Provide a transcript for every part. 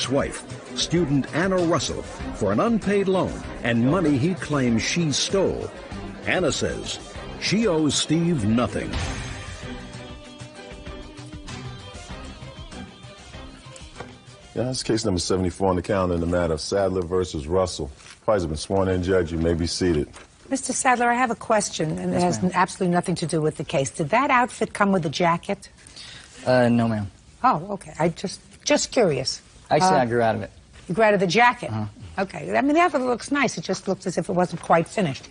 ex-wife, student Anna Russell, for an unpaid loan and money he claims she stole. Anna says she owes Steve nothing. Yeah, that's case number 74 on the calendar in the matter of Sadler versus Russell. Parties have been sworn in, Judge. You may be seated. Mr. Sadler, I have a question, and it has absolutely nothing to do with the case. Did that outfit come with a jacket? No, ma'am. Oh, okay. I just curious. Actually, I grew out of it. You grew out of the jacket? Okay. I mean, the outfit looks nice. It just looked as if it wasn't quite finished.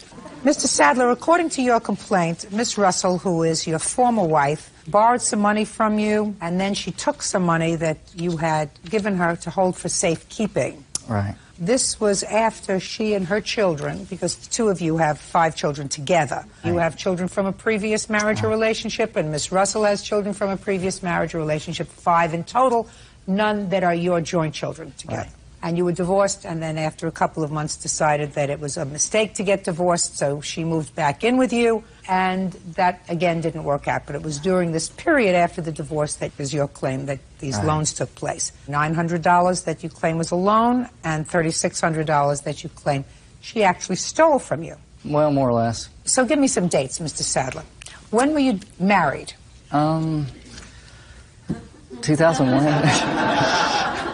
Mr. Sadler, according to your complaint, Miss Russell, who is your former wife, borrowed some money from you, and then she took some money that you had given her to hold for safekeeping. Right. This was after she and her children, because the two of you have 5 children together. You have children from a previous marriage or relationship, and Miss Russell has children from a previous marriage or relationship, 5 in total, none that are your joint children together. Right. And you were divorced, and then after a couple of months decided that it was a mistake to get divorced, so she moved back in with you, and that, again, didn't work out. But it was during this period after the divorce that was your claim that these loans took place. $900 that you claim was a loan, and $3,600 that you claim she actually stole from you. Well, more or less. So give me some dates, Mr. Sadler. When were you married? 2001.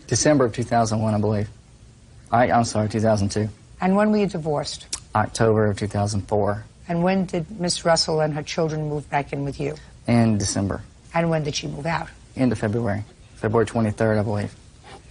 December of 2001, I believe. I'm sorry, 2002. And when were you divorced? October of 2004. And when did Miss Russell and her children move back in with you? In December. And when did she move out? End of February. February 23rd, I believe.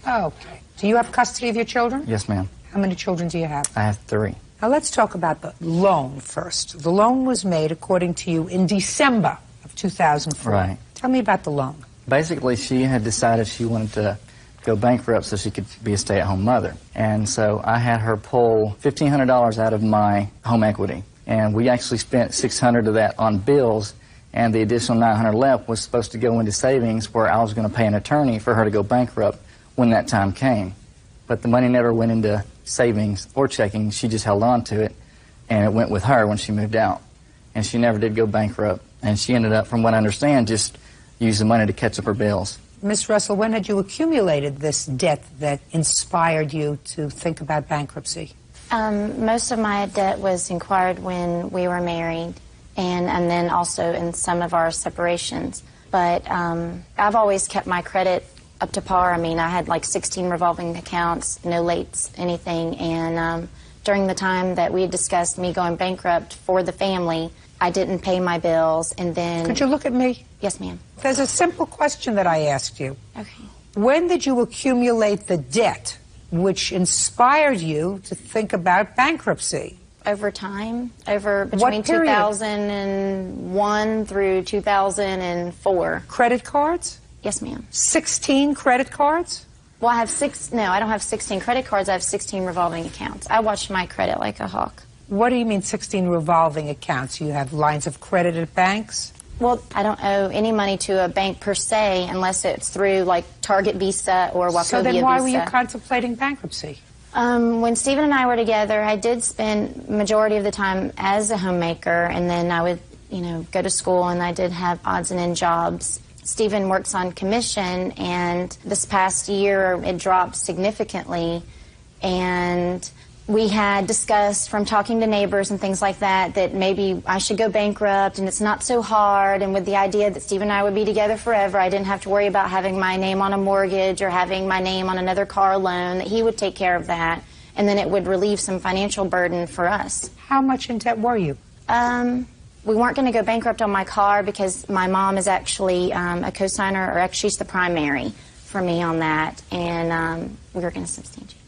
Okay. Do you have custody of your children? Yes, ma'am. How many children do you have? I have 3. Now let's talk about the loan first. The loan was made, according to you, in December of 2004. Right. Tell me about the loan. Basically, she had decided she wanted to go bankrupt so she could be a stay-at-home mother. And so I had her pull $1,500 out of my home equity. And we actually spent $600 of that on bills, and the additional $900 left was supposed to go into savings where I was going to pay an attorney for her to go bankrupt when that time came. But the money never went into savings or checking. She just held on to it, and it went with her when she moved out. And she never did go bankrupt. And she ended up, from what I understand, just using money to catch up her bills. Miss Russell, when had you accumulated this debt that inspired you to think about bankruptcy? Most of my debt was acquired when we were married, and then also in some of our separations. But I've always kept my credit up to par. I mean, I had like 16 revolving accounts, no lates, anything. And during the time that we had discussed me going bankrupt for the family, I didn't pay my bills, and then... Could you look at me? Yes, ma'am. There's a simple question that I asked you. Okay. When did you accumulate the debt which inspired you to think about bankruptcy? Over time, between 2001 through 2004. Credit cards? Yes, ma'am. 16 credit cards? Well, I don't have 16 credit cards. I have 16 revolving accounts. I watch my credit like a hawk. What do you mean 16 revolving accounts? You have lines of credit at banks? Well, I don't owe any money to a bank per se unless it's through like Target Visa or Wachovia Visa. So then why were you contemplating bankruptcy? When Stephen and I were together, I did spend majority of the time as a homemaker, and then I would, go to school, and I did have odds and end jobs. Stephen works on commission, and this past year it dropped significantly, and we had discussed from talking to neighbors and things like that maybe I should go bankrupt and it's not so hard, and with the idea that Steve and I would be together forever, I didn't have to worry about having my name on a mortgage or having my name on another car loan, that he would take care of that, and then it would relieve some financial burden for us. How much in debt were you? We weren't going to go bankrupt on my car because my mom is actually a co-signer, or actually she's the primary for me on that, and we were going to substantiate.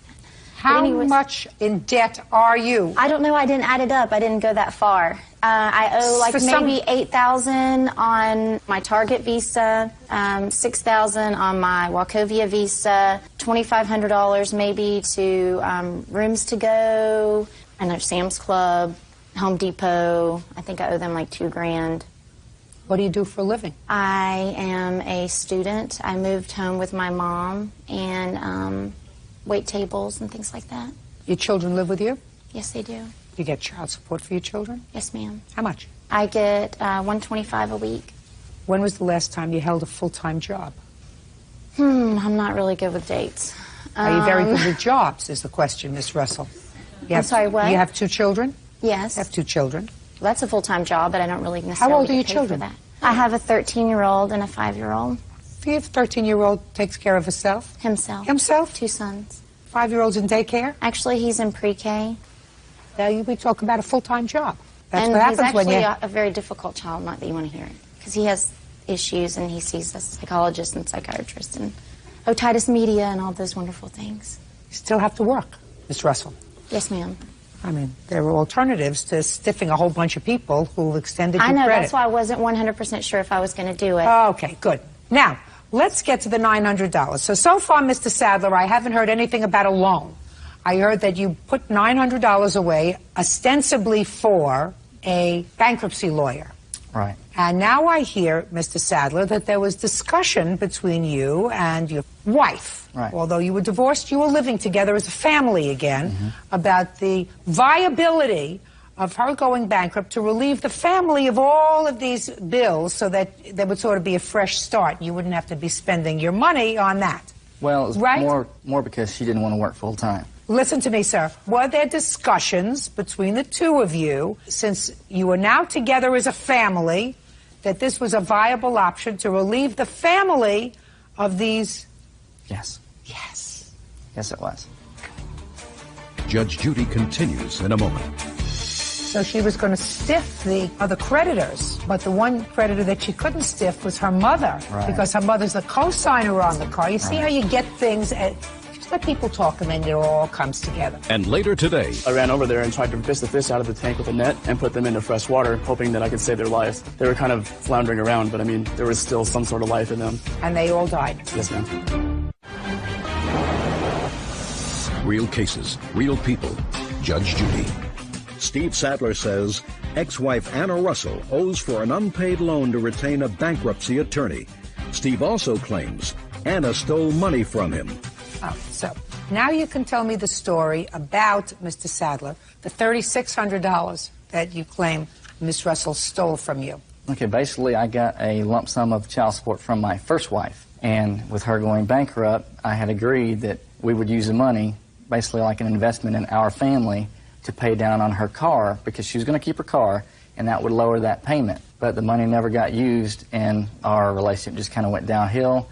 How much in debt are you? I don't know. I didn't add it up. I didn't go that far. I owe maybe $8,000 on my Target Visa, $6,000 on my Wachovia Visa, $2,500 maybe to Rooms to Go, and there's Sam's Club, Home Depot. I think I owe them like $2,000. What do you do for a living? I am a student. I moved home with my mom and wait tables and things like that. Your children live with you? Yes, they do. You get child support for your children? Yes, ma'am. How much? I get $125 a week. When was the last time you held a full-time job? I'm not really good with dates. Are you very good with jobs, is the question, Miss Russell? I'm sorry, what? You have 2 children? Yes. I have 2 children. Well, that's a full-time job, but I don't really necessarily How old are your get paid children? for that. I have a 13-year-old and a 5-year-old. Your 13-year-old takes care of herself? Himself. Himself? 2 sons. 5-year-old's in daycare? Actually, he's in pre-K. Now, we talk about a full-time job. That's And what he's happens when actually you... a very difficult child, not that you want to hear it. Because he has issues, and he sees a psychologist and psychiatrist and otitis media and all those wonderful things. You still have to work, Miss Russell. Yes, ma'am. I mean, there are alternatives to stiffing a whole bunch of people who've extended you I know, credit. that's why I wasn't 100% sure if I was going to do it. Okay, good. Now, let's get to the $900. So far, Mr. Sadler, I haven't heard anything about a loan. I heard that you put $900 away ostensibly for a bankruptcy lawyer. Right. And now I hear, Mr. Sadler, that there was discussion between you and your wife. Right. Although you were divorced, you were living together as a family again, about the viability of her going bankrupt to relieve the family of all of these bills so that there would sort of be a fresh start. You wouldn't have to be spending your money on that. Well, it was Right? more because she didn't want to work full time. Listen to me, sir. Were there discussions between the two of you, since you are now together as a family, that this was a viable option to relieve the family of these? Yes. Yes. Yes, it was. Judge Judy continues in a moment. So she was going to stiff the other creditors, but the one creditor that she couldn't stiff was her mother, Right. because her mother's the co-signer on the car. You see how you get things at... Just let people talk and then it all comes together. And later today, I ran over there and tried to fish the fish out of the tank with a net and put them into fresh water, hoping that I could save their lives. They were kind of floundering around, but I mean, there was still some sort of life in them. And they all died. Yes, ma'am. real cases, real people. Judge Judy. Steve Sadler says ex-wife Anna Russell owes for an unpaid loan to retain a bankruptcy attorney. Steve also claims Anna stole money from him. Oh, so now you can tell me the story about Mr. Sadler, the $3,600 that you claim Miss Russell stole from you. Okay, basically I got a lump sum of child support from my first wife. And with her going bankrupt, I had agreed that we would use the money, basically like an investment in our family, to pay down on her car, because she was going to keep her car, and that would lower that payment. But the money never got used, and our relationship just kind of went downhill.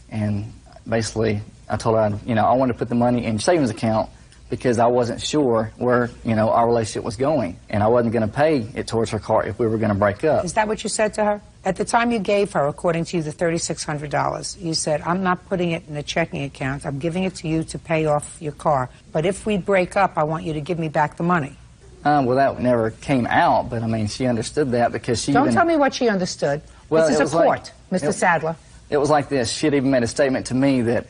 And basically, I told her, I wanted to put the money in savings account because I wasn't sure where, our relationship was going. And I wasn't going to pay it towards her car if we were going to break up. Is that what you said to her? At the time you gave her, according to you, the $3,600, you said, I'm not putting it in a checking account. I'm giving it to you to pay off your car. But if we break up, I want you to give me back the money. Well, that never came out, but, she understood that because she Don't tell me what she understood. Well, this is a court, Mr. Sadler. It was like this. She had even made a statement to me that,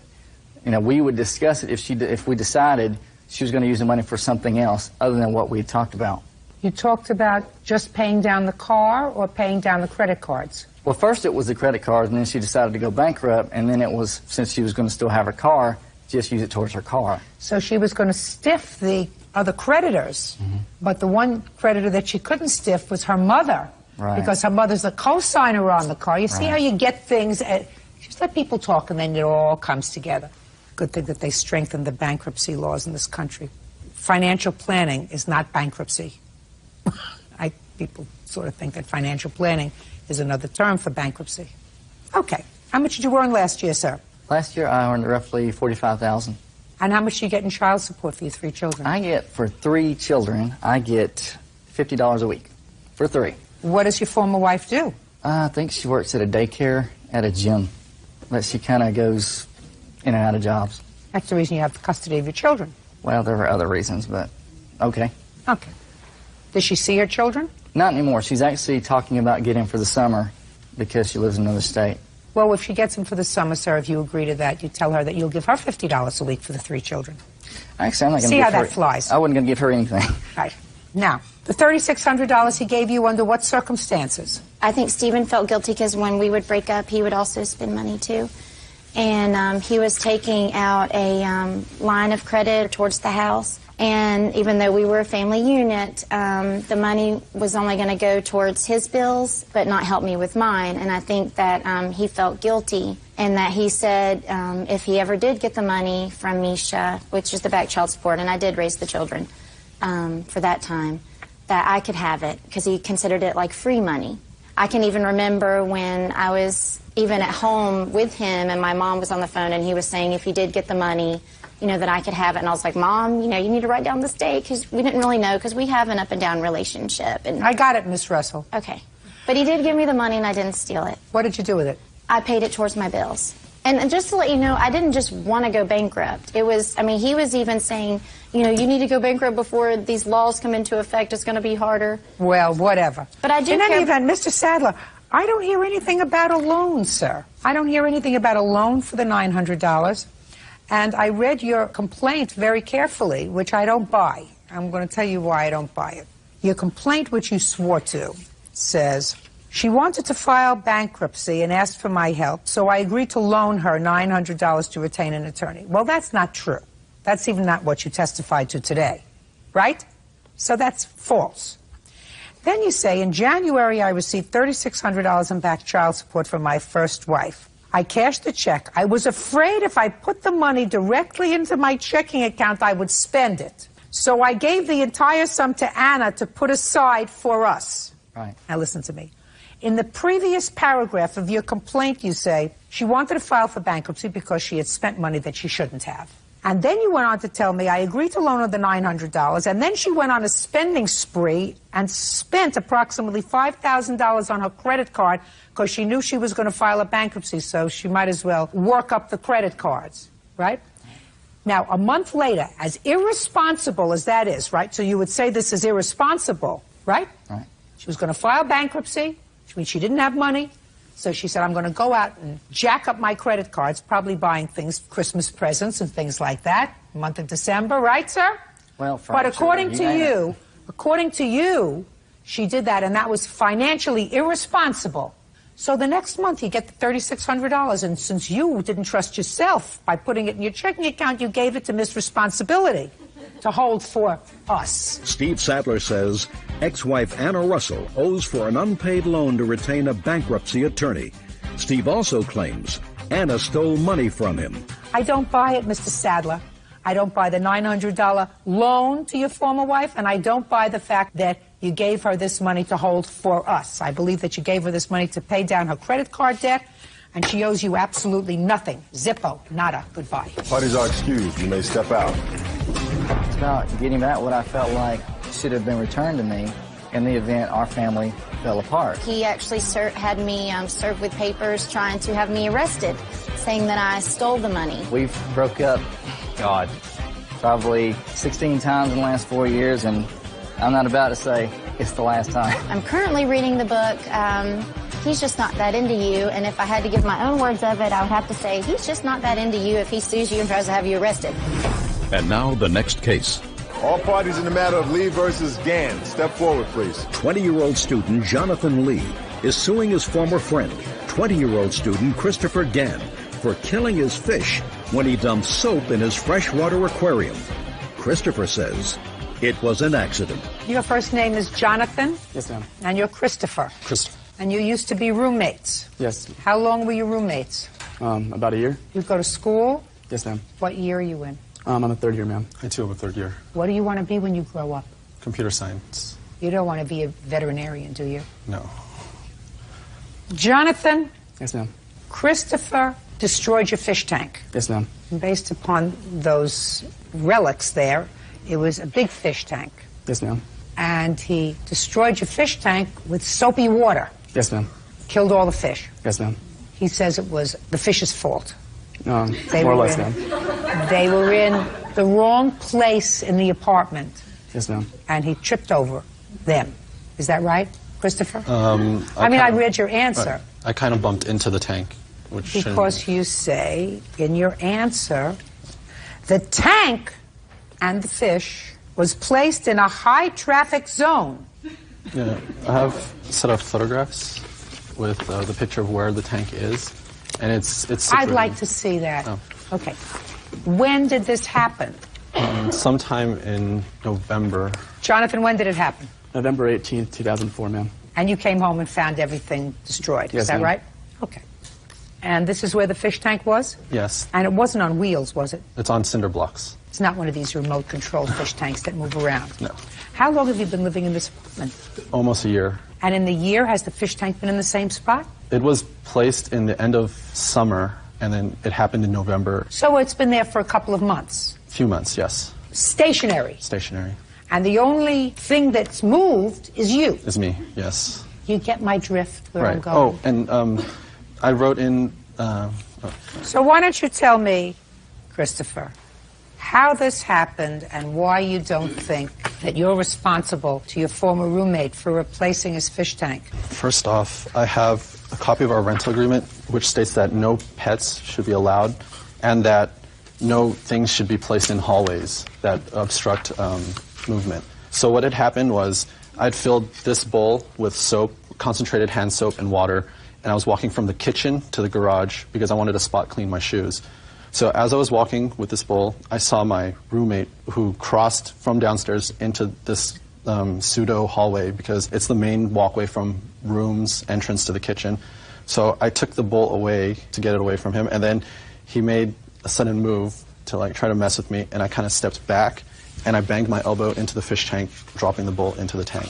we would discuss it if we decided she was going to use the money for something else other than what we had talked about. You talked about just paying down the car or paying down the credit cards? Well, first it was the credit cards, and then she decided to go bankrupt, and then it was, since she was going to still have her car, just use it towards her car. So she was going to stiff the other creditors, but the one creditor that she couldn't stiff was her mother, right, because her mother's the co-signer on the car. You see right, how you get things just let people talk and then it all comes together. Good thing that they strengthened the bankruptcy laws in this country. Financial planning is not bankruptcy. People sort of think that financial planning is another term for bankruptcy. Okay. How much did you earn last year, sir? Last year I earned roughly $45,000. And how much do you get in child support for your 3 children? I get, for 3 children, I get $50 a week. For 3. What does your former wife do? I think she works at a daycare at a gym. But she kind of goes in and out of jobs. That's the reason you have custody of your children. Well, there were other reasons, but okay. Okay. Does she see her children? Not anymore. She's actually talking about getting for the summer because she lives in another state. Well, if she gets them for the summer, sir, if you agree to that, you tell her that you'll give her $50 a week for the 3 children. Actually, I'm not going to See give how her... that flies. I wasn't going to give her anything. Right. Now, the $3,600 he gave you under what circumstances? I think Stephen felt guilty because when we would break up, he would also spend money too. and he was taking out a line of credit towards the house. And even though we were a family unit, the money was only going to go towards his bills, but not help me with mine. And I think that he felt guilty, and that he said if he ever did get the money from Misha, which is the back child support, and I did raise the children for that time, that I could have it, because he considered it like free money. I can even remember when I was even at home with him, and my mom was on the phone, and he was saying if he did get the money, you know, that I could have it. And I was like, Mom, you know, you need to write down this date, because we didn't really know, because we have an up and down relationship. And I got it, Miss Russell. okay. But he did give me the money, and I didn't steal it. What did you do with it? I paid it towards my bills. And just to let you know, I didn't just want to go bankrupt. It was, I mean, he was even saying, you know, you need to go bankrupt before these laws come into effect. It's going to be harder. Well, whatever. But I do In care. any event, Mr. Sadler, I don't hear anything about a loan, sir. I don't hear anything about a loan for the $900. And I read your complaint very carefully, which I don't buy. I'm going to tell you why I don't buy it. Your complaint, which you swore to, says, she wanted to file bankruptcy and asked for my help, so I agreed to loan her $900 to retain an attorney. Well, that's not true. That's even not what you testified to today, right? So that's false. Then you say, in January, I received $3,600 in back child support from my first wife. I cashed the check. I was afraid if I put the money directly into my checking account, I would spend it. So I gave the entire sum to Anna to put aside for us. Right. Now listen to me. In the previous paragraph of your complaint, you say she wanted to file for bankruptcy because she had spent money that she shouldn't have. And then you went on to tell me I agreed to loan her the $900, and then she went on a spending spree and spent approximately $5,000 on her credit card because she knew she was going to file a bankruptcy, so she might as well work up the credit cards, right? Now, a month later, as irresponsible as that is, right? So you would say this is irresponsible, right? Right. She was going to file bankruptcy, which means she didn't have money. So she said, I'm going to go out and jack up my credit cards, probably buying things, Christmas presents and things like that, month of December, right, sir? Well, but according to you, she did that, and that was financially irresponsible. So the next month you get the $3,600, and since you didn't trust yourself by putting it in your checking account, you gave it to Miss Responsibility to hold for us. Steve Sadler says ex-wife Anna Russell owes for an unpaid loan to retain a bankruptcy attorney. Steve also claims Anna stole money from him. I don't buy it, Mr. Sadler. I don't buy the $900 loan to your former wife, and I don't buy the fact that you gave her this money to hold for us. I believe that you gave her this money to pay down her credit card debt, and she owes you absolutely nothing. Zippo, nada, goodbye. Parties are excused. You may step out. It's about getting back what I felt like should have been returned to me in the event our family fell apart. He actually had me served with papers trying to have me arrested, saying that I stole the money. We've broke up, God, probably 16 times in the last 4 years, and I'm not about to say it's the last time. I'm currently reading the book, He's Just Not That Into You, and if I had to give my own words of it, I would have to say he's just not that into you if he sues you and tries to have you arrested. And now the next case. All parties in the matter of Lee versus Gann. Step forward, please. 20-year-old student Jonathan Lee is suing his former friend, 20-year-old student Christopher Gann, for killing his fish when he dumped soap in his freshwater aquarium. Christopher says it was an accident. Your first name is Jonathan? Yes, ma'am. And you're Christopher? Christopher. And you used to be roommates? Yes. How long were you roommates? About a year. You go to school? Yes, ma'am. What year are you in? I'm a third year, ma'am. I too am a third year. What do you want to be when you grow up? Computer science. You don't want to be a veterinarian, do you? No. Jonathan, Yes, ma'am. Christopher destroyed your fish tank. Yes, ma'am. And based upon those relics there, it was a big fish tank. Yes, ma'am. And he destroyed your fish tank with soapy water. Yes, ma'am. Killed all the fish. Yes, ma'am. He says it was the fish's fault. More or less, ma'am. They were in the wrong place in the apartment, Yes, ma'am. and he tripped over them. Is that right, Christopher? I read your answer. Right. I kind of bumped into the tank, which shouldn't- Because you say in your answer, the tank and the fish was placed in a high-traffic zone. Yeah, I have a set of photographs with the picture of where the tank is, And it's I'd like to see that. Oh. Okay. When did this happen? Sometime in November. Jonathan, when did it happen? November 18th, 2004, ma'am. And you came home and found everything destroyed. Yes, Is that ma'am. right? Okay. And this is where the fish tank was? Yes. And it wasn't on wheels, was it? It's on cinder blocks. It's not one of these remote-controlled fish tanks that move around. No. How long have you been living in this apartment? Almost a year. And in the year, has the fish tank been in the same spot? It was placed in the end of summer, and then it happened in November. So it's been there for a couple of months. A few months, yes. Stationary. Stationary. And the only thing that's moved is you. Is me, yes. You get my drift where I'm Right. going. Oh, and I wrote in... So why don't you tell me, Christopher, how this happened and why you don't think that you're responsible to your former roommate for replacing his fish tank? First off, I have a copy of our rental agreement which states that no pets should be allowed and that no things should be placed in hallways that obstruct movement. So what had happened was I'd filled this bowl with soap, concentrated hand soap and water, and I was walking from the kitchen to the garage because I wanted to spot clean my shoes. So as I was walking with this bowl, I saw my roommate who crossed from downstairs into this pseudo hallway because it's the main walkway from rooms entrance to the kitchen. So I took the bowl away to get it away from him, and then he made a sudden move to like try to mess with me, and I kind of stepped back and I banged my elbow into the fish tank, dropping the bowl into the tank.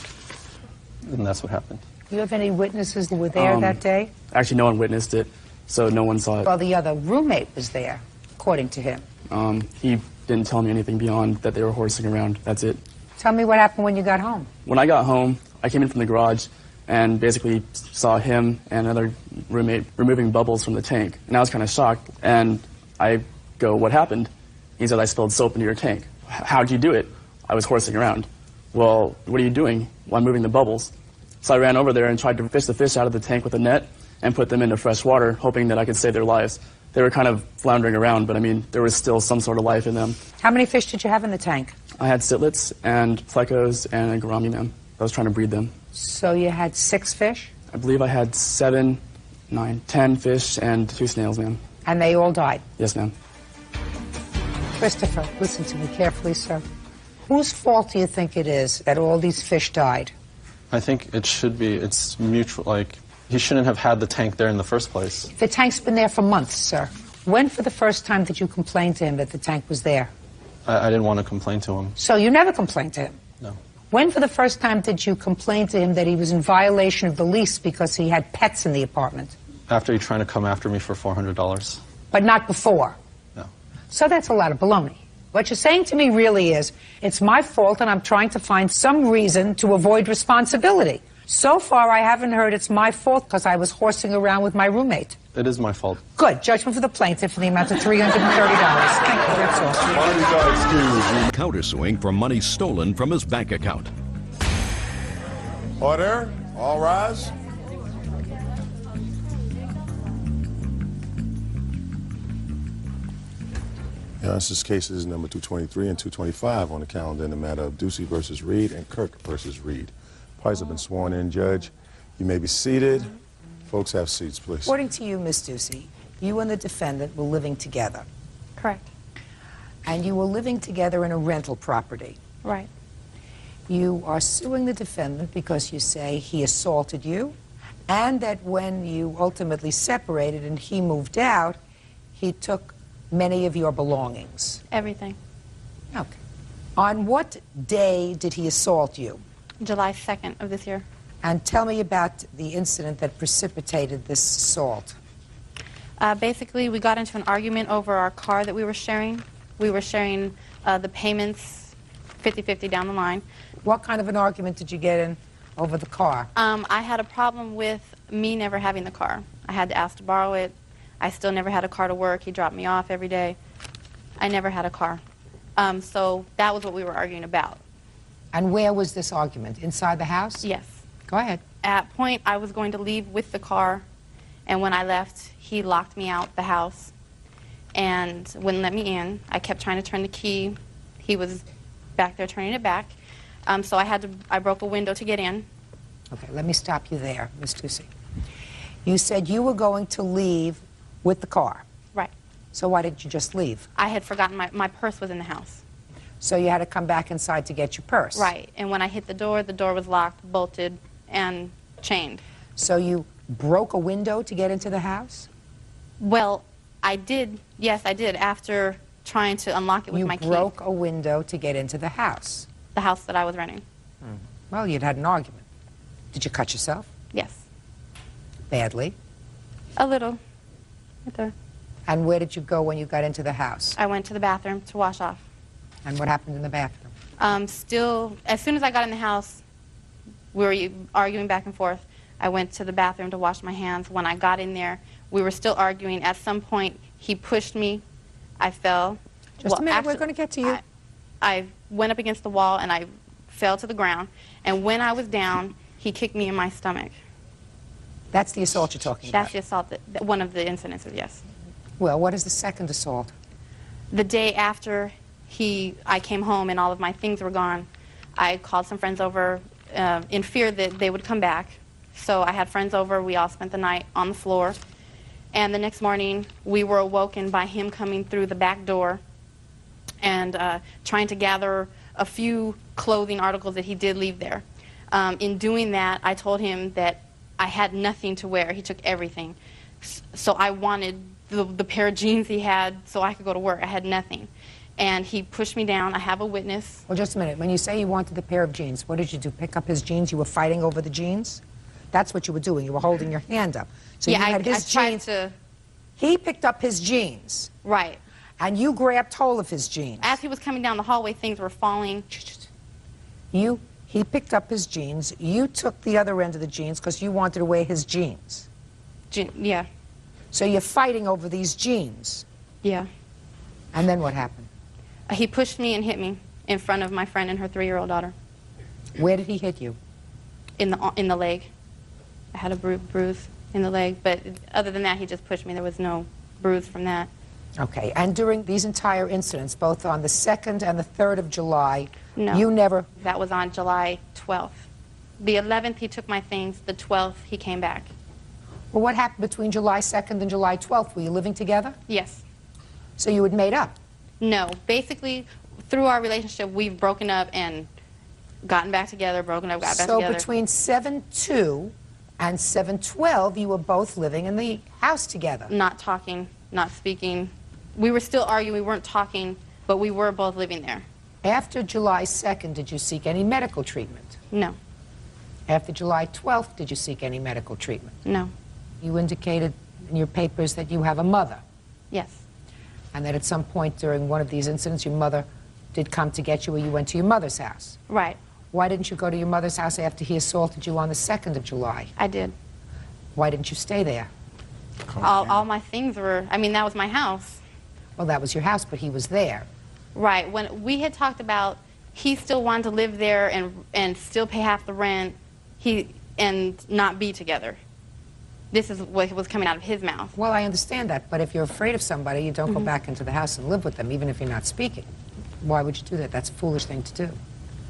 And that's what happened. Do you have any witnesses who were there that day? Actually, no one witnessed it, so no one saw it. Well, the other roommate was there, according to him. He didn't tell me anything beyond that they were horsing around. That's it. Tell me what happened when you got home. When I got home, I came in from the garage and basically saw him and another roommate removing bubbles from the tank. And I was kind of shocked. And I go, "What happened?" He said, "I spilled soap into your tank." "How'd you do it?" "I was horsing around." "Well, what are you doing?" "Well, I'm moving the bubbles." So I ran over there and tried to fish the fish out of the tank with a net and put them into fresh water, hoping that I could save their lives. They were kind of floundering around, but I mean, there was still some sort of life in them. How many fish did you have in the tank? I had sitlets and plecos and a gourami, ma'am. I was trying to breed them. So you had 6 fish? I believe I had 7, 9, 10 fish and 2 snails, ma'am. And they all died? Yes, ma'am. Christopher, listen to me carefully, sir. Whose fault do you think it is that all these fish died? I think it should be, it's mutual, like, he shouldn't have had the tank there in the first place. The tank's been there for months, sir. When for the first time did you complain to him that the tank was there? I didn't want to complain to him. So you never complained to him? No. When for the first time did you complain to him that he was in violation of the lease because he had pets in the apartment? After he trying to come after me for $400. But not before? No. So that's a lot of baloney. What you're saying to me really is, it's my fault and I'm trying to find some reason to avoid responsibility. So far, I haven't heard it's my fault because I was horsing around with my roommate. It is my fault. Good. Judgment for the plaintiff for the amount of $330. Thank you. That's all. Countersuing for money stolen from his bank account. Order. All rise. This case is number 223 and 225 on the calendar in the matter of Ducey versus Reed and Kirk versus Reed. Parties have been sworn in, Judge. You may be seated. Folks, have seats, please. According to you, Miss Ducey, you and the defendant were living together. Correct. And you were living together in a rental property. Right. You are suing the defendant because you say he assaulted you, and that when you ultimately separated and he moved out, he took many of your belongings. Everything. Okay. On what day did he assault you? July 2nd of this year. And tell me about the incident that precipitated this assault. Basically, we got into an argument over our car that we were sharing. We were sharing the payments 50-50 down the line. What kind of an argument did you get in over the car? I had a problem with me never having the car. I had to ask to borrow it. I still never had a car to work. He dropped me off every day. I never had a car. So that was what we were arguing about. And where was this argument? Inside the house? Yes. Go ahead. At a point, I was going to leave with the car, and when I left, he locked me out the house and wouldn't let me in. I kept trying to turn the key. He was back there turning it back. So I broke a window to get in. Okay, let me stop you there, Miss Ducey. You said you were going to leave with the car. Right. So why didn't you just leave? I had forgotten my purse was in the house. So you had to come back inside to get your purse. Right. And when I hit the door was locked, bolted, and chained. So you broke a window to get into the house? Well, I did. Yes, I did. After trying to unlock it with my key. You broke a window to get into the house? The house that I was renting. Well, you'd had an argument. Did you cut yourself? Yes. Badly? A little. Right there. And where did you go when you got into the house? I went to the bathroom to wash off. And what happened in the bathroom? Still, as soon as I got in the house, we were arguing back and forth. I went to the bathroom to wash my hands. When I got in there, we were still arguing. At some point, he pushed me. I fell. Just a minute, we're going to get to you. I went up against the wall and I fell to the ground. And when I was down, he kicked me in my stomach. That's the assault you're talking about? That's the assault, one of the incidences, yes. Well, what is the second assault? The day after I came home and all of my things were gone, I called some friends over in fear that they would come back. So I had friends over. We all spent the night on the floor. And the next morning, we were awoken by him coming through the back door and trying to gather a few clothing articles that he did leave there. In doing that, I told him that I had nothing to wear. He took everything. So I wanted the pair of jeans he had so I could go to work. I had nothing. And he pushed me down. I have a witness. Well, just a minute. When you say you wanted the pair of jeans, what did you do? Pick up his jeans? You were fighting over the jeans? That's what you were doing. You were holding your hand up. So yeah, you had his jeans. He picked up his jeans. Right. And you grabbed hold of his jeans. As he was coming down the hallway, things were falling. He picked up his jeans. You took the other end of the jeans because you wanted to wear his jeans. Yeah. So you're fighting over these jeans. Yeah. And then what happened? He pushed me and hit me in front of my friend and her 3-year-old daughter. Where did he hit you? In the leg. I had a bruise in the leg, but other than that, he just pushed me. There was no bruise from that. Okay. And during these entire incidents, both on the 2nd and the 3rd of July, no, you never... That was on July 12th. The 11th, he took my things. The 12th, he came back. Well, what happened between July 2nd and July 12th? Were you living together? Yes. So you had made up? No. Basically, through our relationship, we've broken up and gotten back together, broken up, got back together. So between 7/2 and 7/12, you were both living in the house together? Not talking, not speaking. We were still arguing. We weren't talking, but we were both living there. After July 2nd, did you seek any medical treatment? No. After July 12th, did you seek any medical treatment? No. You indicated in your papers that you have a mother. Yes. And that at some point during one of these incidents, your mother did come to get you, or you went to your mother's house. Right. Why didn't you go to your mother's house after he assaulted you on the 2nd of July? I did. Why didn't you stay there? All my things were, I mean, that was my house. Well, that was your house, but he was there. Right. When we had talked about he still wanted to live there and still pay half the rent, and not be together. This is what was coming out of his mouth. Well, I understand that, but if you're afraid of somebody, you don't go back into the house and live with them, even if you're not speaking. Why would you do that? That's a foolish thing to do,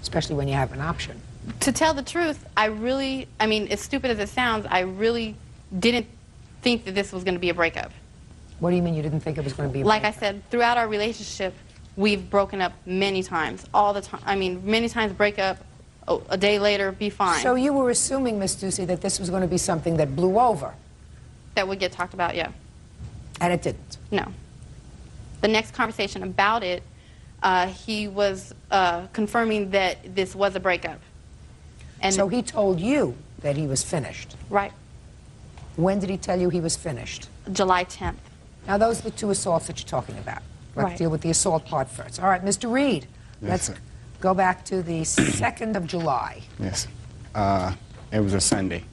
especially when you have an option. To tell the truth, I mean, as stupid as it sounds, I really didn't think that this was going to be a breakup. What do you mean you didn't think it was going to be a breakup? breakup? Like I said, throughout our relationship, we've broken up many times, all the time. I mean, many times break up, a day later, be fine. So you were assuming, Miss Ducey, that this was going to be something that blew over? That would get talked about, yeah. And it didn't? No. The next conversation about it, he was confirming that this was a breakup. And so he told you that he was finished? Right. When did he tell you he was finished? July 10th. Now, those are the two assaults that you're talking about. Let's Right. deal with the assault part first. All right, Mr. Reed, let's go back to the 2nd of July. Yes. It was a Sunday.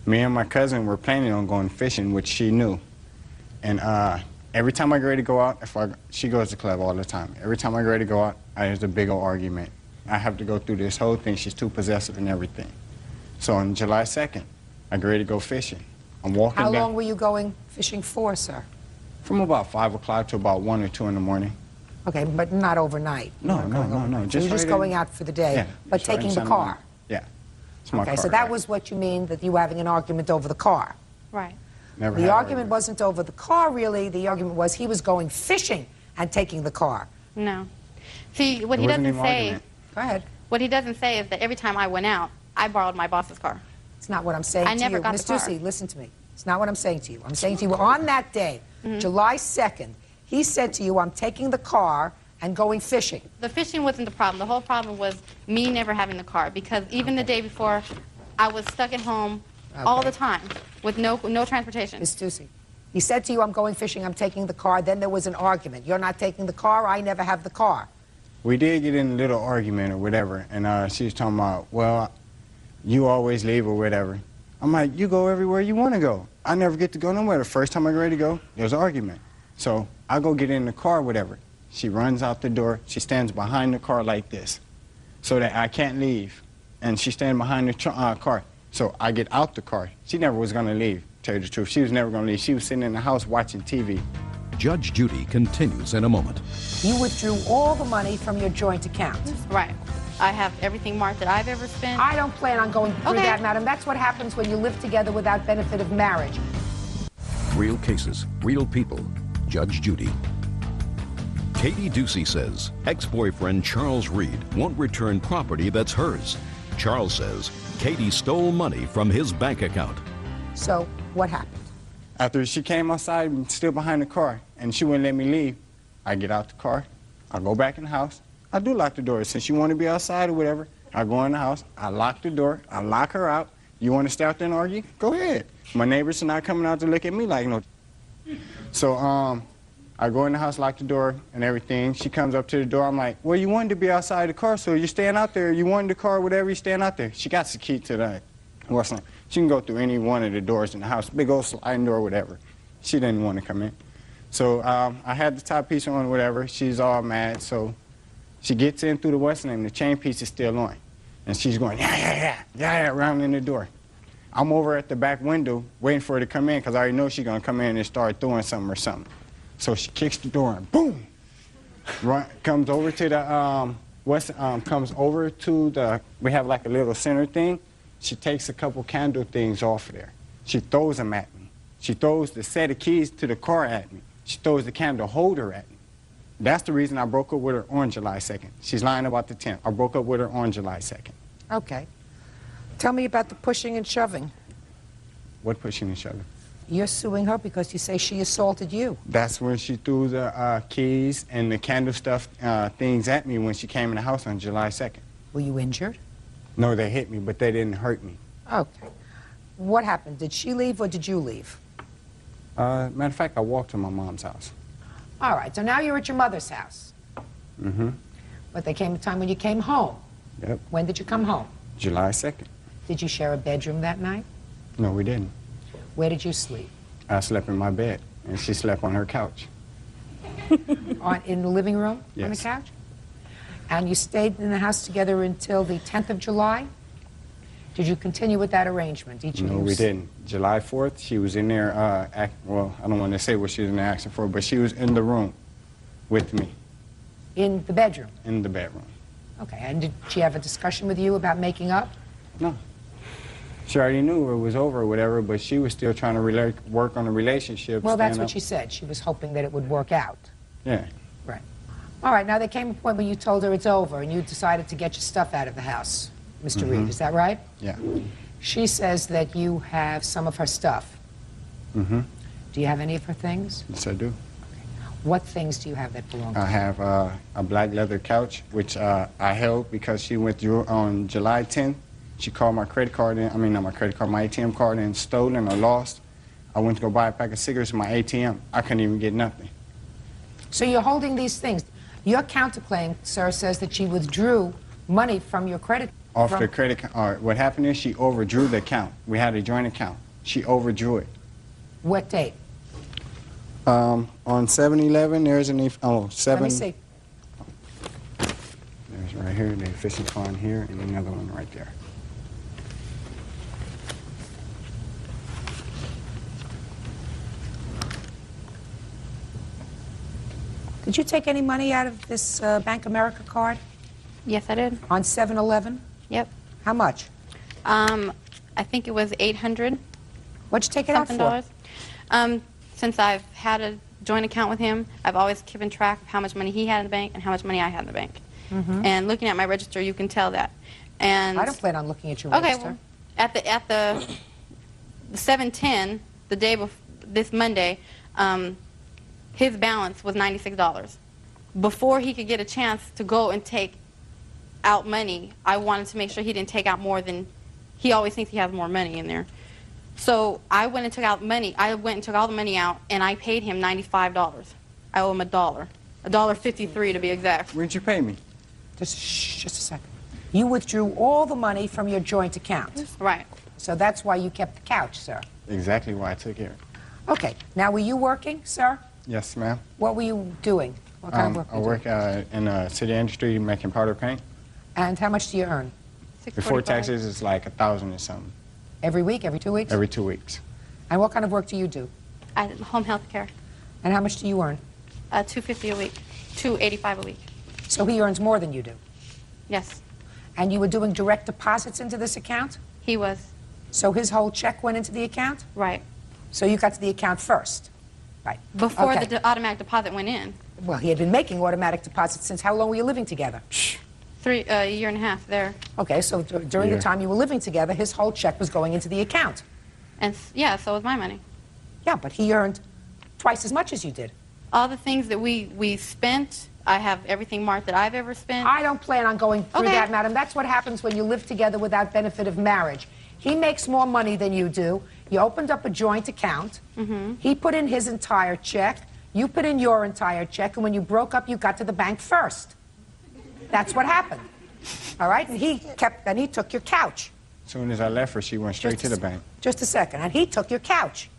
Me and my cousin were planning on going fishing, which she knew. And every time I get ready to go out, she goes to the club all the time. Every time I get ready to go out, there's a big old argument. I have to go through this whole thing. She's too possessive and everything. So on July 2nd, I get ready to go fishing. I'm walking down. How long were you going fishing for, sir? From about 5 o'clock to about 1 or 2 in the morning. Okay, but not overnight. No. So you're just going out for the day, yeah, but taking the car. Yeah. It's my Okay, car, so that right. was what you mean, that you were having an argument over the car. Right. Never The had argument wasn't over the car, really. The argument was he was going fishing and taking the car. No. See, what It he wasn't doesn't even say, argument. Go ahead. what he doesn't say is that every time I went out, I borrowed my boss's car. It's not what I'm saying I to never you. got Miss the car. Ducey, listen to me. It's not what I'm saying to you. I'm saying to you, on that day, July 2nd, he said to you, I'm taking the car and going fishing. The fishing wasn't the problem. The whole problem was me never having the car, because even the day before, I was stuck at home all Okay. the time with no transportation. Miss Ducey, he said to you, I'm going fishing, I'm taking the car. Then there was an argument. You're not taking the car, I never have the car. We did get in a little argument or whatever, and she was talking about, well, you always leave or whatever. I'm like, you go everywhere you want to go. I never get to go nowhere. The first time I get ready to go, there's an argument. So I go get in the car, whatever. She runs out the door. She stands behind the car like this so that I can't leave. And she stands behind the car. So I get out the car. She never was going to leave, to tell you the truth. She was never going to leave. She was sitting in the house watching TV. Judge Judy continues in a moment. You withdrew all the money from your joint account. Right. I have everything marked that I've ever spent. I don't plan on going through Okay. that, madam. That's what happens when you live together without benefit of marriage. Real cases, real people. Judge Judy. Katie Ducey says ex-boyfriend Charles Reed won't return property that's hers. Charles says Katie stole money from his bank account. So, what happened? After she came outside and still behind the car, and she wouldn't let me leave, I get out the car, I go back in the house, I do lock the door. Since you want to be outside or whatever, I go in the house, I lock the door, I lock her out. You want to stay out there and argue? Go ahead. My neighbors are not coming out to look at me like no. So I go in the house, lock the door and everything. She comes up to the door. I'm like, well, you wanted to be outside the car, so you're staying out there. You wanted the car, whatever, you're staying out there. She got the key to the what's name. She can go through any one of the doors in the house, big old sliding door, whatever. She didn't want to come in. So I had the top piece on, whatever. She's all mad, so she gets in through the what's name. The chain piece is still on. And she's going, yeah, around in the door. I'm over at the back window waiting for her to come in because I already know she's going to come in and start throwing something or something. So she kicks the door and boom, comes over to the, comes over to the, we have like a little center thing. She takes a couple candle things off of there. She throws them at me. She throws the set of keys to the car at me. She throws the candle holder at me. That's the reason I broke up with her on July 2nd. She's lying about the 10th. I broke up with her on July 2nd. Okay. Tell me about the pushing and shoving. What pushing and shoving? You're suing her because you say she assaulted you. That's when she threw the keys and the candle stuff things at me when she came in the house on July 2nd. Were you injured? No, they hit me, but they didn't hurt me. Okay. What happened? Did she leave or did you leave? Matter of fact, I walked to my mom's house. All right, so now you're at your mother's house. Mm-hmm. But there came a time when you came home. Yep. When did you come home? July 2nd. Did you share a bedroom that night? No, we didn't. Where did you sleep? I slept in my bed, and she slept on her couch. In the living room? On the Yes. couch? And you stayed in the house together until the 10th of July? Did you continue with that arrangement? Each of No, you we didn't. July 4th, she was in there, well, I don't want to say what she was in there asking for, but she was in the room with me, In the bedroom? in the bedroom. Okay, and did she have a discussion with you about making up? No. She already knew it was over or whatever, but she was still trying to work on the relationship. Well, that's stand what up. she said. She was hoping that it would work out. Yeah. Right. All right, now there came a point where you told her it's over and you decided to get your stuff out of the house, Mr. Reed, is that right? Yeah. She says that you have some of her stuff. Mm-hmm. Do you have any of her things? Yes, I do. What things do you have that belong to I her? have a black leather couch, which I held because she withdrew on July 10th. She called my credit card in, I mean, not my credit card, my ATM card in, stolen or lost. I went to go buy a pack of cigarettes in my ATM. I couldn't even get nothing. So you're holding these things. Your counterclaim, sir, says that she withdrew money from your credit. Off the credit card. What happened is she overdrew the account. We had a joint account. She overdrew it. What date? On 7/11, there's an, Let me see. There's right here, the fishing pond here, and another one right there. Did you take any money out of this Bank America card Yes, I did. on 7/11? Yep. How much? I think it was $800 What'd you take it out something for? dollars. Since I've had a joint account with him, I've always kept track of how much money he had in the bank and how much money I had in the bank. And looking at my register, you can tell that. And I don't plan on looking at your okay, register. well, at the 7/10, the day before this Monday, his balance was $96. Before he could get a chance to go and take out money, I wanted to make sure he didn't take out more than, he always thinks he has more money in there. So I went and took out money. I went and took all the money out, and I paid him $95. I owe him $1.53 to be exact. When'd you pay me? Just a second. You withdrew all the money from your joint account. Right. So that's why you kept the couch, sir. Exactly why I took it. Okay. Now, were you working, sir? Yes, ma'am. What were you doing? What kind of work I were you work doing? in the city industry making powder paint. And how much do you earn? Before $6.45. taxes, it's like 1,000 or something. Every week? Every 2 weeks? Every 2 weeks. And what kind of work do you do? Home health care. And how much do you earn? $250 a week. $285 a week. So he earns more than you do. Yes, And you were doing direct deposits into this account? he was. So his whole check went into the account? Right. So you got to the account first? Right. Before Okay. the automatic deposit went in. Well, he had been making automatic deposits since how long were you living together? A year and a half there. Okay, so during the Yeah. time you were living together, his whole check was going into the account. And yeah, so was my money. Yeah, but he earned twice as much as you did. All the things that we spent, I have everything marked that I've ever spent. I don't plan on going through Okay. that, madam. That's what happens when you live together without benefit of marriage. He makes more money than you do. You opened up a joint account. He put in his entire check. You put in your entire check. And when you broke up, you got to the bank first. That's what happened. All right? And he took your couch. As soon as I left her, she went straight to the bank. Just a second. And he took your couch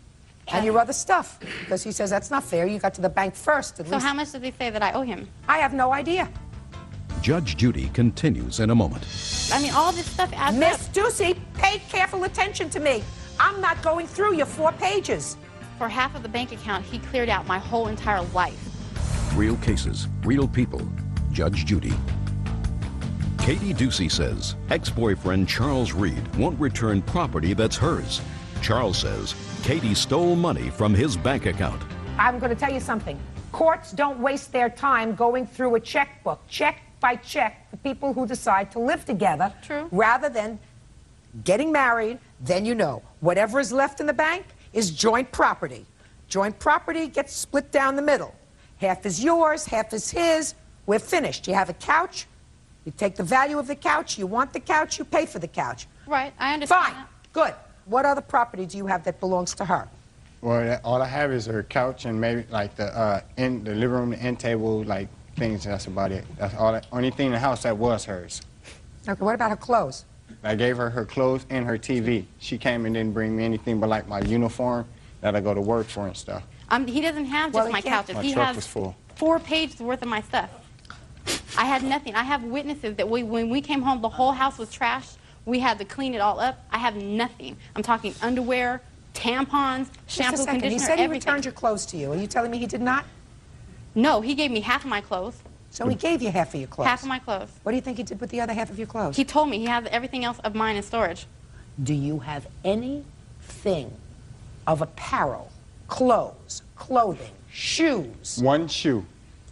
and your other stuff. Because he says, that's not fair. You got to the bank first. At So least. how much does he say that I owe him? I have no idea. Judge Judy continues in a moment. I mean, all this stuff adds Miss up. Ducey, pay careful attention to me. I'm not going through your 4 pages. For half of the bank account, he cleared out my whole entire life. Real cases, real people. Judge Judy. Katie Ducey says ex-boyfriend Charles Reed won't return property that's hers. Charles says Katie stole money from his bank account. I'm going to tell you something. Courts don't waste their time going through a checkbook, check by check, for people who decide to live together. True. Rather than getting married, then you know. Whatever is left in the bank is joint property. Joint property gets split down the middle. Half is yours, half is his. We're finished. You have a couch. You take the value of the couch. You want the couch, you pay for the couch. Right, I understand. Fine. Good. What other property do you have that belongs to her? Well, all I have is her couch and maybe like the living room, the end table, like things. That's about it. That's all. Only thing in the house that was hers. Okay, what about her clothes? I gave her her clothes and her TV. She came and didn't bring me anything but like my uniform that I go to work for and stuff. He doesn't have just Well, he my can't- couches. My He truck has was full. 4 pages worth of my stuff. I had nothing. I have witnesses that when we came home, the whole house was trashed. We had to clean it all up. I have nothing. I'm talking underwear, tampons, Just a shampoo, second. conditioner, He said he everything. returned your clothes to you. Are you telling me he did not? No, he gave me half of my clothes. So he gave you half of your clothes. Half of my clothes. What do you think he did with the other half of your clothes? He told me he has everything else of mine in storage. Do you have anything of apparel, clothes, clothing, shoes? One shoe,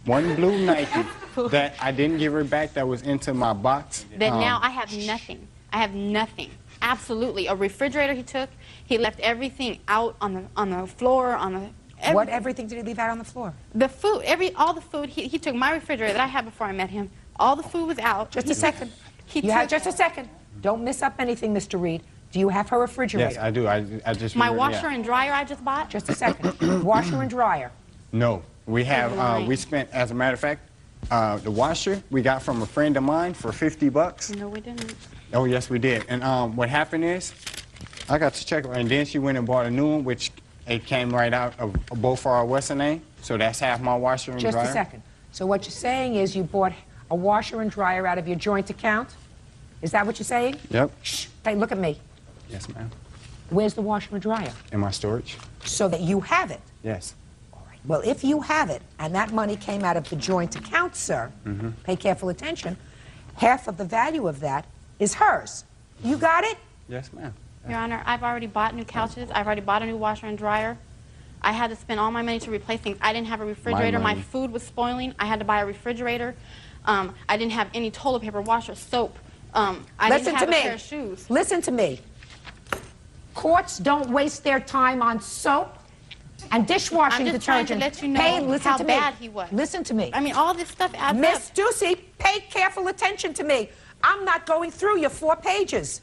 one blue Nike that I didn't give her back that was into my box. That now I have nothing. I have nothing. Absolutely. A refrigerator he took. He left everything out on the floor, on the... What everything did he leave out on the floor? The food, all the food, he took my refrigerator that I had before I met him. All the food was out. Just a second. He You have took just a second. Don't miss up anything, Mr. Reed. Do you have her refrigerator? Yes, I do. I just my remember, washer yeah. and dryer I just bought. Just a second. Washer and dryer. No, we have. lying. We spent, as a matter of fact, the washer we got from a friend of mine for $50. No, we didn't. Oh yes, we did. And what happened is, I got to check her, and then she went and bought a new one, which it came right out of both our Western name. So that's half my washer and Just dryer. a second. So what you're saying is you bought a washer and dryer out of your joint account? Is that what you're saying? Yep. Shh. Hey, look at me. Yes, ma'am. Where's the washer and dryer? In my storage. So that you have it. Yes. All right. Well, if you have it, and that money came out of the joint account, sir, pay careful attention, half of the value of that is hers. You got it? Yes, ma'am. Your Honor, I've already bought new couches. I've already bought a new washer and dryer. I had to spend all my money to replace things. I didn't have a refrigerator. My money. food was spoiling. I had to buy a refrigerator. I didn't have any toilet paper, washer, soap. I didn't have a pair of shoes. Listen to me. Courts don't waste their time on soap and dishwashing I'm just trying detergent. to let you know listen how to bad me. he was. Listen to me. I mean, all this stuff adds up. Miss Ducey, pay careful attention to me. I'm not going through your 4 pages.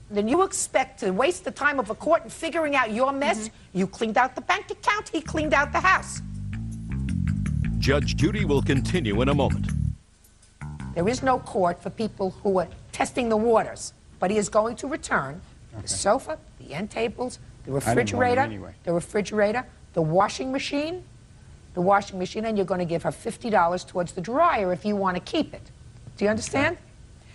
Then you expect to waste the time of a court in figuring out your mess? You cleaned out the bank account, he cleaned out the house. Judge Judy will continue in a moment. There is no court for people who are testing the waters, but he is going to return the sofa, the end tables, the refrigerator, anyway. the washing machine, and you're going to give her $50 towards the dryer if you want to keep it. Do you understand?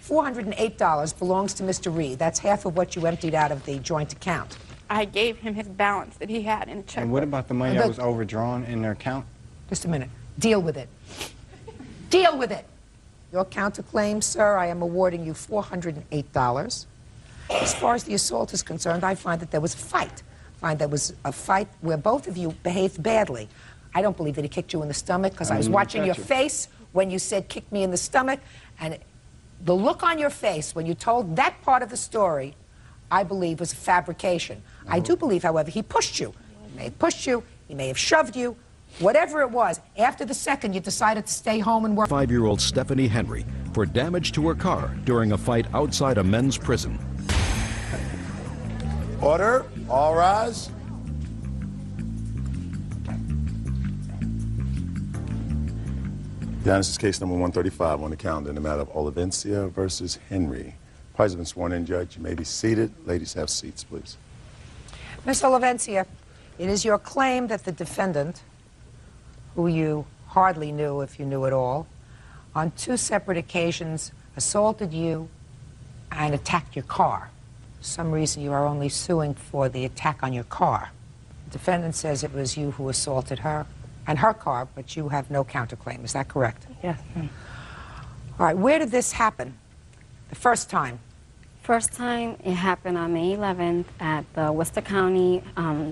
$408 belongs to Mr. Reed. That's half of what you emptied out of the joint account. I gave him his balance that he had in a checkbook. And what about the money that was overdrawn in their account? Just a minute. Deal with it. Deal with it. Your counterclaim, sir, I am awarding you $408. As far as the assault is concerned, I find that there was a fight. I find there was a fight where both of you behaved badly. I don't believe that he kicked you in the stomach because I was watching your face when you said, kick me in the stomach, and the look on your face when you told that part of the story, I believe, was a fabrication. I do believe, however, he pushed you. He may have pushed you, he may have shoved you, whatever it was. After the second, you decided to stay home and work. 5-year-old Stephanie Henry for damage to her car during a fight outside a men's prison. Order. All rise. This is case number 135 on the calendar in the matter of Olivencia versus Henry. Parties have been sworn in, Judge. You may be seated. Ladies, have seats, please. Miss Olivencia, it is your claim that the defendant, who you hardly knew if you knew at all, on 2 separate occasions assaulted you and attacked your car. For some reason, you are only suing for the attack on your car. The defendant says it was you who assaulted her and her car, but you have no counterclaim. Is that correct? Yes. All right, where did this happen? The first time? First time it happened on May 11th at the Worcester County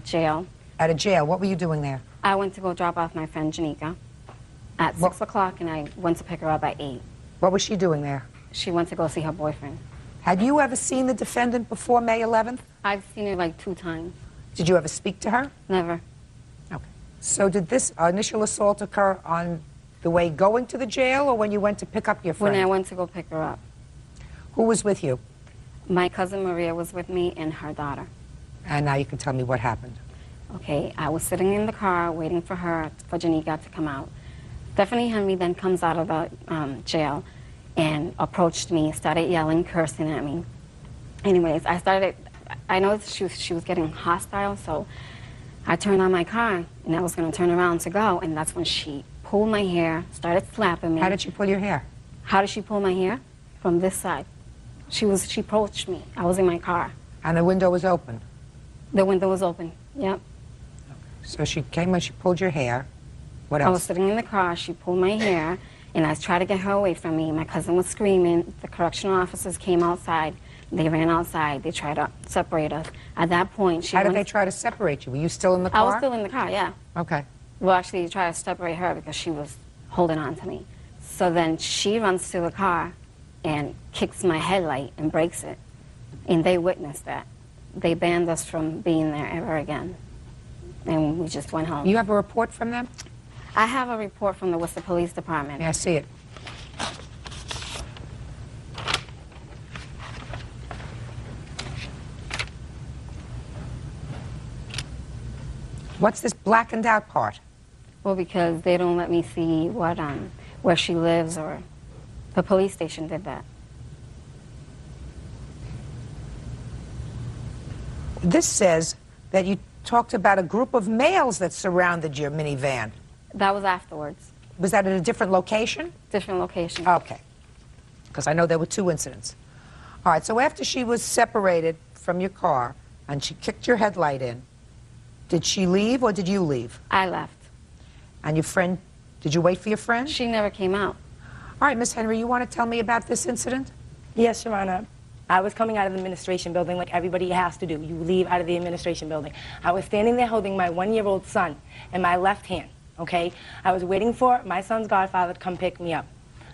jail. At a jail. What were you doing there? I went to go drop off my friend Janika at 6 o'clock, and I went to pick her up at 8. What was she doing there? She went to go see her boyfriend. Had you ever seen the defendant before May 11th? I've seen her like 2 times. Did you ever speak to her? Never. Okay. So did this initial assault occur on the way going to the jail or when you went to pick up your friend? When I went to go pick her up. Who was with you? My cousin Maria was with me and her daughter. And now you can tell me what happened. Okay, I was sitting in the car waiting for her, for Janika to come out. Stephanie Henry then comes out of the jail and approached me, started yelling, cursing at me. Anyways, I noticed she was getting hostile, so I turned on my car, and I was going to turn around to go, and that's when she pulled my hair, started slapping me. How did she pull your hair? How did she pull my hair? From this side. She approached me. I was in my car. And the window was open? The window was open, yep. So she came and she pulled your hair. What else? I was sitting in the car, she pulled my hair, and I tried to get her away from me. My cousin was screaming. The correctional officers came outside. They ran outside. They tried to separate us. At that point, How did they try to separate you? Were you still in the car? I was still in the car, yeah. Okay. Well, actually, they tried to separate her because she was holding on to me. So then she runs to the car and kicks my headlight and breaks it. And they witnessed that. They banned us from being there ever again. And we just went home. You have a report from them? I have a report from the Worcester Police Department. May I see it? What's this blackened out part? Well, because they don't let me see what, where she lives, or the police station did that. This says that you talked about a group of males that surrounded your minivan. That was afterwards. Was that at a different location? Different location. Okay. Because I know there were 2 incidents. All right, so after she was separated from your car and she kicked your headlight in, did she leave or did you leave? I left. And your friend, did you wait for your friend? She never came out. All right, Miss Henry, you want to tell me about this incident? Yes, Your Honor. I was coming out of the administration building like everybody has to do. You leave out of the administration building. I was standing there holding my 1-year-old son in my left hand, okay? I was waiting for my son's godfather to come pick me up.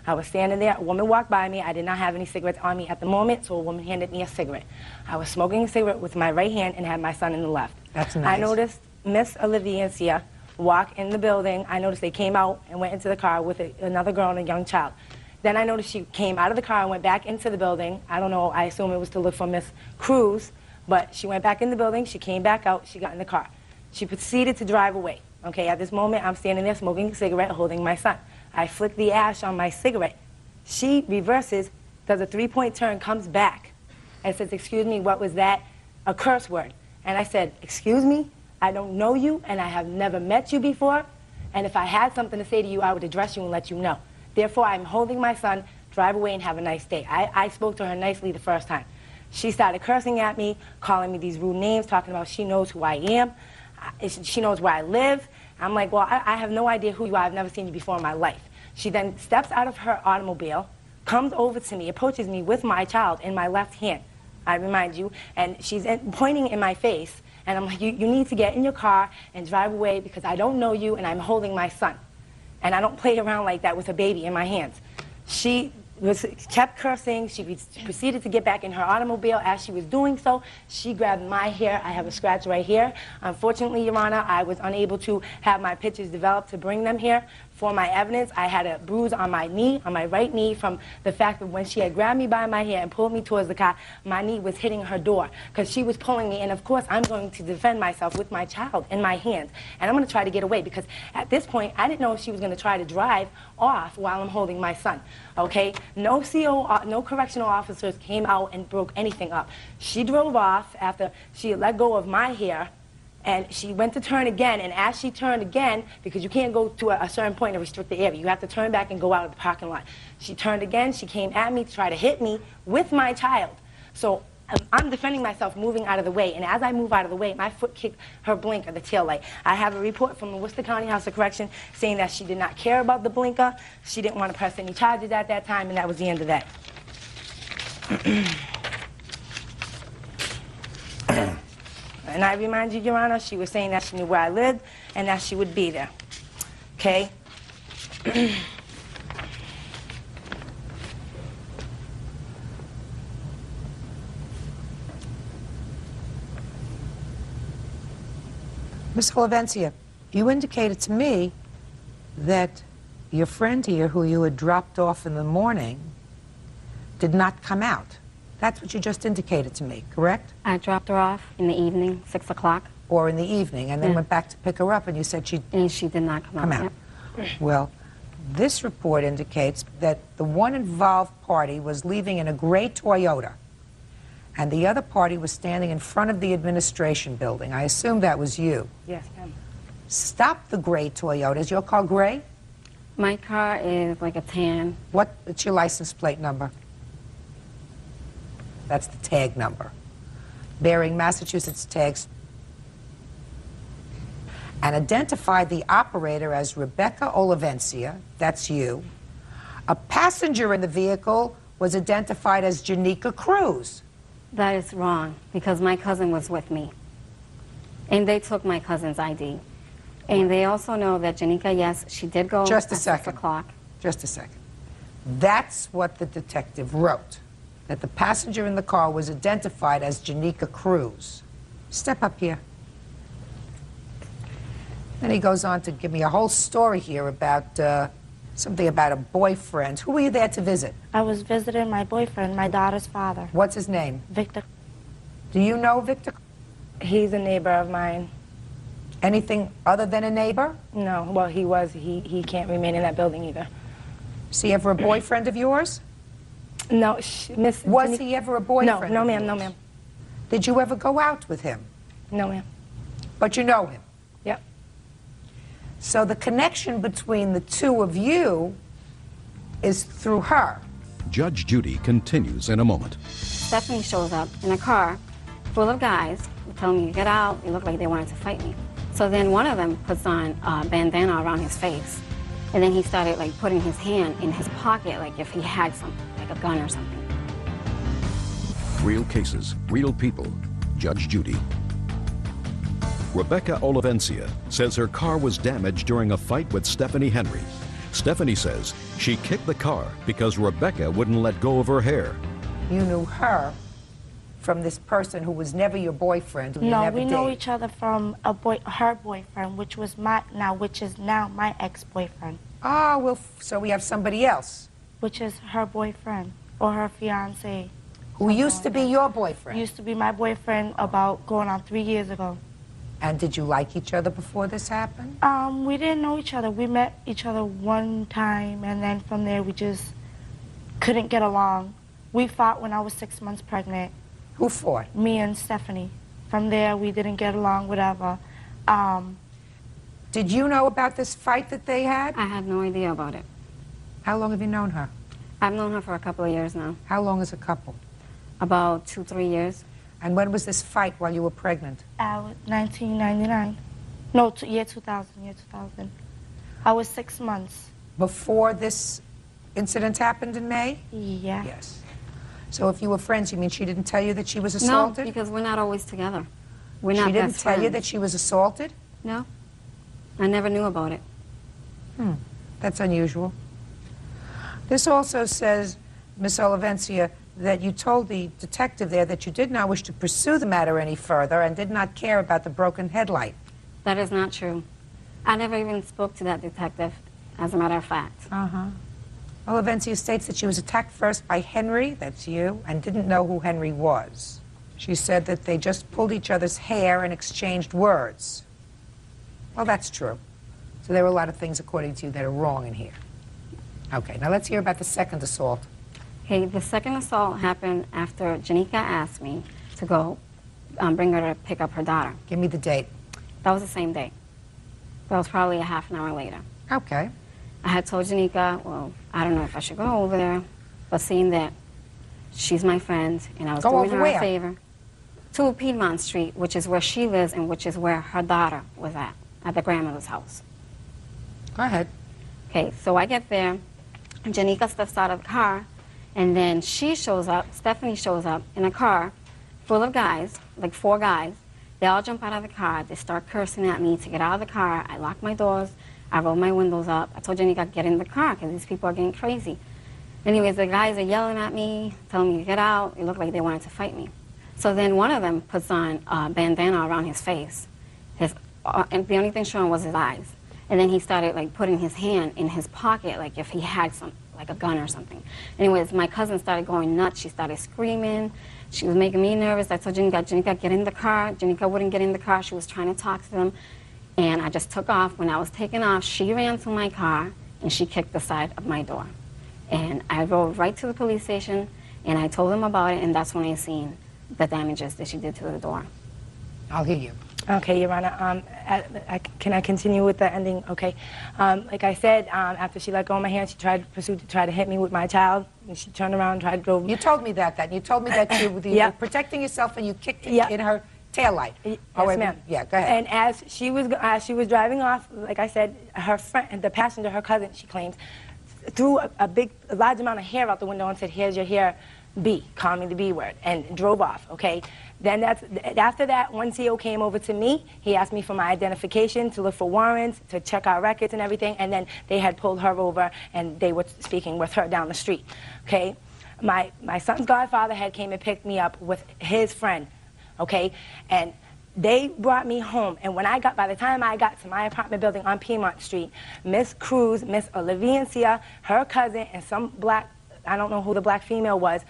I was standing there, a woman walked by me. I did not have any cigarettes on me at the moment, so a woman handed me a cigarette. I was smoking a cigarette with my right hand and had my son in the left. That's nice. I noticed Miss Olivencia walk in the building. I noticed they came out and went into the car with another girl and a young child. Then I noticed she came out of the car and went back into the building. I don't know, I assume it was to look for Miss Cruz, but she went back in the building, she came back out, she got in the car. She proceeded to drive away. Okay, at this moment, I'm standing there smoking a cigarette, holding my son. I flick the ash on my cigarette. She reverses, does a 3-point turn, comes back, and says, "Excuse me, what was that?" A curse word. And I said, "Excuse me, I don't know you, and I have never met you before, and if I had something to say to you, I would address you and let you know. Therefore, I'm holding my son, drive away and have a nice day." I spoke to her nicely the first time. She started cursing at me, calling me these rude names, talking about she knows who I am, she knows where I live. I'm like, well, I have no idea who you are. I've never seen you before in my life. She then steps out of her automobile, comes over to me, approaches me with my child in my left hand, I remind you, and she's pointing in my face, and I'm like, you need to get in your car and drive away because I don't know you and I'm holding my son. And I don't play around like that with a baby in my hands. She kept cursing. She proceeded to get back in her automobile. As she was doing so, she grabbed my hair. I have a scratch right here. Unfortunately, Your Honor, I was unable to have my pictures developed to bring them here. For my evidence, I had a bruise on my knee, on my right knee, from the fact that when she had grabbed me by my hair and pulled me towards the car, my knee was hitting her door because she was pulling me. And of course, I'm going to defend myself with my child in my hands. And I'm going to try to get away because at this point, I didn't know if she was going to try to drive off while I'm holding my son. Okay? No correctional officers came out and broke anything up. She drove off after she let go of my hair. And she went to turn again, and as she turned again, because you can't go to a certain point to restrict the area, you have to turn back and go out of the parking lot. She turned again, she came at me to try to hit me with my child. So I'm defending myself, moving out of the way, and as I move out of the way, my foot kicked her blinker, the tail light. I have a report from the Worcester County House of Correction saying that she did not care about the blinker, she didn't want to press any charges at that time, and that was the end of that. And I remind you, Your Honor, she was saying that she knew where I lived and that she would be there. Okay? Ms. Olivencia, you indicated to me that your friend here, who you had dropped off in the morning, did not come out. That's what you just indicated to me, correct? I dropped her off in the evening, 6 o'clock. Or in the evening, and then went back to pick her up, and you said she... And she did not come out. Yep. Well, this report indicates that the one involved party was leaving in a gray Toyota, and the other party was standing in front of the administration building. I assume that was you. Yes, ma'am. Stop the gray Toyota. Is your car gray? My car is like a tan. What's your license plate number? That's the tag number. Bearing Massachusetts tags. And identify the operator as Rebecca Olivencia, that's you. A passenger in the vehicle was identified as Janika Cruz. That is wrong, because my cousin was with me. And they took my cousin's ID. And they also know that Janika, yes, she did go Just a at second. 6 o'clock. Just a second. That's what the detective wrote, that the passenger in the car was identified as Janika Cruz. Step up here. Then he goes on to give me a whole story here about something about a boyfriend. Who were you there to visit? I was visiting my boyfriend, my daughter's father. What's his name? Victor. Do you know Victor? He's a neighbor of mine. Anything other than a neighbor? No, well, he was. He can't remain in that building either. Was he ever a boyfriend of yours? No, Miss... Was he ever a boyfriend? No, ma'am, no, ma'am. Did you ever go out with him? No, ma'am. But you know him? Yep. So the connection between the two of you is through her. Judge Judy continues in a moment. Stephanie shows up in a car full of guys telling me to get out. It looked like they wanted to fight me. So then one of them puts on a bandana around his face. And then he started like putting his hand in his pocket like if he had something, like a gun or something. Real cases, real people. Judge Judy. Rebecca Olivencia says her car was damaged during a fight with Stephanie Henry. Stephanie says she kicked the car because Rebecca wouldn't let go of her hair. You knew her from this person who was never your boyfriend, who you No, never we dated. know each other from her boyfriend, which is now my ex-boyfriend. Ah, well, so we have somebody else. Which is her boyfriend or her fiance. Who used to be your boyfriend? Used to be my boyfriend about going on 3 years ago. And did you like each other before this happened? We didn't know each other. We met each other one time, and then from there we just couldn't get along. We fought when I was 6 months pregnant. Who fought? Me and Stephanie. From there we didn't get along, whatever. Did you know about this fight that they had? I had no idea about it. How long have you known her? I've known her for a couple of years now. How long as a couple? About 2-3 years. And when was this fight while you were pregnant? 1999. No, year 2000. I was 6 months. Before this incident happened in May? Yeah. Yes. So if you were friends, you mean she didn't tell you that she was assaulted? No, because we're not always together. We're not She didn't best tell you friends. that she was assaulted? No. I never knew about it. That's unusual. This also says, Miss Olivencia, that you told the detective there that you did not wish to pursue the matter any further and did not care about the broken headlight. That is not true. I never even spoke to that detective, as a matter of fact. Olivencia states that she was attacked first by Henry, that's you, and didn't know who Henry was. She said that they just pulled each other's hair and exchanged words. Well, that's true. So there were a lot of things, according to you, that are wrong in here. Okay, now let's hear about the second assault. Okay, the second assault happened after Janika asked me to go bring her to pick up her daughter. Give me the date. That was the same day. That was probably a half an hour later. Okay. I had told Janika, well, I don't know if I should go over there, but seeing that she's my friend and I was doing her a favor, to Piedmont Street, which is where she lives and which is where her daughter was at the grandmother's house. Go ahead. Okay, so I get there, Janika steps out of the car, and then she shows up, Stephanie shows up in a car full of guys, like 4 guys. They all jump out of the car. They start cursing at me to get out of the car. I lock my doors. I roll my windows up. I told Janika, get in the car because these people are getting crazy. Anyways, the guys are yelling at me, telling me to get out. It looked like they wanted to fight me. So then one of them puts on a bandana around his face. And the only thing showing was his eyes. And then he started like putting his hand in his pocket, like if he had like a gun or something. Anyways, my cousin started going nuts. She started screaming. She was making me nervous. I told Janika, get in the car. Janika wouldn't get in the car. She was trying to talk to them. And I just took off. When I was taking off, she ran to my car and she kicked the side of my door. And I rode right to the police station and I told them about it, and that's when I seen the damages that she did to the door. I'll hear you. Okay, Your Honor. Can I continue with the ending? Okay. Like I said, after she let go of my hand, she pursued to try to hit me with my child. And she turned around and tried to go. You told me that. You told me that you were protecting yourself and you kicked it in her taillight. Yes, However, ma'am. Yeah, go ahead. And as she was driving off, like I said, her friend, the passenger, her cousin, she claims, threw a large amount of hair out the window and said, "Here's your hair, B," calling me the B word, and drove off. Okay. Then after that, one CO came over to me. He asked me for my identification, to look for warrants, to check our records and everything, and then they had pulled her over and they were speaking with her down the street. Okay, my son's godfather had came and picked me up with his friend. Okay, and they brought me home, and by the time I got to my apartment building on Piedmont Street, Miss Cruz, Miss Olivencia, her cousin, and some black, I don't know who the black female was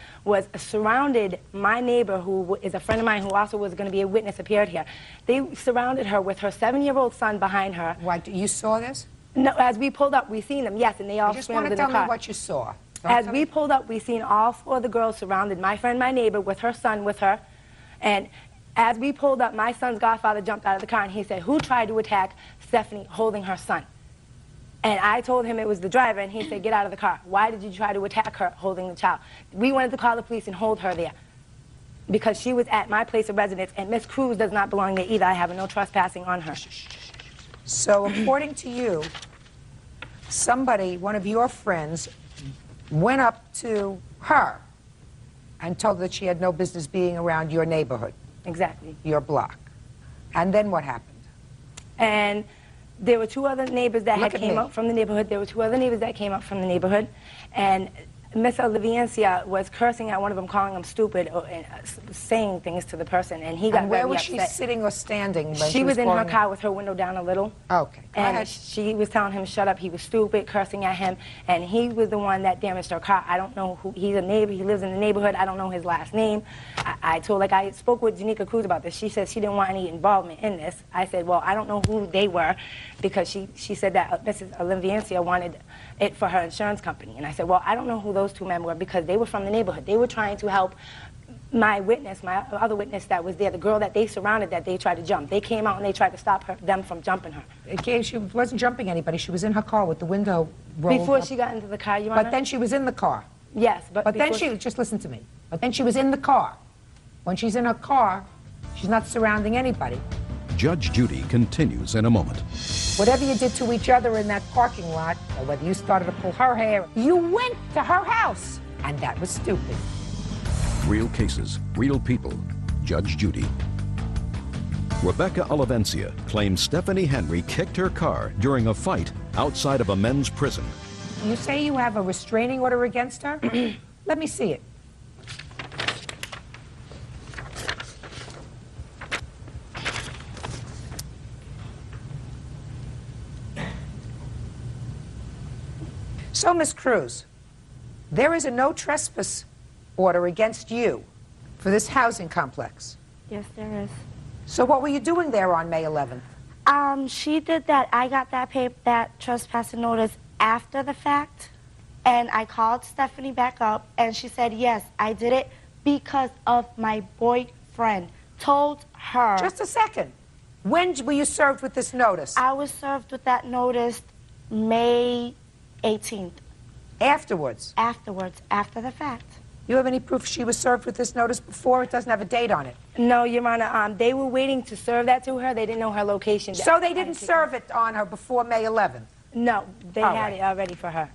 surrounded my neighbor, who is a friend of mine who also was going to be a witness, appeared here. They surrounded her with her 7-year-old son behind her. Why, you saw this? No, as we pulled up, we seen them, yes, and they all scrambled in the car. You just want to tell me what you saw. As we pulled up, we seen all 4 of the girls surrounded my friend, my neighbor, with her son with her. And as we pulled up, my son's godfather jumped out of the car and he said, "Who tried to attack Stephanie holding her son?" And I told him it was the driver, and he said, "Get out of the car. Why did you try to attack her holding the child?" We wanted to call the police and hold her there because she was at my place of residence, and Miss Cruz does not belong there either. I have no trespassing on her. So according to you, somebody, one of your friends, went up to her And told her that she had no business being around your neighborhood, Exactly. your block. And then what happened? And there were two other neighbors that Look had at came me. up from the neighborhood. There were two other neighbors that came up from the neighborhood. And Miss Olivencia was cursing at one of them, calling him stupid, and saying things to the person. And he got And where very was upset. she sitting or standing when She was in her calling car with her window down a little. Okay, go And ahead. she was telling him, shut up, he was stupid, cursing at him, and he was the one that damaged her car. I don't know who, he's a neighbor, he lives in the neighborhood, I don't know his last name. I spoke with Janika Cruz about this. She said she didn't want any involvement in this. I said, well, I don't know who they were, because she said that Mrs. Olivencia wanted it for her insurance company. And I said, well, I don't know who those two men were, because they were from the neighborhood. They were trying to help my witness, my other witness that was there, the girl that they surrounded that they tried to jump. They came out and they tried to stop them from jumping her. Okay, she wasn't jumping anybody. She was in her car with the window rolled Before up. she got into the car, Your Honor? But then she was in the car. Yes, but then before just listen to me. But then she was in the car. When she's in her car, she's not surrounding anybody. Judge Judy continues in a moment. Whatever you did to each other in that parking lot, or whether you started to pull her hair, you went to her house. And that was stupid. Real cases, real people. Judge Judy. Rebecca Olivencia claims Stephanie Henry kicked her car during a fight outside of a men's prison. You say you have a restraining order against her? Let me see it. So, Miss Cruz, there is a no trespass order against you for this housing complex. Yes, there is. So what were you doing there on May 11th? She did that. I got that trespassing notice after the fact, and I called Stephanie back up, and she said, yes, I did it because of my boyfriend. Told her. Just a second. When were you served with this notice? I was served with that notice May 18th. Afterwards? Afterwards, after the fact. You have any proof she was served with this notice before? It doesn't have a date on it. No, Your Honor, they were waiting to serve that to her. They didn't know her location. So they didn't serve it on her before May 11th? No, they All had right. it already for her.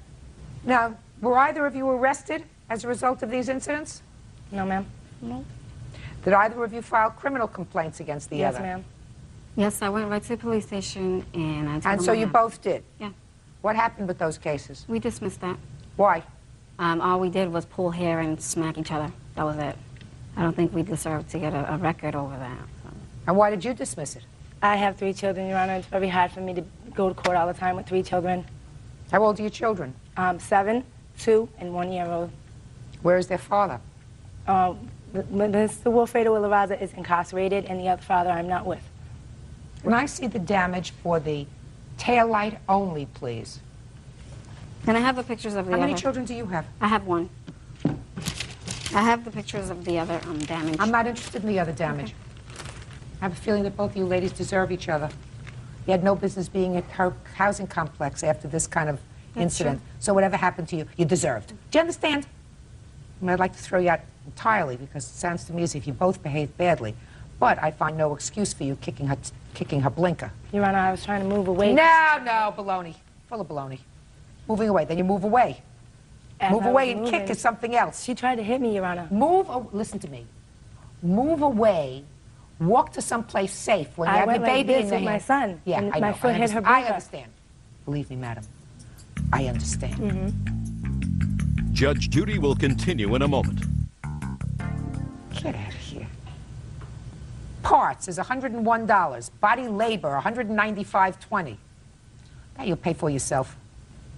Now, were either of you arrested as a result of these incidents? No, ma'am. No. Did either of you file criminal complaints against the Yes, other? ma'am. Yes, I went right to the police station and I told And them so what you happened. both did? Yeah. What happened with those cases? We dismissed that. Why? All we did was pull hair and smack each other. That was it. I don't think we deserved to get a record over that. So. And why did you dismiss it? I have 3 children, Your Honor. It's very hard for me to go to court all the time with 3 children. How old are your children? 7, 2, and 1-year-old. Where is their father? Mr. Wilfredo Ilaraza is incarcerated, and the other father I'm not with. Can I see the damage for the taillight only, please? Can I have the pictures of the How other? many children do you have? I have 1. I have the pictures of the other damage. I'm not interested in the other damage. Okay. I have a feeling that both of you ladies deserve each other. You had no business being at her housing complex after this kind of incident. true. So whatever happened to you, you deserved. Do you understand? I mean, I'd like to throw you out entirely because it sounds to me as if you both behaved badly. But I find no excuse for you kicking her blinker. Your Honor, I was trying to move away. No, baloney. Full of baloney. Moving away. Then you move away. As Move I away was and moving, kick is something else. She tried to hit me, Your Honor. Listen to me. Move away. Walk to someplace safe when you I have went your like baby this in your with my hand. son, Yeah, and I my know. foot hit her I blinker. understand. Believe me, madam. I understand. Mm-hmm. Judge Judy will continue in a moment. Get out of here. Parts is $101. Body labor, $195.20. That you'll pay for yourself.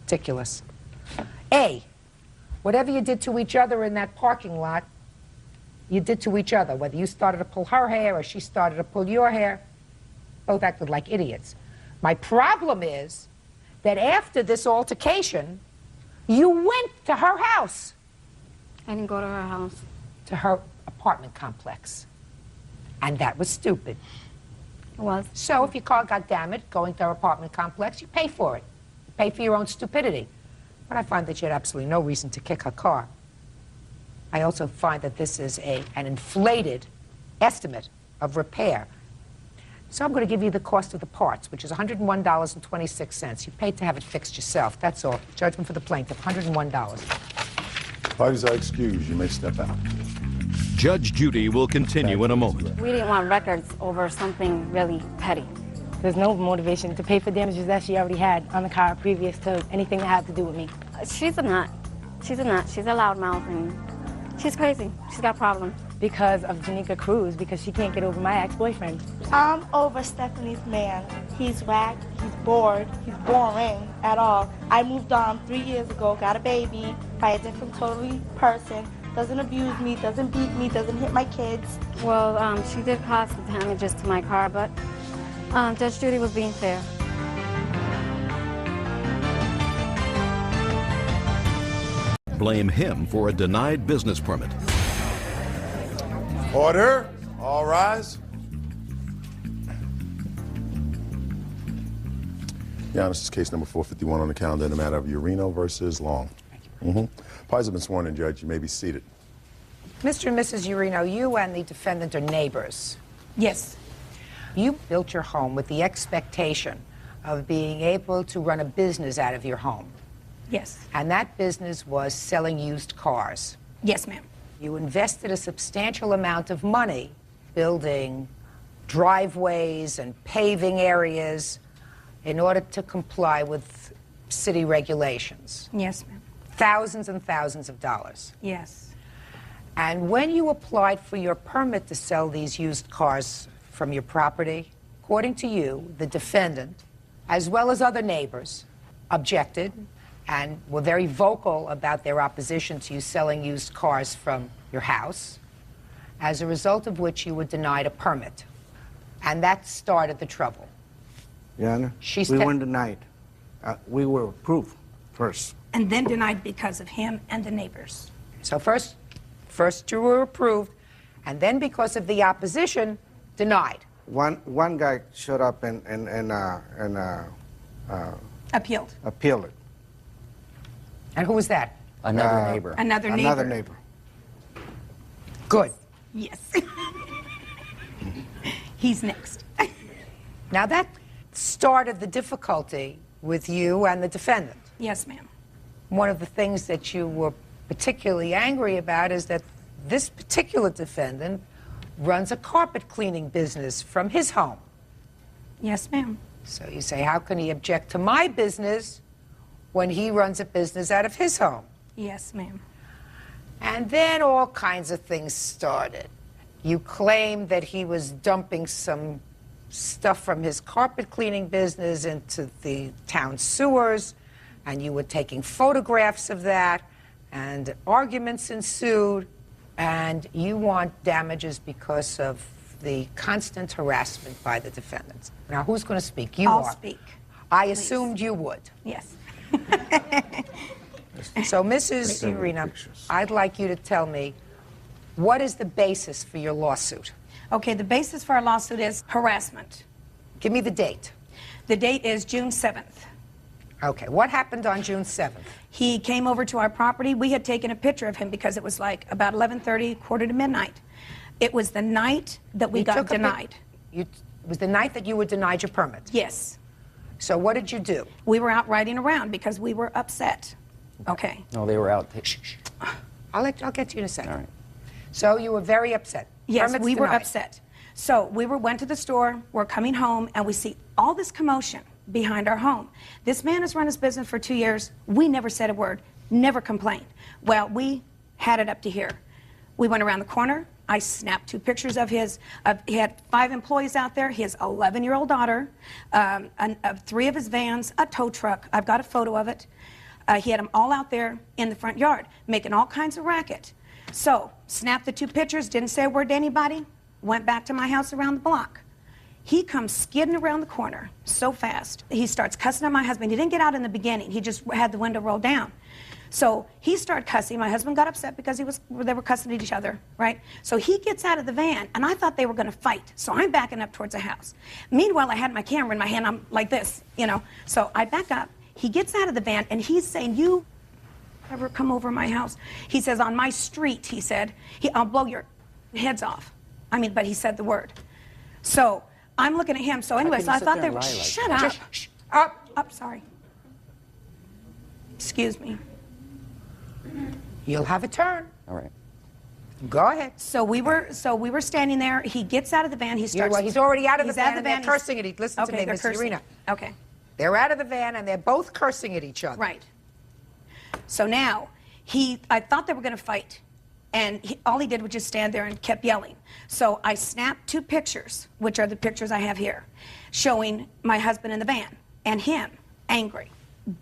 Ridiculous. A, whatever you did to each other in that parking lot, you did to each other. Whether you started to pull her hair or she started to pull your hair, both acted like idiots. My problem is that after this altercation, you went to her house. I didn't go to her house. To her apartment complex. And that was stupid. It was. So if your car got damaged going to her apartment complex, you pay for it. You pay for your own stupidity. But I find that you had absolutely no reason to kick her car. I also find that this is an inflated estimate of repair. So I'm going to give you the cost of the parts, which is $101.26. You paid to have it fixed yourself. That's all. Judgment for the plaintiff, $101. Parties are excused. You may step out. Judge Judy will continue in a moment. We didn't want records over something really petty. There's no motivation to pay for damages that she already had on the car previous to anything that had to do with me. She's a nut. She's a nut. She's a loudmouth, and she's crazy. She's got problems. Because of Janika Cruz, because she can't get over my ex-boyfriend. I'm over Stephanie's man. He's whack, he's bored, he's boring at all. I moved on 3 years ago, got a baby by a different totally person, doesn't abuse me, doesn't beat me, doesn't hit my kids. Well, she did cause some damages to my car, but Judge Judy was being fair. Blame him for a denied business permit. Order. All rise. Your Honor, this is case number 451 on the calendar in the matter of Urino versus Long. Parties have been sworn in, Judge. You may be seated. Mr. and Mrs. Urino, you and the defendant are neighbors. Yes. You built your home with the expectation of being able to run a business out of your home. Yes. And that business was selling used cars. Yes, ma'am. You invested a substantial amount of money building driveways and paving areas in order to comply with city regulations. Yes, ma'am. Thousands and thousands of dollars. Yes. And when you applied for your permit to sell these used cars from your property, according to you, the defendant, as well as other neighbors, objected and were very vocal about their opposition to you selling used cars from your house, as a result of which you were denied a permit. And that started the trouble. Your Honor, we weren't denied. We were approved first. And then denied because of him and the neighbors. So first you were approved, and then because of the opposition, denied. One guy showed up and appealed. Appealed it. And who was that? Another neighbor. Another neighbor. Another neighbor. Good. Yes. He's next. Now that started the difficulty with you and the defendant. Yes, ma'am. One of the things that you were particularly angry about is that this particular defendant runs a carpet cleaning business from his home. Yes, ma'am. So you say, how can he object to my business when he runs a business out of his home? Yes, ma'am. And then all kinds of things started. You claimed that he was dumping some stuff from his carpet cleaning business into the town sewers, and you were taking photographs of that, and arguments ensued, and you want damages because of the constant harassment by the defendants. Now, who's going to speak? You I'll are. speak. I Please. assumed you would. Yes. So, Mrs. Urino, I'd like you to tell me, what is the basis for your lawsuit? Okay, the basis for our lawsuit is harassment. Give me the date. The date is June 7th. Okay, what happened on June 7th? He came over to our property. We had taken a picture of him because it was like about 11:30, quarter to midnight. It was the night that we got denied. It was the night that you were denied your permit? Yes. So what did you do? We were out riding around because we were upset. Okay. No, they were out. I'll get to you in a second. All right. So you were very upset. Yes, Permit's we were denied. upset. So we went to the store, we're coming home, and we see all this commotion behind our home. This man has run his business for 2 years. We never said a word, never complained. Well, we had it up to here. We went around the corner. I snapped 2 pictures of his. He had 5 employees out there, his 11-year-old daughter, 3 of his vans, a tow truck. I've got a photo of it. He had them all out there in the front yard, making all kinds of racket. So, snapped the 2 pictures, didn't say a word to anybody, went back to my house around the block. He comes skidding around the corner so fast. He starts cussing at my husband. He didn't get out in the beginning. He just had the window rolled down. So he started cussing. My husband got upset because they were cussing at each other, right? So he gets out of the van, and I thought they were going to fight. So I'm backing up towards the house. Meanwhile, I had my camera in my hand. I'm like this, you know. So I back up. He gets out of the van, and he's saying, "You ever come over my house?" He says, "On my street," he said, "I'll blow your heads off." I mean, but he said the word. So I'm looking at him. So anyway, so I thought they were, shut up. Shh. Up, sorry. Excuse me. You'll have a turn. All right. Go ahead. So we were standing there. He gets out of the van. He starts. Well, he's already out of the he's van, and they're cursing at each. Listen to me, they're Miss cursing. Urena. Okay. They're out of the van, and they're both cursing at each other. Right. So now, I thought they were going to fight, and all he did was just stand there and kept yelling. So I snapped 2 pictures, which are the pictures I have here, showing my husband in the van, and him, angry,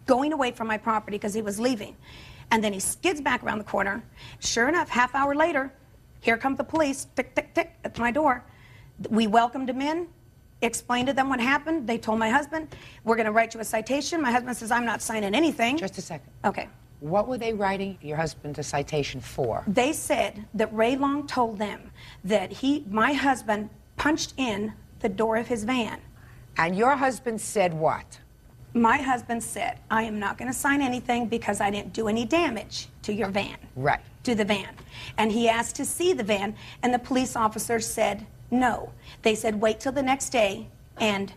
going away from my property because he was leaving. And then he skids back around the corner. Sure enough, half hour later, here come the police, tick, tick, tick, at my door. We welcomed him in, explained to them what happened. They told my husband, we're going to write you a citation. My husband says, I'm not signing anything. Just a second. Okay. What were they writing your husband a citation for? They said that Ray Long told them that my husband punched in the door of his van. And your husband said what? My husband said, I am not going to sign anything because I didn't do any damage to your van. Right. To the van. And he asked to see the van, and the police officer said no. They said, wait till the next day, and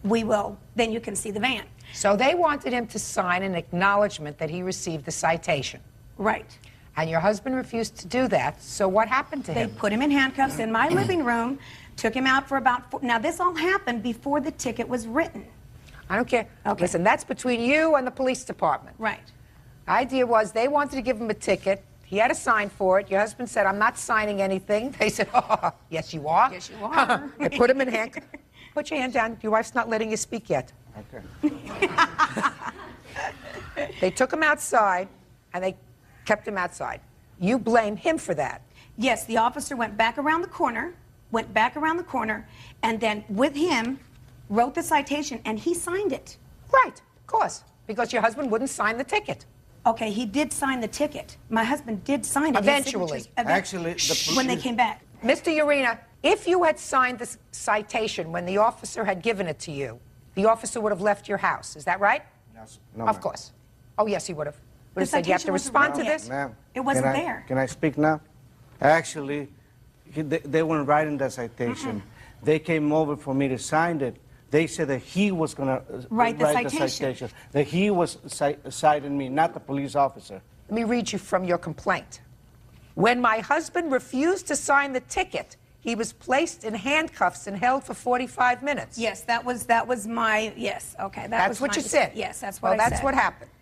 then you can see the van. So they wanted him to sign an acknowledgement that he received the citation. Right. And your husband refused to do that, so what happened to him? They put him in handcuffs in my living room, took him out for about now this all happened before the ticket was written. I don't care. Okay. Listen, that's between you and the police department. Right. The idea was they wanted to give him a ticket. He had to sign for it. Your husband said, I'm not signing anything. They said, oh, yes, you are. Yes, you are. They put him in handcuffs. Put your hand down. Your wife's not letting you speak yet. Okay. They took him outside, and they kept him outside. You blame him for that. Yes, the officer went back around the corner, and then with him wrote the citation, and he signed it. Right, of course, because your husband wouldn't sign the ticket. Okay, he did sign the ticket. My husband did sign it. Eventually. Actually, when they came back. Mr. Urena, if you had signed the citation when the officer had given it to you, the officer would have left your house. Is that right? Yes. No, of ma'am. course. Oh, yes, he would have. Would The have said you have to citation wasn't respond to written this? Ma'am, It wasn't can I- there. Can I speak now? Actually, they weren't writing the citation. They came over for me to sign it. They said that he was going to Write the citation. That he was citing me, not the police officer. Let me read you from your complaint. When my husband refused to sign the ticket, he was placed in handcuffs and held for 45 minutes. Yes, that was my, yes, okay. That's what you said? Yes, that's what I that's said. what happened.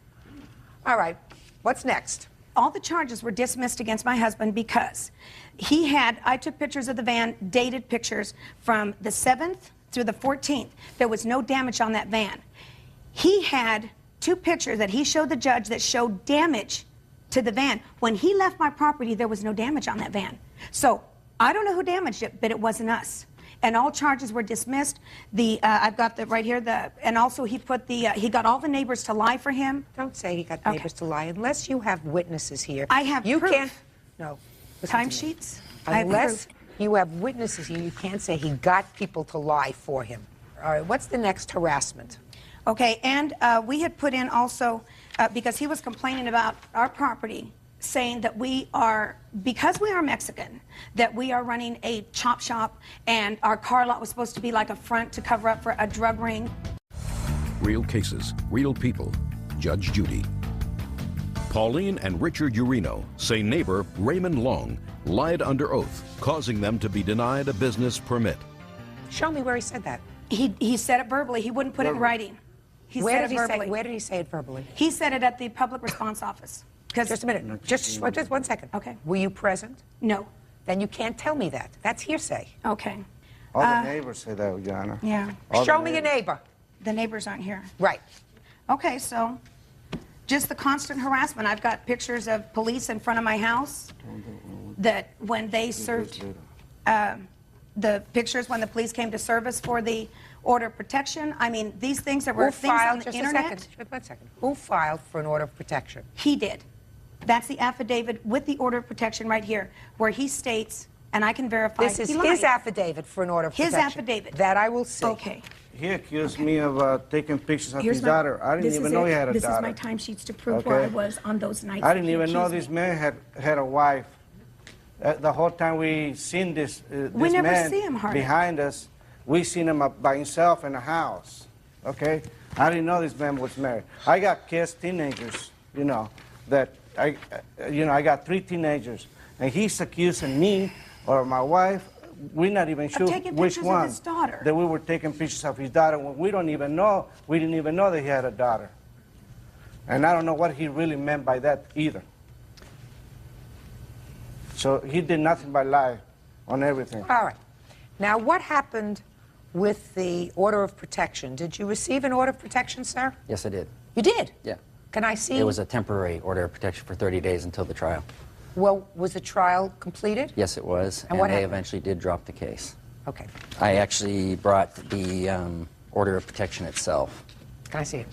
All right, what's next? All the charges were dismissed against my husband because I took pictures of the van, dated pictures from the 7th through the 14th. There was no damage on that van. He had 2 pictures that he showed the judge that showed damage to the van. When he left my property, there was no damage on that van. So I don't know who damaged it, but it wasn't us. And all charges were dismissed. I've got the right here. And also he got all the neighbors to lie for him. Don't say he got neighbors to lie unless you have witnesses here. I have you proof. Can't. No. Timesheets. Unless you have witnesses here, you can't say he got people to lie for him. All right. What's the next harassment? Okay, and we had put in also because he was complaining about our property, saying that because we are Mexican, that we are running a chop shop, and our car lot was supposed to be like a front to cover up for a drug ring. Real cases, real people. Judge Judy. Pauline and Richard Ureno say neighbor Raymond Long lied under oath, causing them to be denied a business permit. Show me where he said that. He said it verbally. He wouldn't put it in writing. Where did he say it verbally? He said it at the public response office. Just a minute. Just 1 second. Okay. Were you present? No. Then you can't tell me that. That's hearsay. Okay. All the neighbors say that, Your Honor. Yeah. Show me a neighbor. The neighbors aren't here. Right. Okay, so just the constant harassment. I've got pictures of police in front of my house that when they served the pictures when the police came to service for the order of protection. I mean, these things that were things on the internet. Just 1 second. Who filed for an order of protection? He did. That's the affidavit with the order of protection right here, where he states, and I can verify. This is his affidavit for an order of protection. His affidavit. That I will see. Okay. He accused me of taking pictures of his daughter. I didn't even know he had a daughter. This is my timesheets to prove where I was on those nights. I didn't even know this man had a wife. The whole time we seen this we never man see him hardly. behind us, we seen him by himself in the house. Okay, I didn't know this man was married. I got kids, teenagers, you know, that I got 3 teenagers, and he's accusing me or my wife. We're not even sure which one. Of his daughter. That we were taking pictures of his daughter when we don't even know. We didn't even know that he had a daughter. And I don't know what he really meant by that either. So he did nothing but lie on everything. All right. Now, what happened with the order of protection? Did you receive an order of protection, sir? Yes, I did. You did? Yeah. Can I see? It was a temporary order of protection for 30 days until the trial. Well, was the trial completed? Yes, it was. And what they happened? eventually did drop the case. Okay. I actually brought the order of protection itself. Can I see it?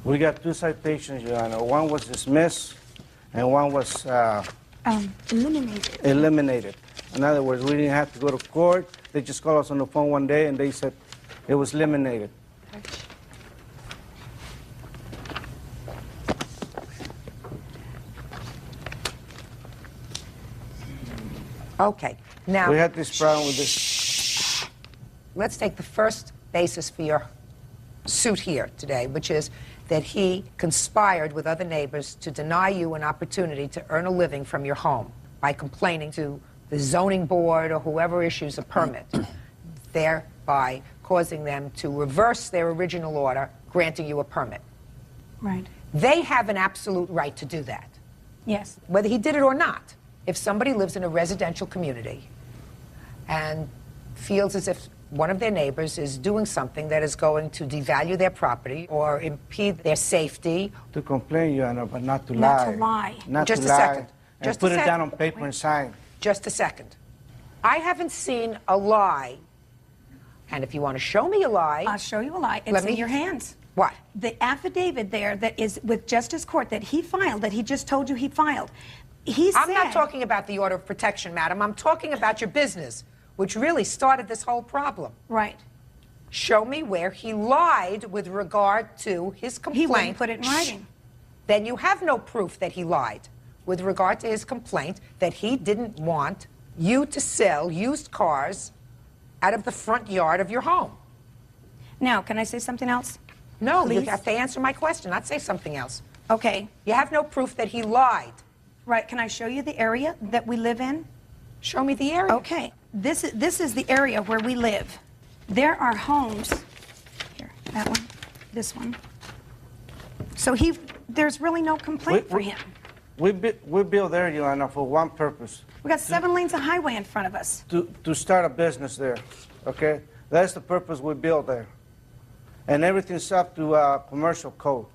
We got 2 citations, Your Honor. One was dismissed, and one was Eliminated. eliminated. In other words, we didn't have to go to court. They just called us on the phone one day, and they said it was eliminated. Okay. Now, We had this problem with this. let's take the first basis for your suit here today, which is that he conspired with other neighbors to deny you an opportunity to earn a living from your home by complaining to the zoning board or whoever issues a permit, thereby causing them to reverse their original order, granting you a permit. Right. They have an absolute right to do that, Yes. whether he did it or not. If somebody lives in a residential community and feels as if one of their neighbors is doing something that is going to devalue their property or impede their safety. To complain, Your Honor, but not to Not lie. to lie. Not Just to a lie. second. And Just a put it down second. on paper and sign. Just a second. I haven't seen a lie, and if you want to show me a lie... I'll show you a lie. It's Let me- in your hands. What? The affidavit there that is with Justice Court that he filed, that he just told you he filed. He I'm said... not talking about the order of protection, madam. I'm talking about your business, which really started this whole problem. Right. Show me where he lied with regard to his complaint. He wouldn't put it in writing. Then you have no proof that he lied with regard to his complaint that he didn't want you to sell used cars out of the front yard of your home. Now, can I say something else? No, you Please? have to answer my question, not say something else. Okay. You have no proof that he lied. Right. Can I show you the area that we live in? Show me the area. Okay. This is the area where we live. There are homes. Here, that one, this one. So there's really no complaint for him. We built there, Your Honor, for one purpose. We got 7 lanes of highway in front of us. To start a business there, okay? That's the purpose we built there. And everything's up to commercial code.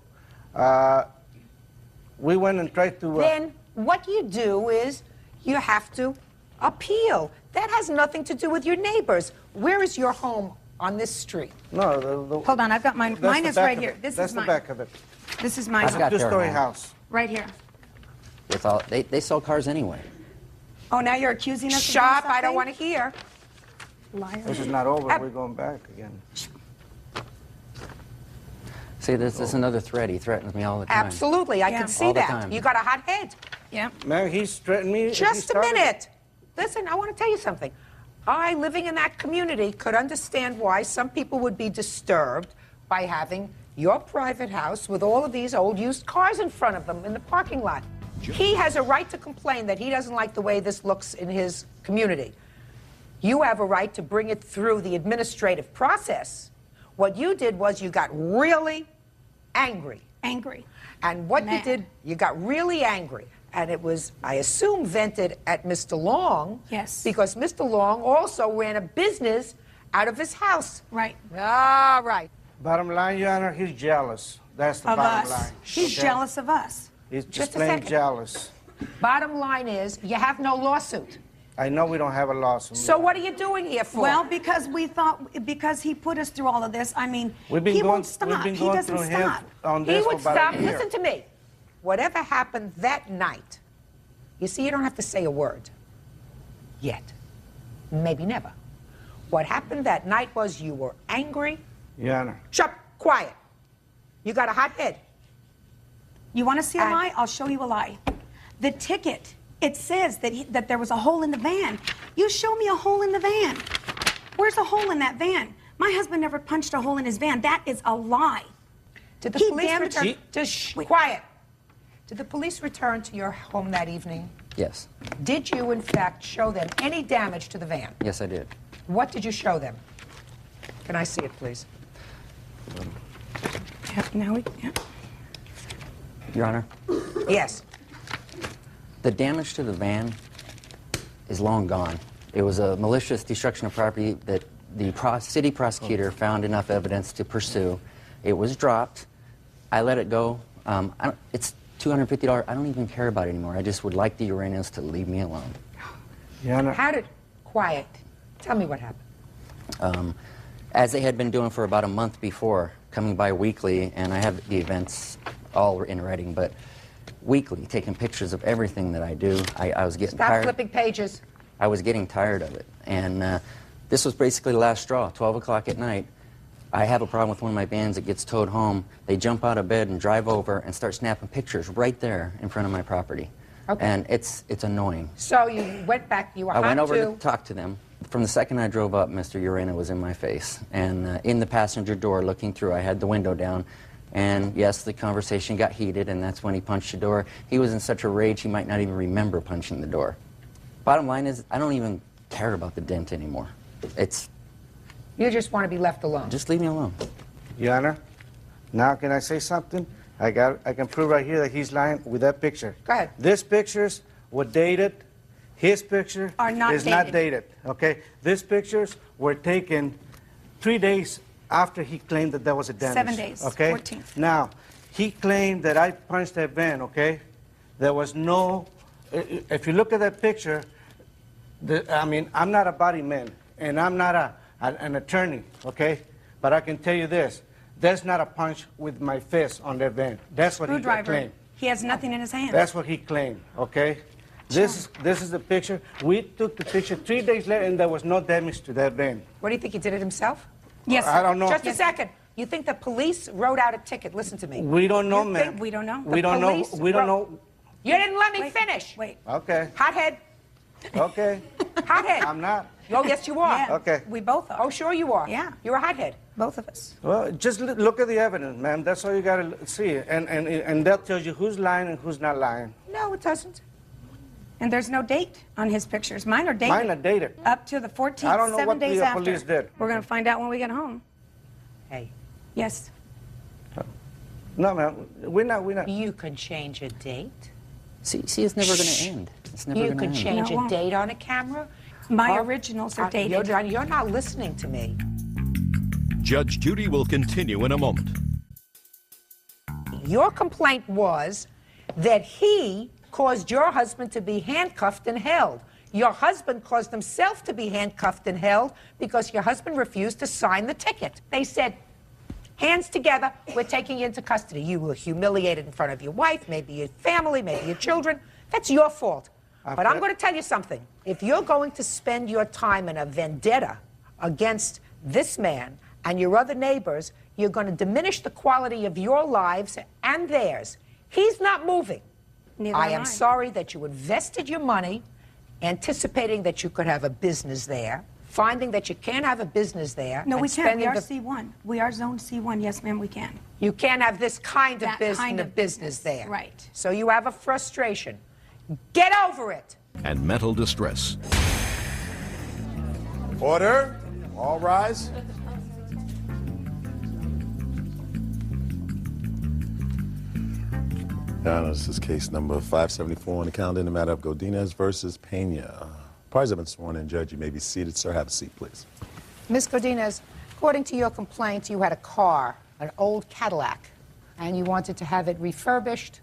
We went and tried to... Then what you do is you have to appeal. That has nothing to do with your neighbors. Where is your home on this street? No, Hold on, I've got mine. that's Mine the is back right of here. it. This That's is the mine. back of it. This is mine. I've got Two-story their house. Right here. With all, they sell cars anyway. Oh, now you're accusing us Shop, of doing I don't something? want to hear. Liar. This is not over. We're going back again. See, this is another threat. He threatens me all the time. Absolutely, I Yeah. can see All the that. time. You got a hot head. Yeah. Man, he's threatened me. Just a minute. Listen, I want to tell you something. I, living in that community, could understand why some people would be disturbed by having your private house with all of these old used cars in front of them in the parking lot. He has a right to complain that he doesn't like the way this looks in his community. You have a right to bring it through the administrative process. What you did was you got really angry. Angry. And what you Mad. did, you got really angry. And it was, I assume, vented at Mr. Long. Yes. Because Mr. Long also ran a business out of his house. Right. All right. Bottom line, Your Honor, he's jealous. That's the Of bottom us. line. He's Okay? jealous of us. He's Just just a plain second. jealous. Bottom line is, you have no lawsuit. I know we don't have a lawsuit. So what are you doing here for? Well, because we thought, because he put us through all of this, I mean, We've been he going, won't stop. We've been He going doesn't through stop. him on he this would for about stop. a year. Listen to me. Whatever happened that night, you see, you don't have to say a word. Yet. Maybe never. What happened that night was you were angry. Your Honor. Shut up. Quiet. You got a hot head. You want to see a And- lie? I'll show you a lie. The ticket, it says that there was a hole in the van. You show me a hole in the van. Where's a hole in that van? My husband never punched a hole in his van. That is a lie. Did the He police damaged return? our- Just quiet. Did the police return to your home that evening? Yes. Did you, in fact, show them any damage to the van? Yes, I did. What did you show them? Can I see it, please? Your Honor, Yes. the damage to the van is long gone. It was a malicious destruction of property that the city prosecutor found enough evidence to pursue. It was dropped. I let it go. It's $250. I don't even care about it anymore. I just would like the Urenas to leave me alone. How did... Quiet. Tell me what happened. As they had been doing for about a month before, coming by weekly, and I have the events all in writing, but weekly, taking pictures of everything that I do. I was getting tired. Stop flipping pages. I was getting tired of it. And this was basically the last straw, 12 o'clock at night. I have a problem with one of my vans that gets towed home. They jump out of bed and drive over and start snapping pictures right there in front of my property. Okay. And it's annoying. So you went back, you were I went hot over to... to talk to them. From the second I drove up, Mr. Urena was in my face. And in the passenger door, looking through, I had the window down. And yes, the conversation got heated, and that's when he punched the door. He was in such a rage, he might not even remember punching the door. Bottom line is, I don't even care about the dent anymore. It's... You just want to be left alone. Just leave me alone. Your Honor, now can I say something? I can prove right here that he's lying with that picture. Go ahead. These pictures were dated. His picture is not dated, okay? These pictures were taken 3 days after he claimed that there was a damage. 7 days, okay? 14th. Now, he claimed that I punched that van, okay? There was no... If you look at that picture, I mean, I'm not a body man, and I'm not an attorney, okay? But I can tell you this. There's not a punch with my fist on that van. That's what he claimed. He has nothing in his hand. That's what he claimed, okay? This is the picture. We took the picture 3 days later, and there was no damage to that van. What do you think, he did it himself? Yes, I don't know. Just a second. You think the police wrote out a ticket? Listen to me. We don't know, ma'am. We don't know. We don't know. We don't know. You didn't let me finish. Wait. Okay. Hothead. Okay. Hothead. I'm not. Oh, yes, you are. Yeah, Okay. We both are. Oh, sure you are. Yeah. You're a hothead. Both of us. Well, just look at the evidence, ma'am. That's all you got to see. And that tells you who's lying and who's not lying. No, it doesn't. And there's no date on his pictures. Mine are dated. Mine are dated. Up to the 14th, I don't know 7 what days the after. police did. We're going to find out when we get home. Hey. Yes. No, ma'am. We're not. You can change a date. See, it's never going to end. It's never You going to can end. change No, it a won't. date on a camera. My originals are dated. You're not listening to me. Judge Judy will continue in a moment. Your complaint was that he caused your husband to be handcuffed and held. Your husband caused himself to be handcuffed and held because your husband refused to sign the ticket. They said, hands together, we're taking you into custody. You were humiliated in front of your wife, maybe your family, maybe your children. That's your fault. But I'm going to tell you something. If you're going to spend your time in a vendetta against this man and your other neighbors, you're going to diminish the quality of your lives and theirs. He's not moving. Neither I am am sorry that you invested your money anticipating that you could have a business there, finding that you can't have a business there. No, and we can't. We spending are the- C1. We are Zone C1. Yes, ma'am, we can. You can't have this kind of, That kind of business there. Right. So you have a frustration. Get over it. And mental distress. Order. All rise. Now, this is case number 574 on the calendar in the matter of Godinez versus Pena. Parties have been sworn in. Judge, you may be seated. Sir, have a seat, please. Ms. Godinez, according to your complaint, you had a car, an old Cadillac, and you wanted to have it refurbished.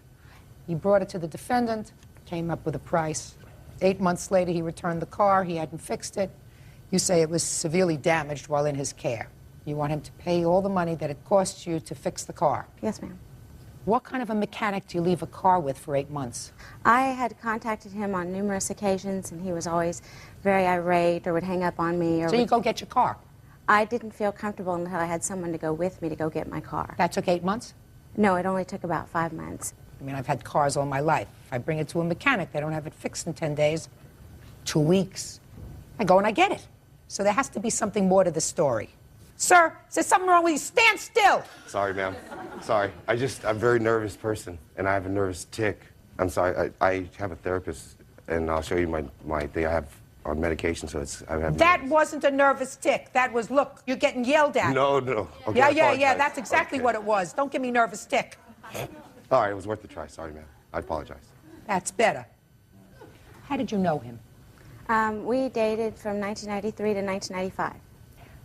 You brought it to the defendant, came up with a price. 8 months later, he returned the car. He hadn't fixed it. You say it was severely damaged while in his care. You want him to pay all the money that it cost you to fix the car. Yes, ma'am. What kind of a mechanic do you leave a car with for 8 months? I had contacted him on numerous occasions, and he was always very irate or would hang up on me. Or So you go get your car? I didn't feel comfortable until I had someone to go with me to go get my car. That took 8 months? No, it only took about 5 months. I mean, I've had cars all my life. If I bring it to a mechanic, they don't have it fixed in 10 days, 2 weeks. I go and I get it. So there has to be something more to the story. Sir, is there something wrong with you? Stand still. Sorry, ma'am. Sorry. I'm a very nervous person, and I have a nervous tick. I'm sorry. I have a therapist, and I'll show you my thing. I have on medication, so I have. That wasn't a nervous tick. That was, look, you're getting yelled at. No. Okay, Yeah. That's exactly what it was. Don't give me nervous tick. All right, it was worth a try. Sorry, ma'am. I apologize. That's better. How did you know him? We dated from 1993 to 1995.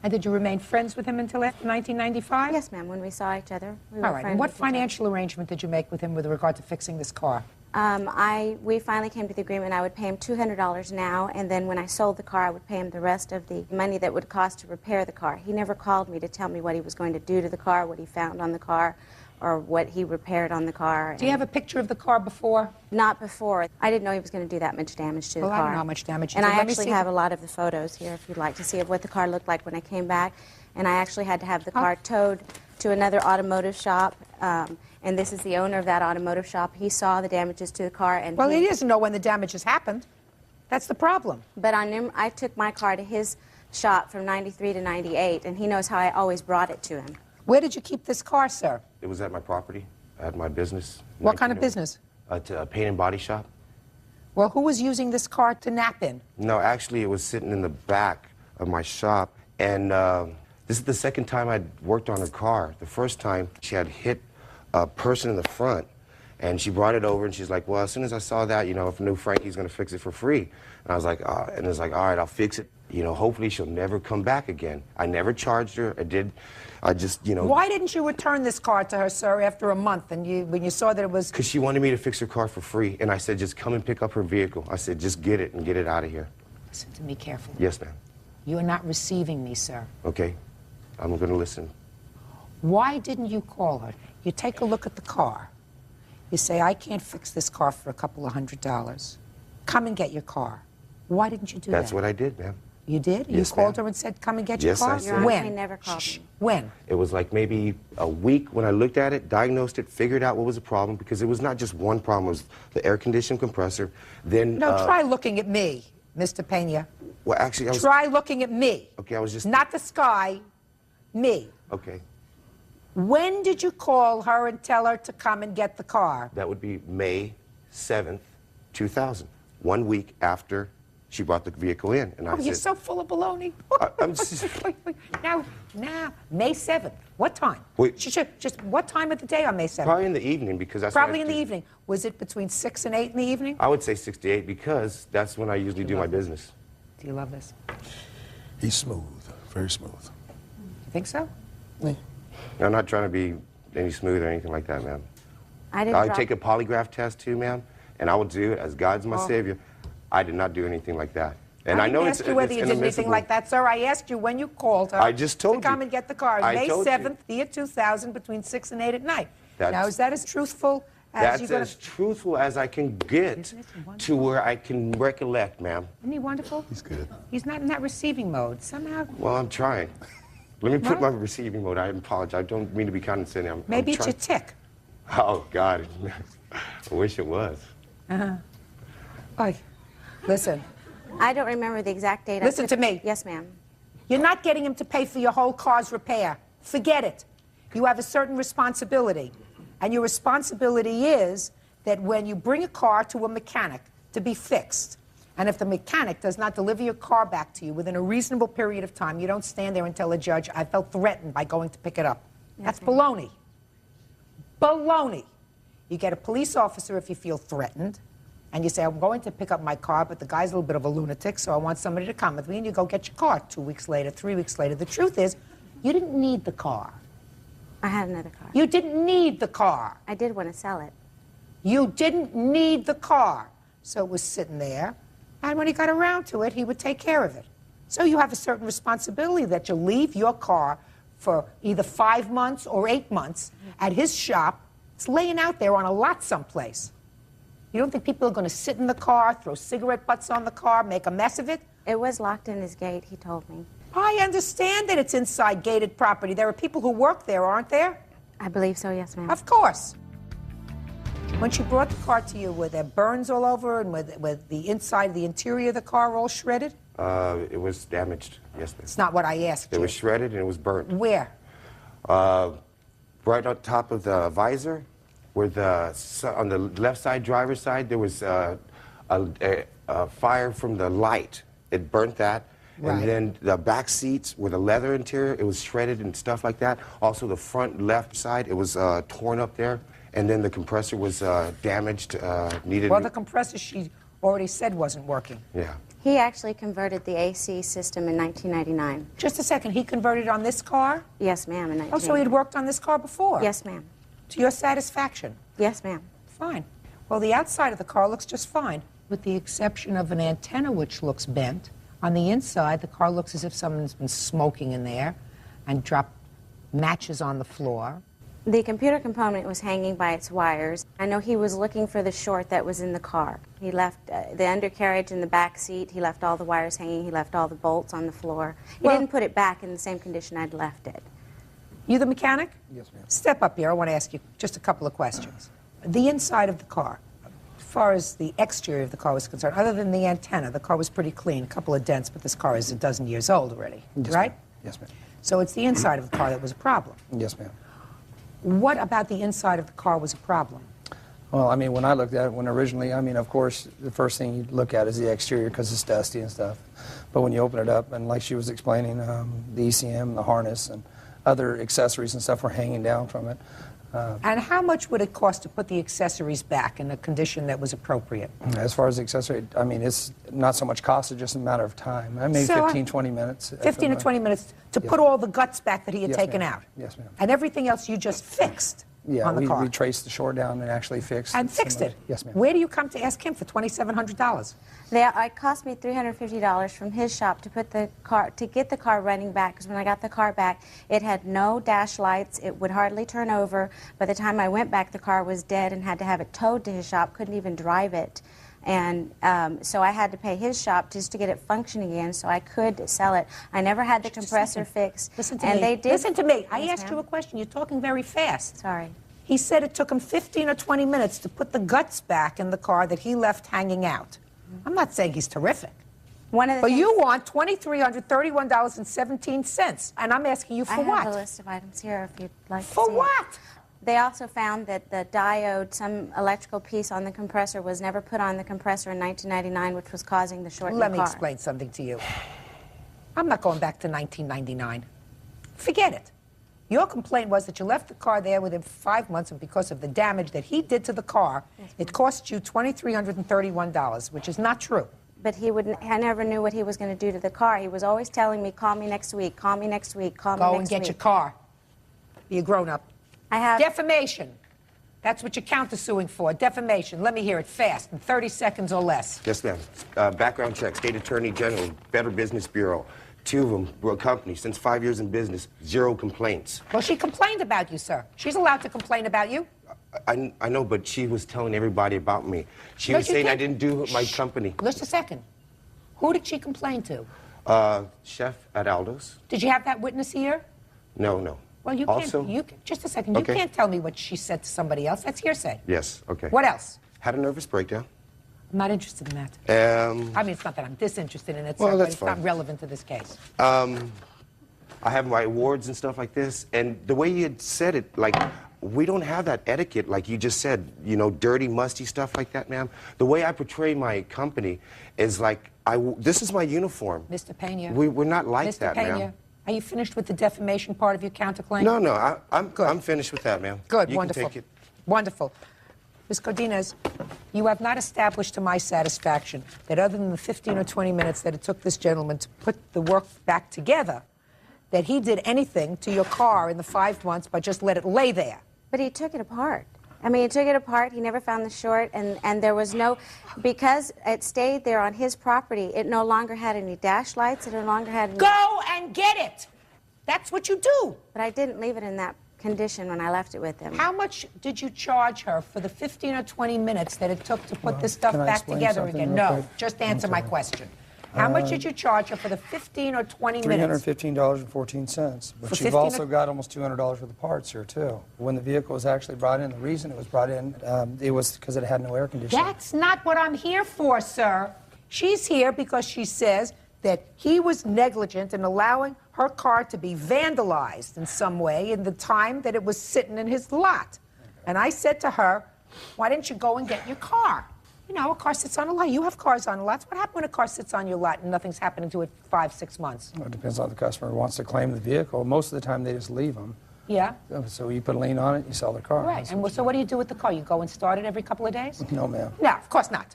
And did you remain friends with him until after 1995? Yes, ma'am. When we saw each other, we were All right. friends And what with each other. financial arrangement did you make with him with regard to fixing this car? We finally came to the agreement I would pay him $200 now, and then when I sold the car, I would pay him the rest of the money that would cost to repair the car. He never called me to tell me what he was going to do to the car, what he found on the car, or what he repaired on the car. Do you have a picture of the car before? Not before. I didn't know he was going to do that much damage to the car. Well, I don't know how much damage he And did. I Let me actually see have a lot of the photos here, if you'd like to see of what the car looked like when I came back. And I actually had to have the car towed to another automotive shop. And this is the owner of that automotive shop. He saw the damages to the car. And Well, he doesn't know when the damage has happened. That's the problem. But I took my car to his shop from 93 to 98, and he knows how I always brought it to him. Where did you keep this car, sir? It was at my property, at my business. What kind of business? To a paint and body shop. Well, who was using this car to nap in? No, actually, it was sitting in the back of my shop, and this is the second time I'd worked on her car. The first time, she had hit a person in the front, and she brought it over, and she's like, well, as soon as I saw that, you know, if I knew Frankie's going to fix it for free. And I was like, and it was like, all right, I'll fix it. You know, hopefully she'll never come back again. I never charged her. I just, you know. Why didn't you return this car to her, sir, after a month, and when you saw that it was... Because she wanted me to fix her car for free, and I said, just come and pick up her vehicle. I said, just get it and get it out of here. Listen to me carefully. Yes, ma'am. You are not receiving me, sir. Okay. I'm going to listen. Why didn't you call her? You take a look at the car. You say, I can't fix this car for a couple of $100. Come and get your car. Why didn't you do that? That's what I did, ma'am. You did? Yes, you called ma'am. her and said, come and get Yes, your car? I said. When? He never called me. When? It was like maybe a week when I looked at it, diagnosed it, figured out what was the problem, because it was not just one problem. It was the air conditioning compressor. Then No, try looking at me, Mr. Pena. Well, actually, I was... Try looking at me. Okay, I was just... Not the sky, me. Okay. When did you call her and tell her to come and get the car? That would be May 7th, 2000. 1 week after she brought the vehicle in. And I You're said... so full of baloney. I'm just... Now, May 7th. What time? Wait. Just what time of the day on May 7th? Probably in the evening, because that's when Probably I in the do- evening. Was it between 6 and 8 in the evening? I would say 6 to 8, because that's when I usually do my business. Do you love this? He's smooth, very smooth. You think so? I'm not trying to be any smooth or anything like that, ma'am. I take a polygraph test too, ma'am, and I will do it as God's my savior. I did not do anything like that. And I know didn't ask you whether you did anything like that, sir. I asked you when you called her. I just told to come you. and get the car. I May told you. 7th, the year 2000, between 6 and 8 at night. That's- Now, is that as truthful as That's you're going as truthful as I can get to where I can recollect, ma'am. Isn't he wonderful? He's good. He's not in that receiving mode. Somehow, Well, I'm trying. Let me put What? my receiving mode. I apologize. I don't mean to be condescending. I'm maybe it's trying. your tick. Oh, God. I wish it was. Like, listen. I don't remember the exact date. Listen to me. Yes, ma'am. You're not getting him to pay for your whole car's repair. Forget it. You have a certain responsibility. And your responsibility is that when you bring a car to a mechanic to be fixed, and if the mechanic does not deliver your car back to you within a reasonable period of time, you don't stand there and tell a judge, I felt threatened by going to pick it up. That's baloney. Baloney. You get a police officer if you feel threatened, and you say, I'm going to pick up my car, but the guy's a little bit of a lunatic, so I want somebody to come with me, and you go get your car 2 weeks later, 3 weeks later. The truth is, you didn't need the car. I had another car. You didn't need the car. I did want to sell it. You didn't need the car. So it was sitting there, and when he got around to it, he would take care of it. So you have a certain responsibility that you leave your car for either 5 months or 8 months at his shop. It's laying out there on a lot someplace. You don't think people are going to sit in the car, throw cigarette butts on the car, make a mess of it? It was locked in his gate, he told me. I understand that it's inside gated property. There are people who work there, aren't there? I believe so, yes, ma'am. Of course. When she brought the car to you, were there burns all over and with the inside, the interior of the car all shredded? It was damaged, yes, ma'am. It's not what I asked you. It was shredded and it was burnt. Where? Right on top of the visor, where on the left side, driver's side, there was a fire from the light. It burnt that. Right. And then the back seats with the leather interior, it was shredded and stuff like that. Also, the front left side, it was torn up there. And then the compressor was damaged, needed... Well, the compressor she already said wasn't working. Yeah. He actually converted the AC system in 1999. Just a second, he converted on this car? Yes, ma'am, in 1999. Oh, so he had worked on this car before? Yes, ma'am. To your satisfaction? Yes, ma'am. Fine. Well, the outside of the car looks just fine, with the exception of an antenna which looks bent. On the inside, the car looks as if someone's been smoking in there and dropped matches on the floor. The computer component was hanging by its wires. I know he was looking for the short that was in the car. He left the undercarriage in the back seat. He left all the wires hanging. He left all the bolts on the floor. He didn't put it back in the same condition I'd left it. You the mechanic? Yes, ma'am. Step up here. I want to ask you just a couple of questions. The inside of the car, as far as the exterior of the car was concerned, other than the antenna, the car was pretty clean. A couple of dents, but this car is a dozen years old already, Yes, right? ma'am. Yes, ma'am. So it's the inside of the car that was a problem. Yes, ma'am. What about the inside of the car was a problem? Well, I mean, when I looked at it, originally, I mean, of course, the first thing you look at is the exterior because it's dusty and stuff. But when you open it up, and like she was explaining, the ECM, the harness, and other accessories and stuff were hanging down from it. And how much would it cost to put the accessories back in a condition that was appropriate? As far as the accessory, I mean, it's not so much cost, it's just a matter of time. Maybe So, 15, 20 minutes. 15 to 20 minutes to Yes. put all the guts back that he had Yes, taken ma'am. out. Yes, ma'am. And everything else you just fixed Yeah, on the car. we traced the short down and actually fixed. And fixed it. Yes, ma'am. Where do you come to ask him for $2,700? It cost me $350 from his shop to get the car running back, because when I got the car back, it had no dash lights. It would hardly turn over. By the time I went back, the car was dead and had to have it towed to his shop. Couldn't even drive it. And so I had to pay his shop just to get it functioning again so I could sell it. I never had the compressor fixed. Listen to and me. They did. Listen to me. I Yes, asked you ma'am. a question. You're talking very fast. Sorry. He said it took him 15 or 20 minutes to put the guts back in the car that he left hanging out. I'm not saying he's terrific. But you want $2,331.17, and I'm asking you for I what? have the list of items here if you'd like to For see it. what? They also found that the diode, some electrical piece on the compressor, was never put on the compressor in 1999, which was causing the short in the Let me car. explain something to you. I'm not going back to 1999. Forget it. Your complaint was that you left the car there within 5 months, and because of the damage that he did to the car, it cost you $2,331, which is not true. But I never knew what he was going to do to the car. He was always telling me, call me next week, call me next week, call me Go next and get week. your car. Be a grown-up. I have... Defamation. That's what you're countersuing for, defamation. Let me hear it fast, in 30 seconds or less. Yes, ma'am. Background check, State Attorney General, Better Business Bureau. 2 of them were a company, since 5 years in business, 0 complaints. Well, she complained about you, sir. She's allowed to complain about you. I know, but she was telling everybody about me. She was saying I didn't do my company. Just a second. Who did she complain to? Chef at Aldo's. Did you have that witness here? No. Well, you Also, can't. Just a second. You Okay. can't tell me what she said to somebody else. That's hearsay. Yes, okay. What else? Had a nervous breakdown. I'm not interested in that. I mean, it's not that I'm disinterested in it, sir, Well, but that's it's not fine. relevant to this case. I have my awards and stuff like this, and the way you had said it, like, we don't have that etiquette, like you just said, you know, dirty, musty stuff like that, ma'am. The way I portray my company is like, this is my uniform. Mr. Pena. We're not like Mr. that, Pena, ma'am. are you finished with the defamation part of your counterclaim? No, I'm finished with that, ma'am. Good, You wonderful. Can take it. Wonderful. Ms. Godinez, you have not established to my satisfaction that other than the 15 or 20 minutes that it took this gentleman to put the work back together, that he did anything to your car in the 5 months but just let it lay there. But he took it apart. I mean, he took it apart. He never found the short, and there was no, because it stayed there on his property, it no longer had any dash lights. It no longer had any... Go and get it. That's what you do. But I didn't leave it in that condition when I left it with him. How much did you charge her for the 15 or 20 minutes that it took to put this stuff can I back explain together something again? real No, quick? just answer my question. How much did you charge her for the 15 or 20 minutes? $315.14. But For you've 15 also got almost $200 worth of parts here, too. When the vehicle was actually brought in, the reason it was brought in, it was because it had no air conditioning. That's not what I'm here for, sir. She's here because she says that he was negligent in allowing her car to be vandalized in some way in the time that it was sitting in his lot. And I said to her, why didn't you go and get your car? You know, a car sits on a lot. You have cars on lots. What happens when a car sits on your lot and nothing's happening to it 5-6 months? Well, it depends on the customer wants to claim the vehicle. Most of the time, they just leave them. Yeah. So you put a lien on it, you sell the car. Right. And so what do you do with the car? You go and start it every couple of days? No, ma'am. No, of course not.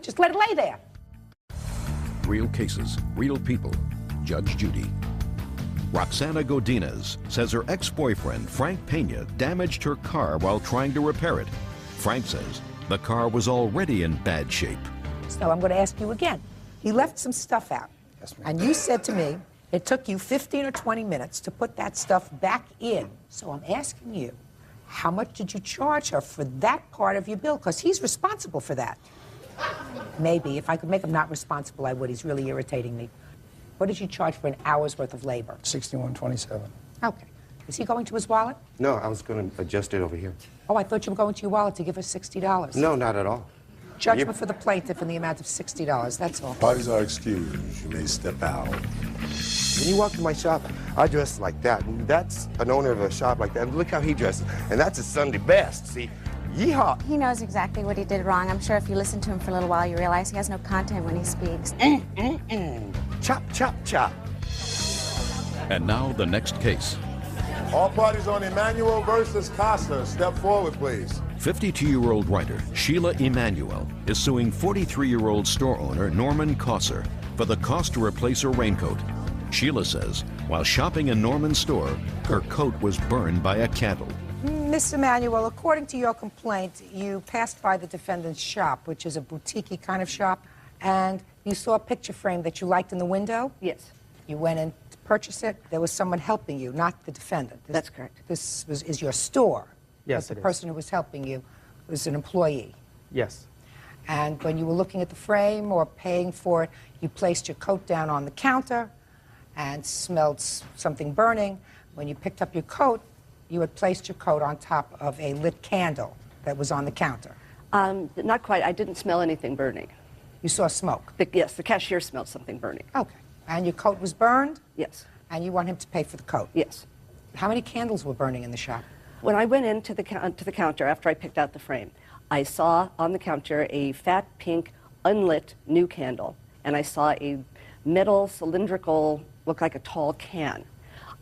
Just let it lay there. Real cases, real people. Judge Judy. Roxana Godinez says her ex-boyfriend, Frank Pena, damaged her car while trying to repair it. Frank says the car was already in bad shape. So I'm going to ask you again. He left some stuff out. Yes, ma'am. And you said to me, it took you 15 or 20 minutes to put that stuff back in. So I'm asking you, how much did you charge her for that part of your bill? Because he's responsible for that. Maybe. If I could make him not responsible, I would. He's really irritating me. What did you charge for an hour's worth of labor? $61.27. Okay. Is he going to his wallet? No, I was going to adjust it over here. Oh, I thought you were going to your wallet to give her $60. No, not at all. Judgment for the plaintiff in the amount of $60. That's all. Parties are excused. You may step out. When you walk to my shop, I dress like that. And that's an owner of a shop like that. Look how he dresses. And that's his Sunday best. See? Yeehaw! He knows exactly what he did wrong. I'm sure if you listen to him for a little while, you realize he has no content when he speaks. Chop, chop, chop. And now the next case. All parties on Emmanuel versus Costa. Step forward, please. 52-year-old writer Sheila Emanuel is suing 43-year-old store owner Norman Kosser for the cost to replace her raincoat. Sheila says while shopping in Norman's store, her coat was burned by a candle. Miss Emanuel, according to your complaint, you passed by the defendant's shop, which is a boutique-y kind of shop, and you saw a picture frame that you liked in the window? Yes. You went in to purchase it. There was someone helping you, not the defendant. That's correct. This is your store. Yes, but it the is. person who was helping you was an employee. Yes. And when you were looking at the frame or paying for it, you placed your coat down on the counter and smelled something burning. When you picked up your coat, you had placed your coat on top of a lit candle that was on the counter. Not quite. I didn't smell anything burning. You saw smoke? Yes, the cashier smelled something burning. Okay. And your coat was burned? Yes. And you want him to pay for the coat? Yes. How many candles were burning in the shop? When I went into the counter after I picked out the frame, I saw on the counter a fat pink unlit new candle, and I saw a metal cylindrical, looked like a tall can.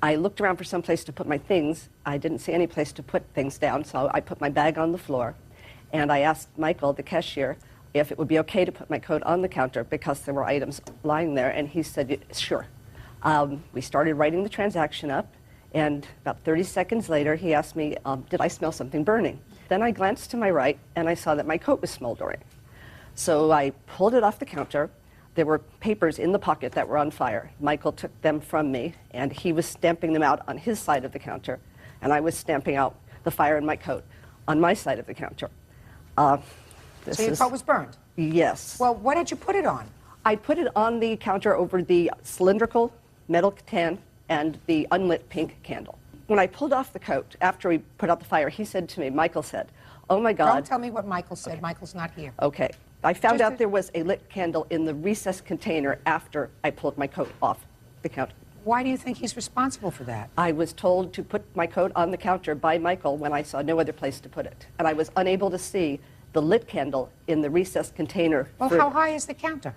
I looked around for some place to put my things. I didn't see any place to put things down, so I put my bag on the floor, and I asked Michael, the cashier, if it would be okay to put my coat on the counter because there were items lying there, and he said, sure. We started writing the transaction up, and about 30 seconds later, he asked me, did I smell something burning? Then I glanced to my right, and I saw that my coat was smoldering. So I pulled it off the counter. There were papers in the pocket that were on fire. Michael took them from me, and he was stamping them out on his side of the counter, and I was stamping out the fire in my coat on my side of the counter. So your coat was burned? Yes. Well, what did you put it on? I put it on the counter over the cylindrical metal can and the unlit pink candle. When I pulled off the coat, after we put out the fire, he said to me, Michael said, oh my God. Don't tell me what Michael said. Okay. Michael's not here. Okay. I found out there was a lit candle in the recessed container after I pulled my coat off the counter. Why do you think he's responsible for that? I was told to put my coat on the counter by Michael when I saw no other place to put it. And I was unable to see the lit candle in the recessed container. Well, how high is the counter?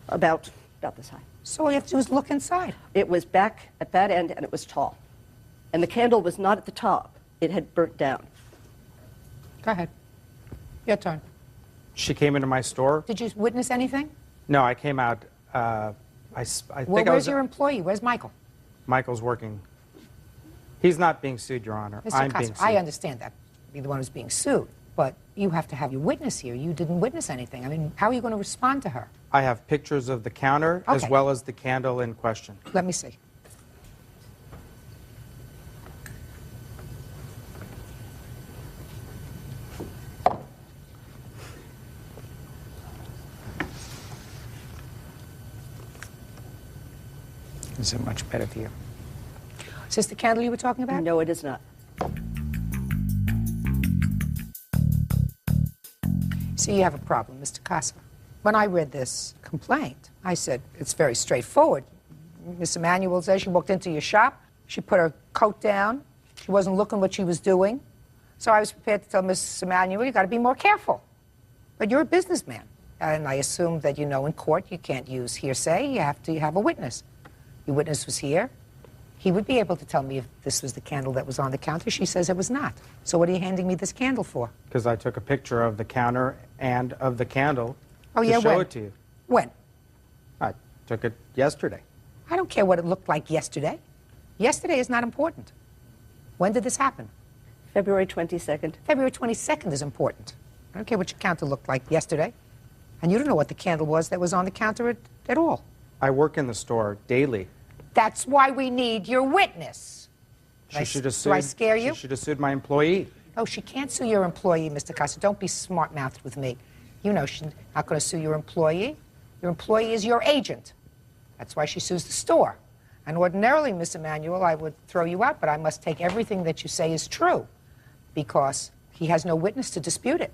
About this high. So all you have to do is look inside. It was back at that end, and it was tall. And the candle was not at the top. It had burnt down. Go ahead. Your turn. She came into my store. Did you witness anything? No, I came out. I think where's your employee? Where's Michael? Michael's working. He's not being sued, Your Honor. I'm being sued. I understand that. You're the one who's being sued. But you have to have your witness here. You didn't witness anything. I mean, how are you going to respond to her? I have pictures of the counter as well as the candle in question. Let me see. It's a much better view. Is this the candle you were talking about? No, it is not. See, you have a problem, Mr. Casa. When I read this complaint, I said, it's very straightforward. Miss Emanuel says she walked into your shop, she put her coat down, she wasn't looking what she was doing. So I was prepared to tell Miss Emanuel, you got to be more careful. But you're a businessman. And I assume that you know in court you can't use hearsay, you have to have a witness. Your witness was here. He would be able to tell me if this was the candle that was on the counter. She says it was not. So what are you handing me this candle for? Because I took a picture of the counter and of the candle Oh, yeah, to show when? it to you. When? I took it yesterday. I don't care what it looked like yesterday. Yesterday is not important. When did this happen? February 22nd. February 22nd is important. I don't care what your counter looked like yesterday. And you don't know what the candle was that was on the counter at all. I work in the store daily. That's why we need your witness. She should have Do sued, I scare you? She should have sued my employee. Oh, she can't sue your employee, Mr. Costa. Don't be smart-mouthed with me. You know she's not going to sue your employee. Your employee is your agent. That's why she sues the store. And ordinarily, Miss Emanuel, I would throw you out, but I must take everything that you say is true because he has no witness to dispute it.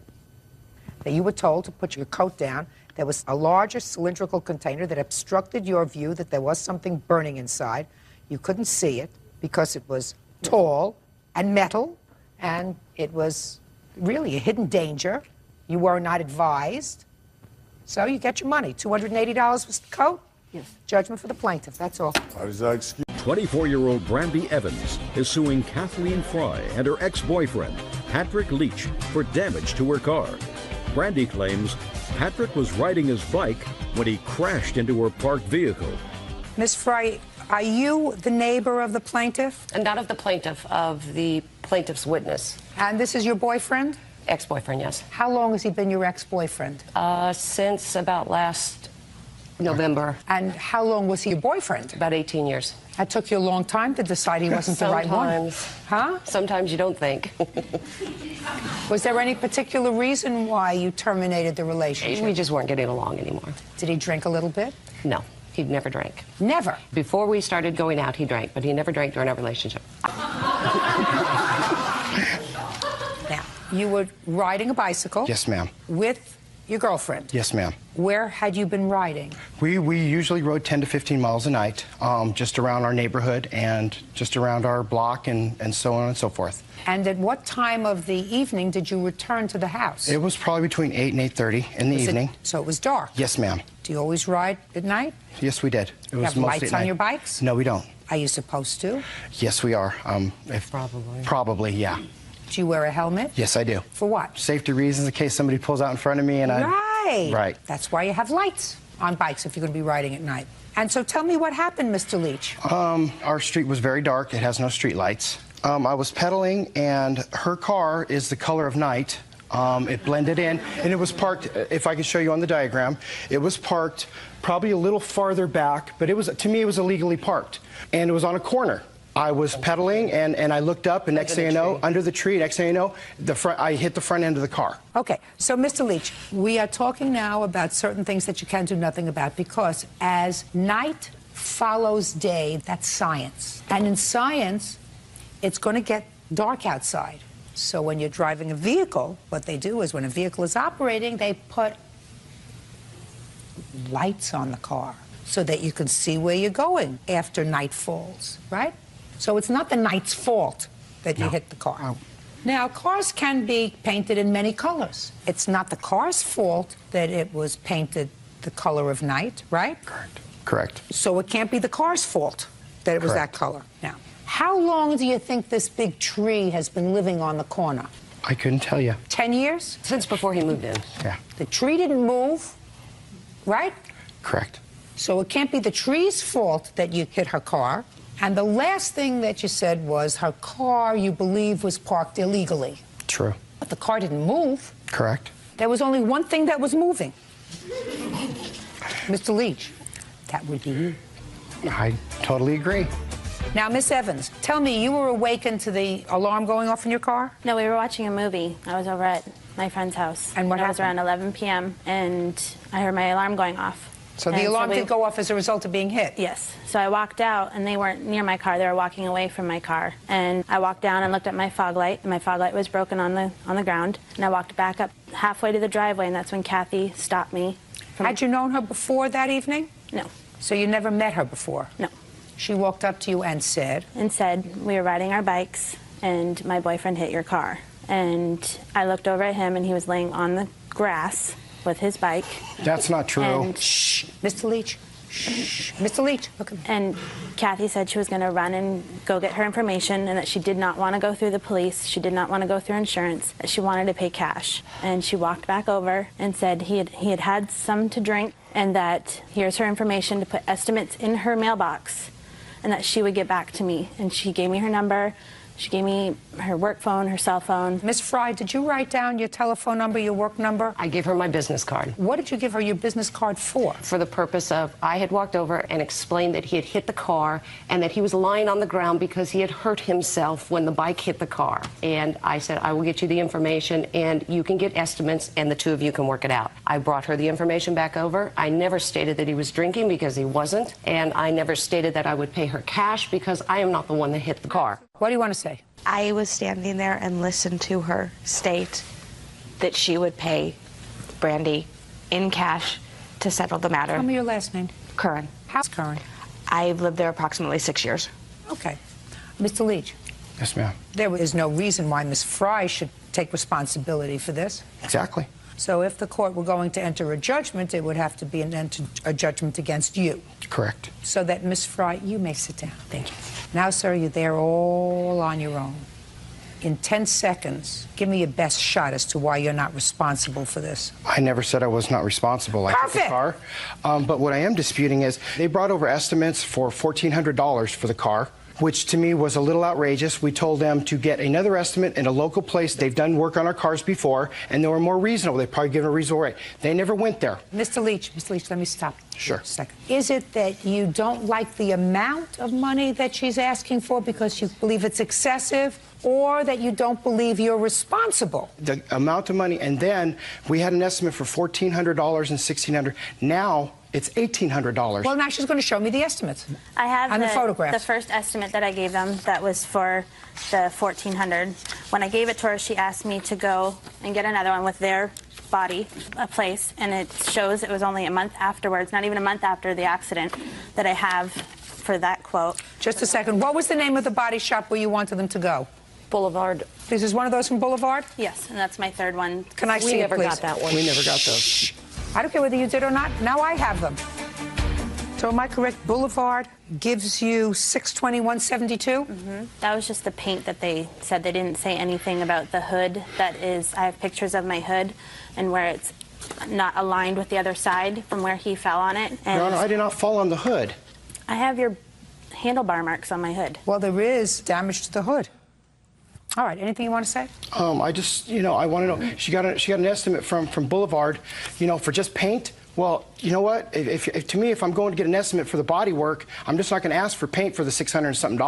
That you were told to put your coat down. There was a larger cylindrical container that obstructed your view, that there was something burning inside. You couldn't see it because it was tall and metal, and it was really a hidden danger. You were not advised. So you get your money. $280 was the coat? Yes. Judgment for the plaintiff, that's all. 24-year-old Brandy Evans is suing Kathleen Fry and her ex-boyfriend, Patrick Leach, for damage to her car. Brandy claims Patrick was riding his bike when he crashed into her parked vehicle. Miss Fry, are you the neighbor of the plaintiff? And not of the plaintiff, of the plaintiff's witness. And this is your boyfriend? Ex-boyfriend, yes. How long has he been your ex-boyfriend? Since about last November. And how long was he your boyfriend? About 18 years. That took you a long time to decide he wasn't the right one. Huh? Sometimes you don't think. Was there any particular reason why you terminated the relationship? We just weren't getting along anymore. Did he drink a little bit? No, he never drank. Never? Before we started going out, he drank, but he never drank during our relationship. Now, you were riding a bicycle? Yes, ma'am. With your girlfriend? Yes, ma'am. Where had you been riding? We usually rode 10 to 15 miles a night, just around our neighborhood and just around our block and so on and so forth. And at what time of the evening did you return to the house? It was probably between 8 and 8:30 in the evening. So it was dark? Yes, ma'am. Do you always ride at night? Yes, we did. It You was have mostly lights at on night. your bikes? No, we don't. Are you supposed to? Yes, we are. Probably. Probably, yeah. Do you wear a helmet? Yes, I do. For what? Safety reasons, in case somebody pulls out in front of me and Right. Right. That's why you have lights on bikes if you're going to be riding at night. And so tell me what happened, Mr. Leach. Our street was very dark. It has no street lights. I was pedaling, and her car is the color of night. It blended in, and it was parked, if I could show you on the diagram, it was parked probably a little farther back, but it was, to me, it was illegally parked. And it was on a corner. I was pedaling, and I looked up, and next thing you know, under the tree, next thing you know, I hit the front end of the car. Okay, so Mr. Leach, we are talking now about certain things that you can do nothing about, because as night follows day, that's science. And in science, it's going to get dark outside. So when you're driving a vehicle, what they do is when a vehicle is operating, they put lights on the car so that you can see where you're going after night falls, right? So it's not the night's fault that you hit the car. No. Now, cars can be painted in many colors. It's not the car's fault that it was painted the color of night, right? Correct. So it can't be the car's fault that it was that color. Now, how long do you think this big tree has been living on the corner? I couldn't tell you. 10 years? Since before he moved in. Yeah. The tree didn't move, right? Correct. So it can't be the tree's fault that you hit her car. And the last thing that you said was her car, you believe, was parked illegally. True. But the car didn't move. Correct. There was only one thing that was moving. Mr. Leach, that would be you. I totally agree. Now, Miss Evans, tell me, you were awakened to the alarm going off in your car? No, we were watching a movie. I was over at my friend's house. And what It was happened? around 11 p.m., and I heard my alarm going off. So the alarm did go off as a result of being hit? Yes. So I walked out, and they weren't near my car. They were walking away from my car. And I walked down and looked at my fog light, and my fog light was broken on the ground. And I walked back up halfway to the driveway, and that's when Kathy stopped me. Had you known her before that evening? No. So you never met her before? No. She walked up to you and said? And said, we were riding our bikes, and my boyfriend hit your car. And I looked over at him, and he was laying on the grass with his bike. That's not true. And shh, Mr. Leach. Shh, Mr. Leach, look at me. And Kathy said she was going to run and go get her information, and that she did not want to go through the police. She did not want to go through insurance. That she wanted to pay cash. And she walked back over and said he had some to drink, and that here's her information to put estimates in her mailbox, and that she would get back to me. And she gave me her number. She gave me her work phone, her cell phone. Miss Fry, did you write down your telephone number, your work number? I gave her my business card. What did you give her your business card for? For the purpose of, I had walked over and explained that he had hit the car and that he was lying on the ground because he had hurt himself when the bike hit the car. And I said, I will get you the information and you can get estimates and the two of you can work it out. I brought her the information back over. I never stated that he was drinking because he wasn't. And I never stated that I would pay her cash because I am not the one that hit the car. What do you want to say? I was standing there and listened to her state that she would pay Brandy in cash to settle the matter. Tell me your last name. Curran. How's Curran? I've lived there approximately 6 years. Okay. Mr. Leach. Yes, ma'am. There is no reason why Miss Fry should take responsibility for this. Exactly. So if the court were going to enter a judgment, it would have to be a judgment against you. Correct. So that, Miss Fry, you may sit down. Thank you. Now, sir, you're there all on your own. In 10 seconds, give me your best shot as to why you're not responsible for this. I never said I was not responsible. I took the car. But what I am disputing is they brought over estimates for $1,400 for the car, which to me was a little outrageous. We told them to get another estimate in a local place. They've done work on our cars before, and they were more reasonable. They probably given a reasonable rate. They never went there. Mr. Leach, let me stop. Sure. A second. Is it that you don't like the amount of money that she's asking for because you believe it's excessive, or that you don't believe you're responsible? The amount of money, and then we had an estimate for $1,400 and $1,600. Now it's $1,800. Well, now she's going to show me the estimates. I have and the photographs. The first estimate that I gave them, that was for the $1,400. When I gave it to her, she asked me to go and get another one with their body, a place, and it shows it was only a month afterwards, not even a month after the accident, that I have for that quote. Just a second. What was the name of the body shop where you wanted them to go? Boulevard. This is one of those from Boulevard? Yes, and that's my third one. Can I see it, please? We never got that one. We never got those. Shh. I don't care whether you did or not. Now I have them. So am I correct? Boulevard gives you $621.72? Mm-hmm. That was just the paint that they said. They didn't say anything about the hood. That is, I have pictures of my hood and where it's not aligned with the other side from where he fell on it. And Your Honor, I did not fall on the hood. I have your handlebar marks on my hood. Well, there is damage to the hood. All right, anything you want to say? I just, I want to know. She got an estimate from Boulevard, for just paint. Well, you know what? To me, if I'm going to get an estimate for the body work, I'm just not going to ask for paint for the $600 and something.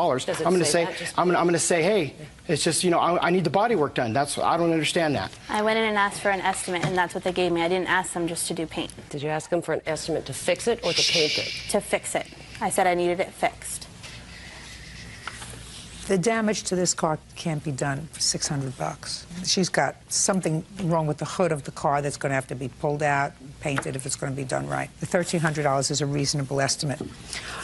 I'm going to say, I'm going to say, hey, it's just, I need the body work done. I don't understand that. I went in and asked for an estimate, and that's what they gave me. I didn't ask them just to do paint. Did you ask them for an estimate to fix it or to paint it? To fix it. I said I needed it fixed. The damage to this car can't be done for $600. She's got something wrong with the hood of the car that's going to have to be pulled out, painted if it's going to be done right. The $1,300 is a reasonable estimate.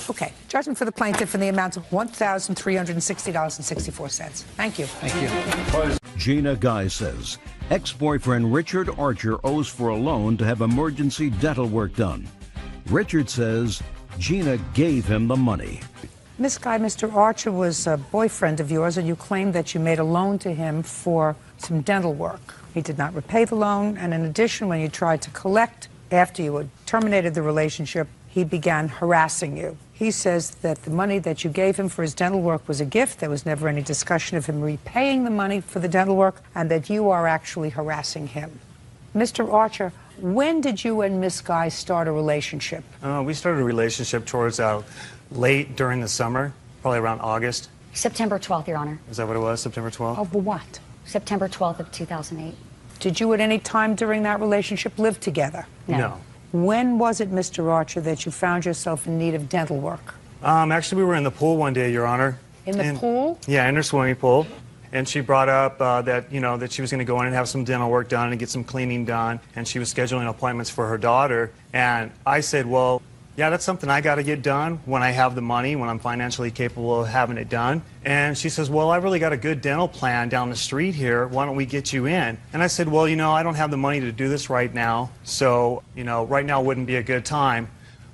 Okay, judgment for the plaintiff in the amount of $1,360.64. Thank you. Thank you. Gina Guy says ex-boyfriend Richard Archer owes for a loan to have emergency dental work done. Richard says Gina gave him the money. Miss Guy, Mr. Archer was a boyfriend of yours, and you claimed that you made a loan to him for some dental work. He did not repay the loan, and in addition, when you tried to collect after you had terminated the relationship, he began harassing you. He says that the money that you gave him for his dental work was a gift. There was never any discussion of him repaying the money for the dental work, and that you are actually harassing him. Mr. Archer, when did you and Miss Guy start a relationship? We started a relationship towards late during the summer, probably around August. September 12th, Your Honor. Is that what it was, September 12th? Of what? September 12th of 2008. Did you at any time during that relationship live together? No. When was it, Mr. Archer, that you found yourself in need of dental work? Actually, we were in the pool one day, Your Honor. In the pool? Yeah, in her swimming pool. And she brought up that, that she was going to go in and have some dental work done and get some cleaning done. And she was scheduling appointments for her daughter. And I said, well, yeah, that's something I got to get done when I have the money, when I'm financially capable of having it done. And she says, well, I really got a good dental plan down the street here. Why don't we get you in? And I said, well, I don't have the money to do this right now. So, right now wouldn't be a good time.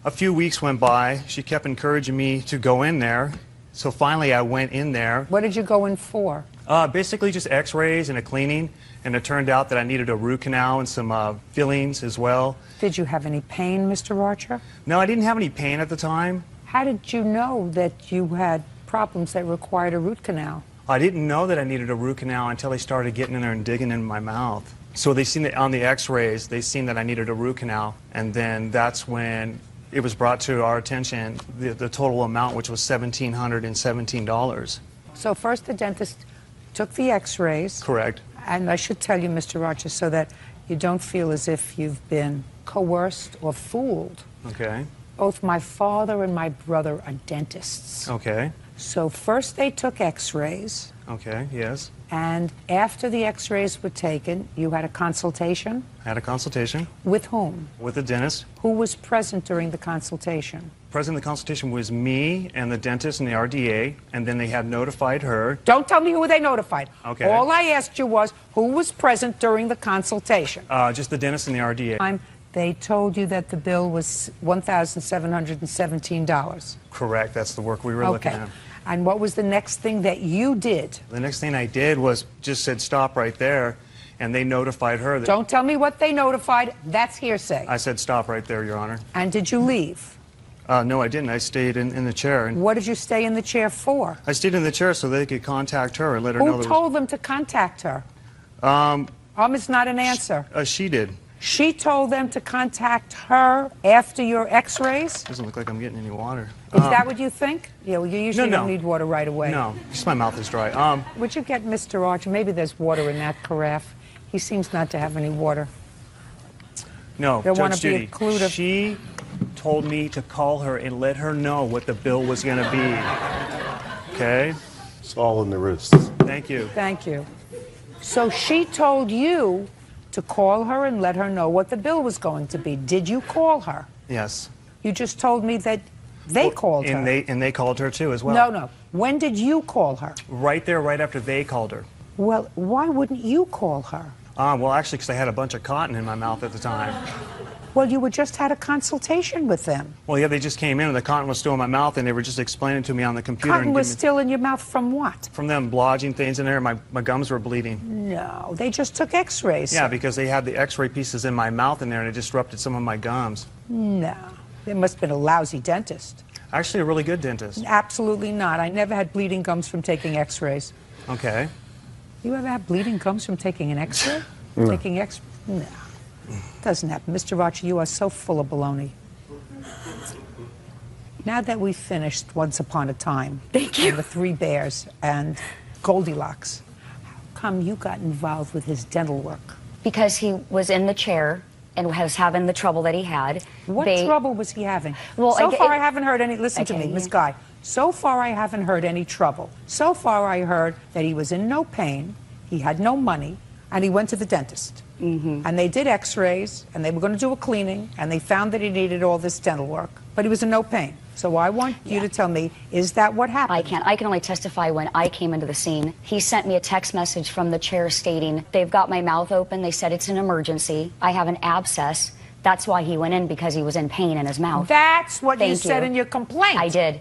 A few weeks went by. She kept encouraging me to go in there. So finally I went in there. What did you go in for? Basically just x-rays and a cleaning. And it turned out that I needed a root canal and some fillings as well. Did you have any pain, Mr. Archer? No, I didn't have any pain at the time. How did you know that you had problems that required a root canal? I didn't know that I needed a root canal until they started getting in there and digging in my mouth. So they seen that on the x-rays, they seen that I needed a root canal. And then that's when it was brought to our attention, the total amount, which was $1,717. So first the dentist took the x-rays. Correct. And I should tell you, Mr. Archer, so that you don't feel as if you've been coerced or fooled. Okay. Both my father and my brother are dentists. Okay. So first they took x-rays. Okay, yes. And after the x-rays were taken, you had a consultation? I had a consultation. With whom? With a dentist. Who was present during the consultation? Present in the consultation was me and the dentist and the RDA, and then they had notified her. Don't tell me who they notified. Okay. All I asked you was who was present during the consultation. Just the dentist and the RDA. They told you that the bill was $1,717. Correct. That's the work we were looking at. And what was the next thing that you did? The next thing I did was just said stop right there, and they notified her. Don't tell me what they notified. That's hearsay. I said stop right there, Your Honor. And did you leave? No, I didn't. I stayed in the chair. And what did you stay in the chair for? I stayed in the chair so they could contact her and let her know. Who told them to contact her? Is not an answer. She did. She told them to contact her after your x-rays? Doesn't look like I'm getting any water. Is that what you think? Yeah, well, you usually don't need water right away. No, just my mouth is dry. Would you get Mr. Archer? Maybe there's water in that carafe. He seems not to have any water. No, Judge Judy, she told me to call her and let her know what the bill was going to be. Okay? It's all in the wrists. Thank you. Thank you. So she told you to call her and let her know what the bill was going to be. Did you call her? Yes. You just told me that they called her. And they called her too as well. No. When did you call her? Right there, right after they called her. Well, why wouldn't you call her? Well, actually, because I had a bunch of cotton in my mouth at the time. Well, you had just had a consultation with them. Well, yeah, they just came in and the cotton was still in my mouth and they were just explaining to me on the computer. Cotton was still in your mouth from what? From them lodging things in there. My gums were bleeding. No, they just took x-rays. Yeah, because they had the x-ray pieces in my mouth in there and it disrupted some of my gums. No, it must have been a lousy dentist. Actually, a really good dentist. Absolutely not. I never had bleeding gums from taking x-rays. Okay. You ever had bleeding gums from taking an x-ray? No. Taking x-ray? No. Doesn't happen. Mr. Archer, you are so full of baloney. Now that we've finished Once Upon a Time, thank you, and the Three Bears and Goldilocks, how come you got involved with his dental work? Because he was in the chair and was having the trouble that he had. What trouble was he having? Well, so far I haven't heard any. Listen to me, Miss Guy. So far I haven't heard any trouble. So far I heard that he was in no pain, he had no money, and he went to the dentist. And they did x-rays, and they were going to do a cleaning, and they found that he needed all this dental work, but he was in no pain. So I want you to tell me, is that what happened? I can only testify when I came into the scene. He sent me a text message from the chair stating, they've got my mouth open, they said it's an emergency, I have an abscess. That's why he went in, because he was in pain in his mouth. That's what you said in your complaint. I did.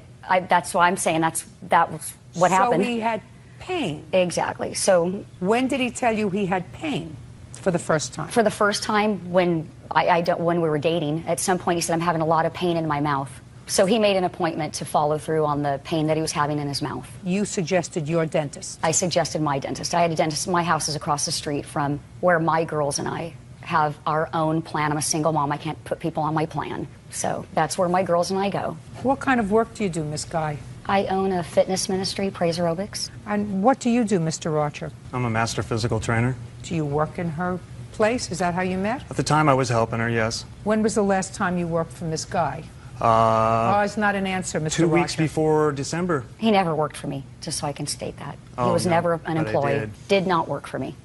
That's why I'm saying that was what happened. So he had pain. Exactly. So when did he tell you he had pain? For the first time? For the first time when when we were dating. At some point he said, I'm having a lot of pain in my mouth. So he made an appointment to follow through on the pain that he was having in his mouth. You suggested your dentist? I suggested my dentist. I had a dentist. My house is across the street from where my girls and I have our own plan. I'm a single mom. I can't put people on my plan. So that's where my girls and I go. What kind of work do you do, Miss Guy? I own a fitness ministry, Praise Aerobics. And what do you do, Mr. Archer? I'm a master physical trainer. Do you work in her place? Is that how you met? At the time, I was helping her, yes. When was the last time you worked from this guy? Oh, it's not an answer, Mr. 2 weeks Roger. before December. He never worked for me, just so I can state that. Oh, He was no, never an but I employee. Did not work for me.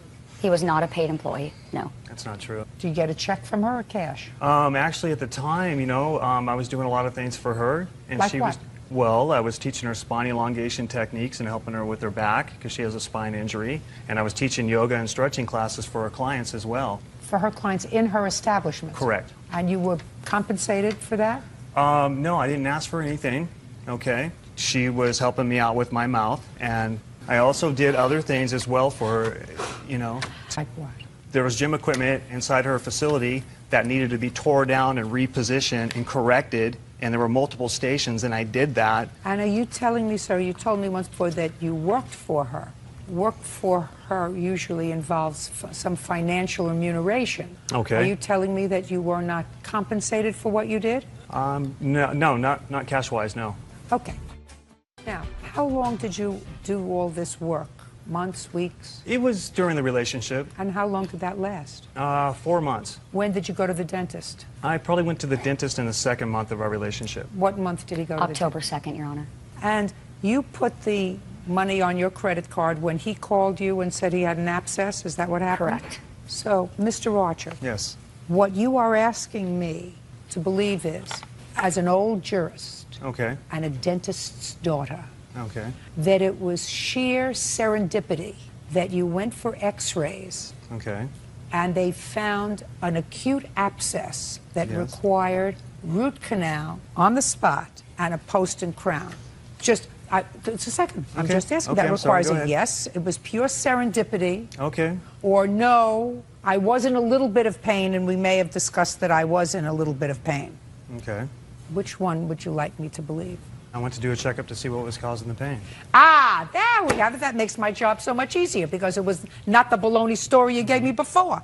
He was not a paid employee, no. That's not true. Do you get a check from her or cash? Actually, at the time, you know, I was doing a lot of things for her. And Like she what? was, well, I was teaching her spine elongation techniques and helping her with her back because she has a spine injury. And I was teaching yoga and stretching classes for her clients as well. For her clients in her establishment? Correct. And you were compensated for that? No, I didn't ask for anything, okay? She was helping me out with my mouth, and I also did other things as well for her, you know. Like what? There was gym equipment inside her facility that needed to be tore down and repositioned and corrected, and there were multiple stations, and I did that. And are you telling me, sir, you told me once before that you worked for her. Work for her usually involves some financial remuneration. Okay. Are you telling me that you were not compensated for what you did? No, not cash-wise, no. Okay. Now, how long did you do all this work? Months, weeks? It was during the relationship. And how long did that last? 4 months. When did you go to the dentist? I probably went to the dentist in the second month of our relationship. What month did he go to the October 2nd, Your Honor. And you put the money on your credit card when he called you and said he had an abscess? Is that what happened? Correct. So, Mr. Archer, Yes. what you are asking me to believe is, as an old jurist Okay. and a dentist's daughter, Okay. that it was sheer serendipity that you went for x-rays Okay. and they found an acute abscess that Yes. required root canal on the spot and a post and crown. Just a second. I'm Okay. just asking. Okay, That I'm sorry. requires Go a ahead. yes. It was pure serendipity. Okay. Or no, I was in a little bit of pain, and we may have discussed that I was in a little bit of pain. Okay. Which one would you like me to believe? I went to do a checkup to see what was causing the pain. Ah, there we have it. That makes my job so much easier because it was not the baloney story you gave me before.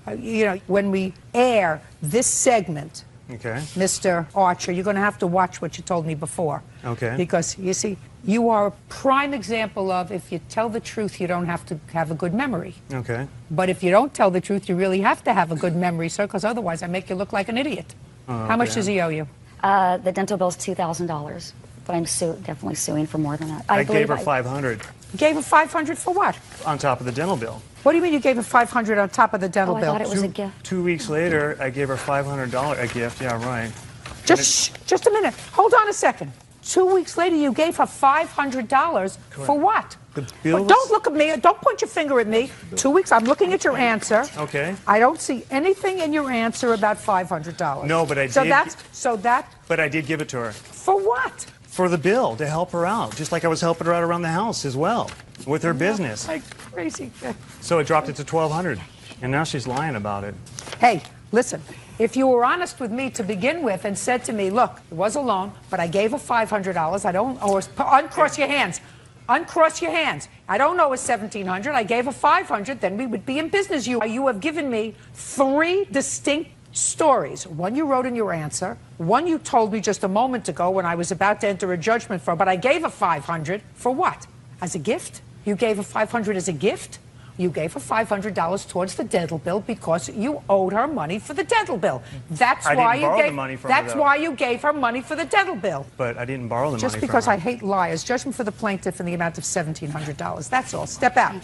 You know, when we air this segment, Okay. Mr. Archer, you're going to have to watch what you told me before. Okay. Because, you see, you are a prime example of if you tell the truth, you don't have to have a good memory. Okay. But if you don't tell the truth, you really have to have a good memory, sir, because otherwise I make you look like an idiot. How much does he owe you? The dental bill's $2,000, but I'm definitely suing for more than that. I gave her believe $500 You gave her $500 for what? on top of the dental bill. What do you mean you gave her $500 on top of the dental I bill? thought it was a gift. 2 weeks later, I gave her $500 a gift. Yeah, right. Just a minute. Hold on a second. 2 weeks later, you gave her $500 for what? The bill Well, don't look at me. Don't point your finger at me. 2 weeks. I'm looking at your answer. Okay. I don't see anything in your answer about $500. No, but I So did. that But I did give it to her for what? for the bill to help her out, just like I was helping her out around the house as well with her business. Like crazy. So it dropped it to $1,200, and now she's lying about it. Hey, listen. If you were honest with me to begin with and said to me, look, it was a loan, but I gave her $500. I don't owe her. Uncross your hands. Uncross your hands. I don't owe her $1,700. I gave her $500. Then we would be in business. You have given me 3 distinct stories. One you wrote in your answer. One you told me just a moment ago when I was about to enter a judgment for. But I gave her $500 for what? As a gift? You gave her $500 as a gift? You gave her $500 towards the dental bill because you owed her money for the dental bill. That's I why didn't you borrow gave. the money from her, That's though. why you gave her money for the dental bill. But I didn't borrow the money Just from because her. I hate liars. Judgment for the plaintiff in the amount of $1,700. That's all. Step out.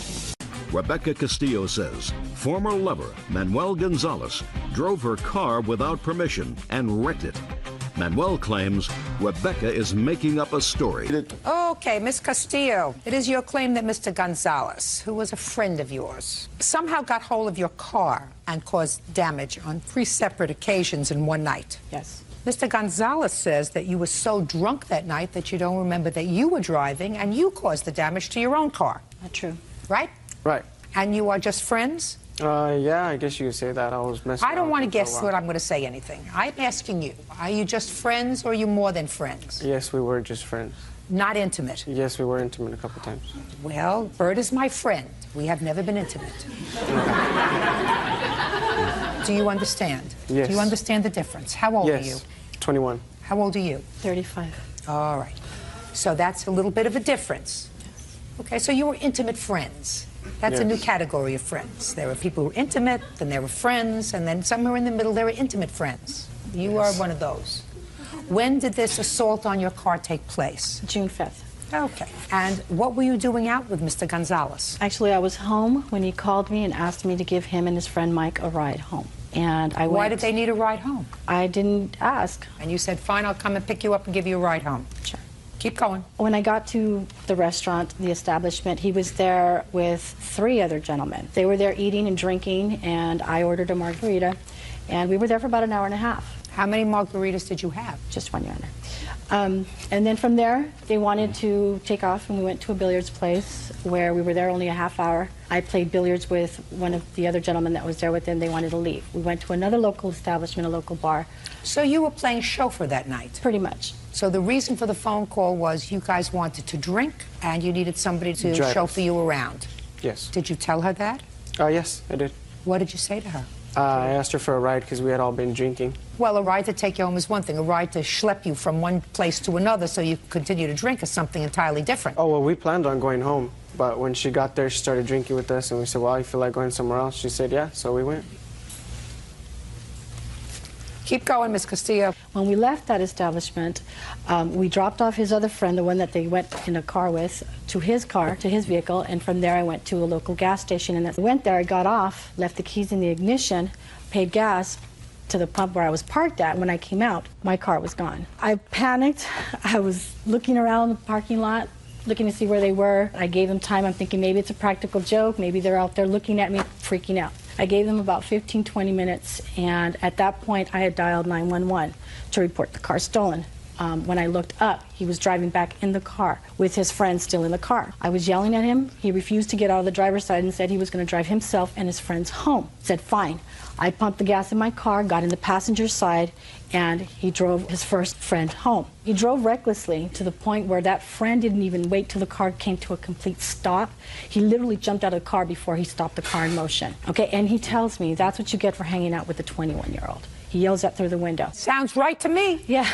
Rebecca Castillo says former lover Manuel Gonzalez drove her car without permission and wrecked it. Manuel claims Rebecca is making up a story. Okay, Miss Castillo, it is your claim that Mr. Gonzalez, who was a friend of yours, somehow got hold of your car and caused damage on 3 separate occasions in one night. Yes. Mr. Gonzalez says that you were so drunk that night that you don't remember that you were driving and you caused the damage to your own car. Not true. Right? Right. And you are just friends? Yeah, I guess you could say that. I was messing I don't around want to with her for a guess while. what I'm going to say anything. I'm asking you, are you just friends or are you more than friends? Yes, we were just friends. Not intimate? Yes, we were intimate a couple times. Well, Bert is my friend. We have never been intimate. Do you understand? Yes. Do you understand the difference? How old are you? Yes, 21. How old are you? 35. All right. So that's a little bit of a difference. Okay, so you were intimate friends. That's a Yes. new category of friends. There are people who are intimate, then there are friends, and then somewhere in the middle there are intimate friends. You are one of those. When did this assault on your car take place? June 5th. Okay. And what were you doing out with Mr. Gonzalez? Actually, I was home when he called me and asked me to give him and his friend Mike a ride home. And I went. Why did they need a ride home? I didn't ask. And you said, fine, I'll come and pick you up and give you a ride home. Sure. Keep going. When I got to the restaurant, the establishment, he was there with 3 other gentlemen. They were there eating and drinking, and I ordered a margarita, and we were there for about an hour and a half. How many margaritas did you have? Just one, Your Honor. And then from there, they wanted to take off, and we went to a billiards place where we were there only a half hour. I played billiards with one of the other gentlemen that was there with them. They wanted to leave. We went to another local establishment, a local bar. So you were playing chauffeur that night? Pretty much. So the reason for the phone call was you guys wanted to drink, and you needed somebody to Drive. chauffeur you around. Yes. Did you tell her that? Yes, I did. What did you say to her? I asked her for a ride because we had all been drinking. Well, a ride to take you home is one thing. A ride to schlep you from one place to another so you continue to drink is something entirely different. Oh, well, we planned on going home. But when she got there, she started drinking with us, and we said, well, you feel like going somewhere else? She said, yeah, so we went. Keep going, Miss Castillo. When we left that establishment, we dropped off his other friend, the one that they went in a car with, to his car, to his vehicle, and from there I went to a local gas station. And I went there, I got off, left the keys in the ignition, paid gas to the pump where I was parked at. When I came out, my car was gone. I panicked. I was looking around the parking lot, looking to see where they were. I gave them time. I'm thinking maybe it's a practical joke. Maybe they're out there looking at me, freaking out. I gave them about 15, 20 minutes, and at that point, I had dialed 911 to report the car stolen. When I looked up, he was driving back in the car with his friend still in the car. I was yelling at him. He refused to get out of the driver's side and said he was going to drive himself and his friends home. Said, fine. I pumped the gas in my car, got in the passenger side, and he drove his first friend home. He drove recklessly to the point where that friend didn't even wait till the car came to a complete stop. He literally jumped out of the car before he stopped the car in motion. Okay, and he tells me that's what you get for hanging out with a 21-year-old. He yells that through the window. Sounds right to me. Yeah.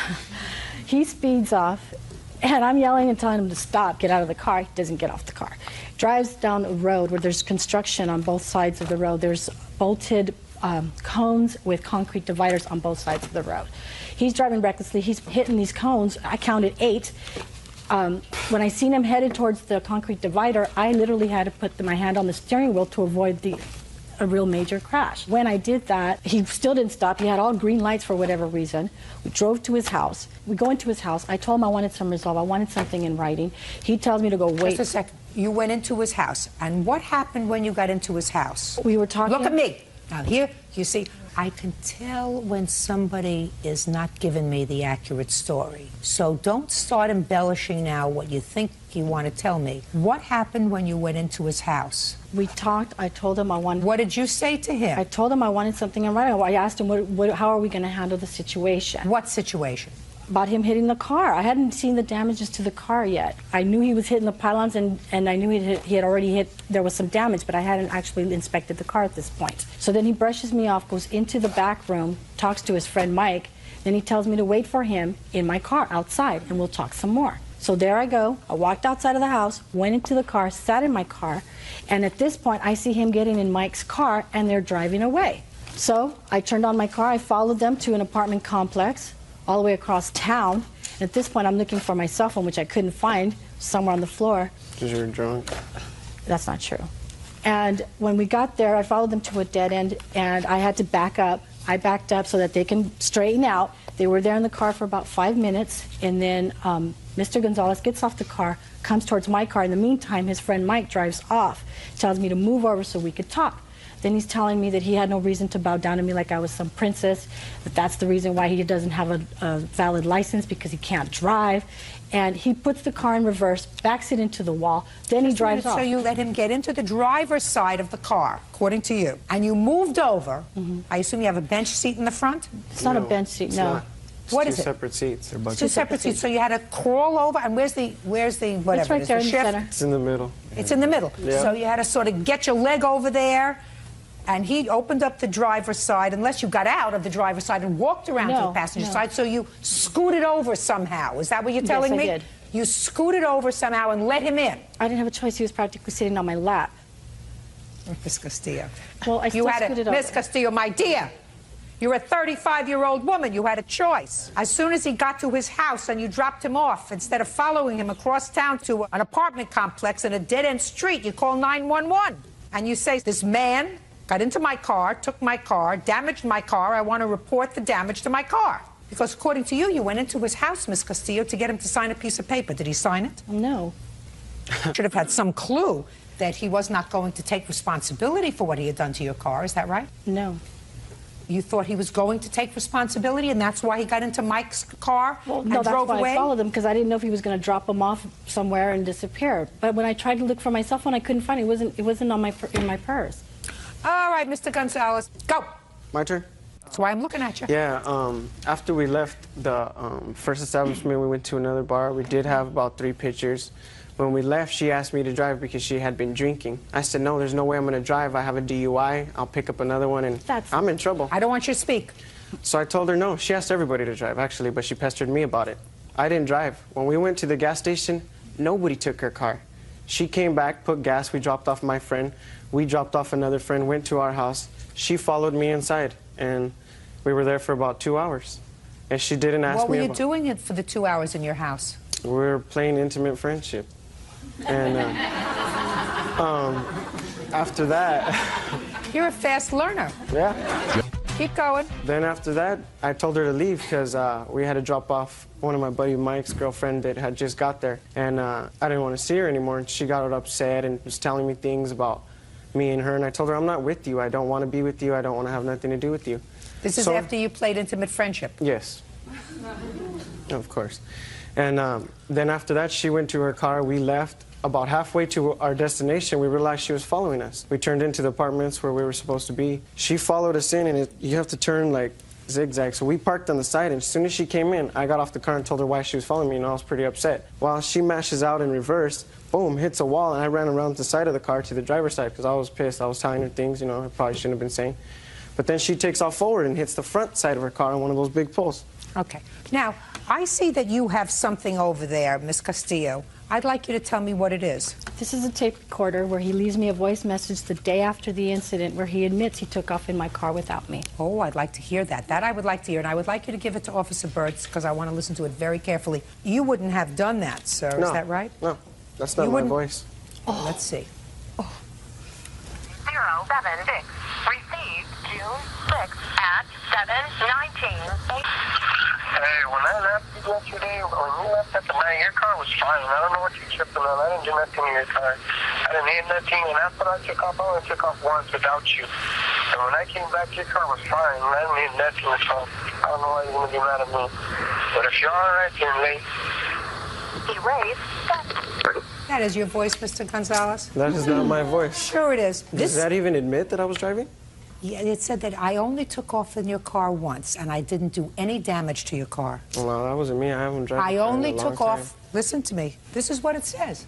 He speeds off, and I'm yelling and telling him to stop, get out of the car. He doesn't get off the car. Drives down a road where there's construction on both sides of the road. There's bolted cones with concrete dividers on both sides of the road. He's driving recklessly. He's hitting these cones. I counted 8. When I seen him headed towards the concrete divider, I literally had to put my hand on the steering wheel to avoid a real major crash. When I did that, he still didn't stop. He had all green lights for whatever reason. We drove to his house. We go into his house. I told him I wanted some resolve. I wanted something in writing. He tells me to go wait. Just a second. You went into his house. And what happened when you got into his house? We were talking. Look at me. Now here, you see, I can tell when somebody is not giving me the accurate story. So don't start embellishing now what you think you want to tell me. What happened when you went into his house? We talked. I told him I wanted. What did you say to him? I told him I wanted something in writing. I asked him, how are we going to handle the situation? What situation? About him hitting the car. I hadn't seen the damages to the car yet. I knew he was hitting the pylons, and I knew he had already hit, there was some damage, but I hadn't actually inspected the car at this point. So then he brushes me off, goes into the back room, talks to his friend Mike, then he tells me to wait for him in my car outside, and we'll talk some more. So there I go. I walked outside of the house, went into the car, sat in my car, and at this point I see him getting in Mike's car, and they're driving away. So I turned on my car, I followed them to an apartment complex, all the way across town. And at this point, I'm looking for my cell phone, which I couldn't find, somewhere on the floor. Because you're drunk? That's not true. And when we got there, I followed them to a dead end, and I had to back up. I backed up so that they can straighten out. They were there in the car for about 5 minutes, and then Mr. Gonzalez gets off the car, comes towards my car. In the meantime, his friend Mike drives off, tells me to move over so we could talk. Then he's telling me that he had no reason to bow down to me like I was some princess, that that's the reason why he doesn't have a valid license, because he can't drive. And he puts the car in reverse, backs it into the wall, then he drives off. So you let him get into the driver's side of the car, according to you, and you moved over. I assume you have a bench seat in the front? It's not a bench seat, no. What is it? Two separate seats. Two separate seats. So you had to crawl over, and where's the whatever? It's right there in the center. It's in the middle. It's in the middle. Yeah. So you had to sort of get your leg over there, and he opened up the driver's side, unless you got out of the driver's side and walked around to the passenger side. So you scooted over somehow. Is that what you're telling me? Yes, I did. You scooted over somehow and let him in. I didn't have a choice. He was practically sitting on my lap. Miss Castillo. Well, I still screwed it up. Miss Castillo, my dear, you're a 35-year-old woman. You had a choice. As soon as he got to his house and you dropped him off, instead of following him across town to an apartment complex in a dead-end street, you call 911. And you say, this man got into my car, took my car, damaged my car. I want to report the damage to my car. Because according to you, you went into his house, Miss Castillo, to get him to sign a piece of paper. Did he sign it? No. Should have had some clue that he was not going to take responsibility for what he had done to your car. Is that right? No. You thought he was going to take responsibility, and that's why he got into Mike's car and No, that's drove why away? I followed him, because I didn't know if he was going to drop him off somewhere and disappear. But when I tried to look for my cell phone, I couldn't find it. It wasn't on in my purse. All right, Mr. Gonzalez, go. My turn? That's why I'm looking at you. Yeah, after we left the first establishment, we went to another bar. We did have about 3 pictures. When we left, she asked me to drive because she had been drinking. I said, no, there's no way I'm going to drive. I have a DUI. I'll pick up another one, and I'm in trouble. I don't want you to speak. So I told her no. She asked everybody to drive, actually, but she pestered me about it. I didn't drive. When we went to the gas station, nobody took her car. She came back, put gas. We dropped off my friend. We dropped off another friend, went to our house. She followed me inside, and we were there for about 2 hours. And she didn't ask me What were you about... doing it for the 2 hours in your house? We were playing intimate friendship. And after that... You're a fast learner. Yeah. Keep going. Then after that, I told her to leave because we had to drop off one of my buddy Mike's girlfriend that had just got there. And I didn't want to see her anymore. And she got upset and was telling me things about me and her. And I told her, I'm not with you. I don't want to be with you. I don't want to have nothing to do with you. This is after you played intimate friendship? Yes. Of course. And then after that, she went to her car. We left. About halfway to our destination, we realized she was following us. We turned into the apartments where we were supposed to be. She followed us in, and you have to turn like zigzag. So we parked on the side, and as soon as she came in, I got off the car and told her why she was following me, and I was pretty upset. While she mashes out in reverse, boom, hits a wall, and I ran around the side of the car to the driver's side because I was pissed. I was telling her things, you know, I probably shouldn't have been saying. But then she takes off forward and hits the front side of her car on one of those big poles. Okay. Now, I see that you have something over there, Miss Castillo. I'd like you to tell me what it is. This is a tape recorder where he leaves me a voice message the day after the incident where he admits he took off in my car without me. Oh, I'd like to hear that. That I would like to hear, and I would like you to give it to Officer Burtz because I want to listen to it very carefully. You wouldn't have done that, sir. No. Is that right? No, that's not You my wouldn't- voice. Oh. Let's see. 076. Received June 6th at 7:19. Hey, when I left you yesterday, when you left at the night, your car was fine. I don't know what you're tripping on. I didn't do nothing to your car. I didn't hit nothing, and after I took off, I only took off once without you. And when I came back, your car was fine. I didn't hit nothing, so I don't know why you're going to be mad at me. But if you're all right, you're late. That is your voice, Mr. Gonzalez? That is not my voice. Sure it is. Does that even admit that I was driving? Yeah, it said that I only took off in your car once, and I didn't do any damage to your car. Well, that wasn't me. I haven't driven I for only a long took time. off. Listen to me. This is what it says.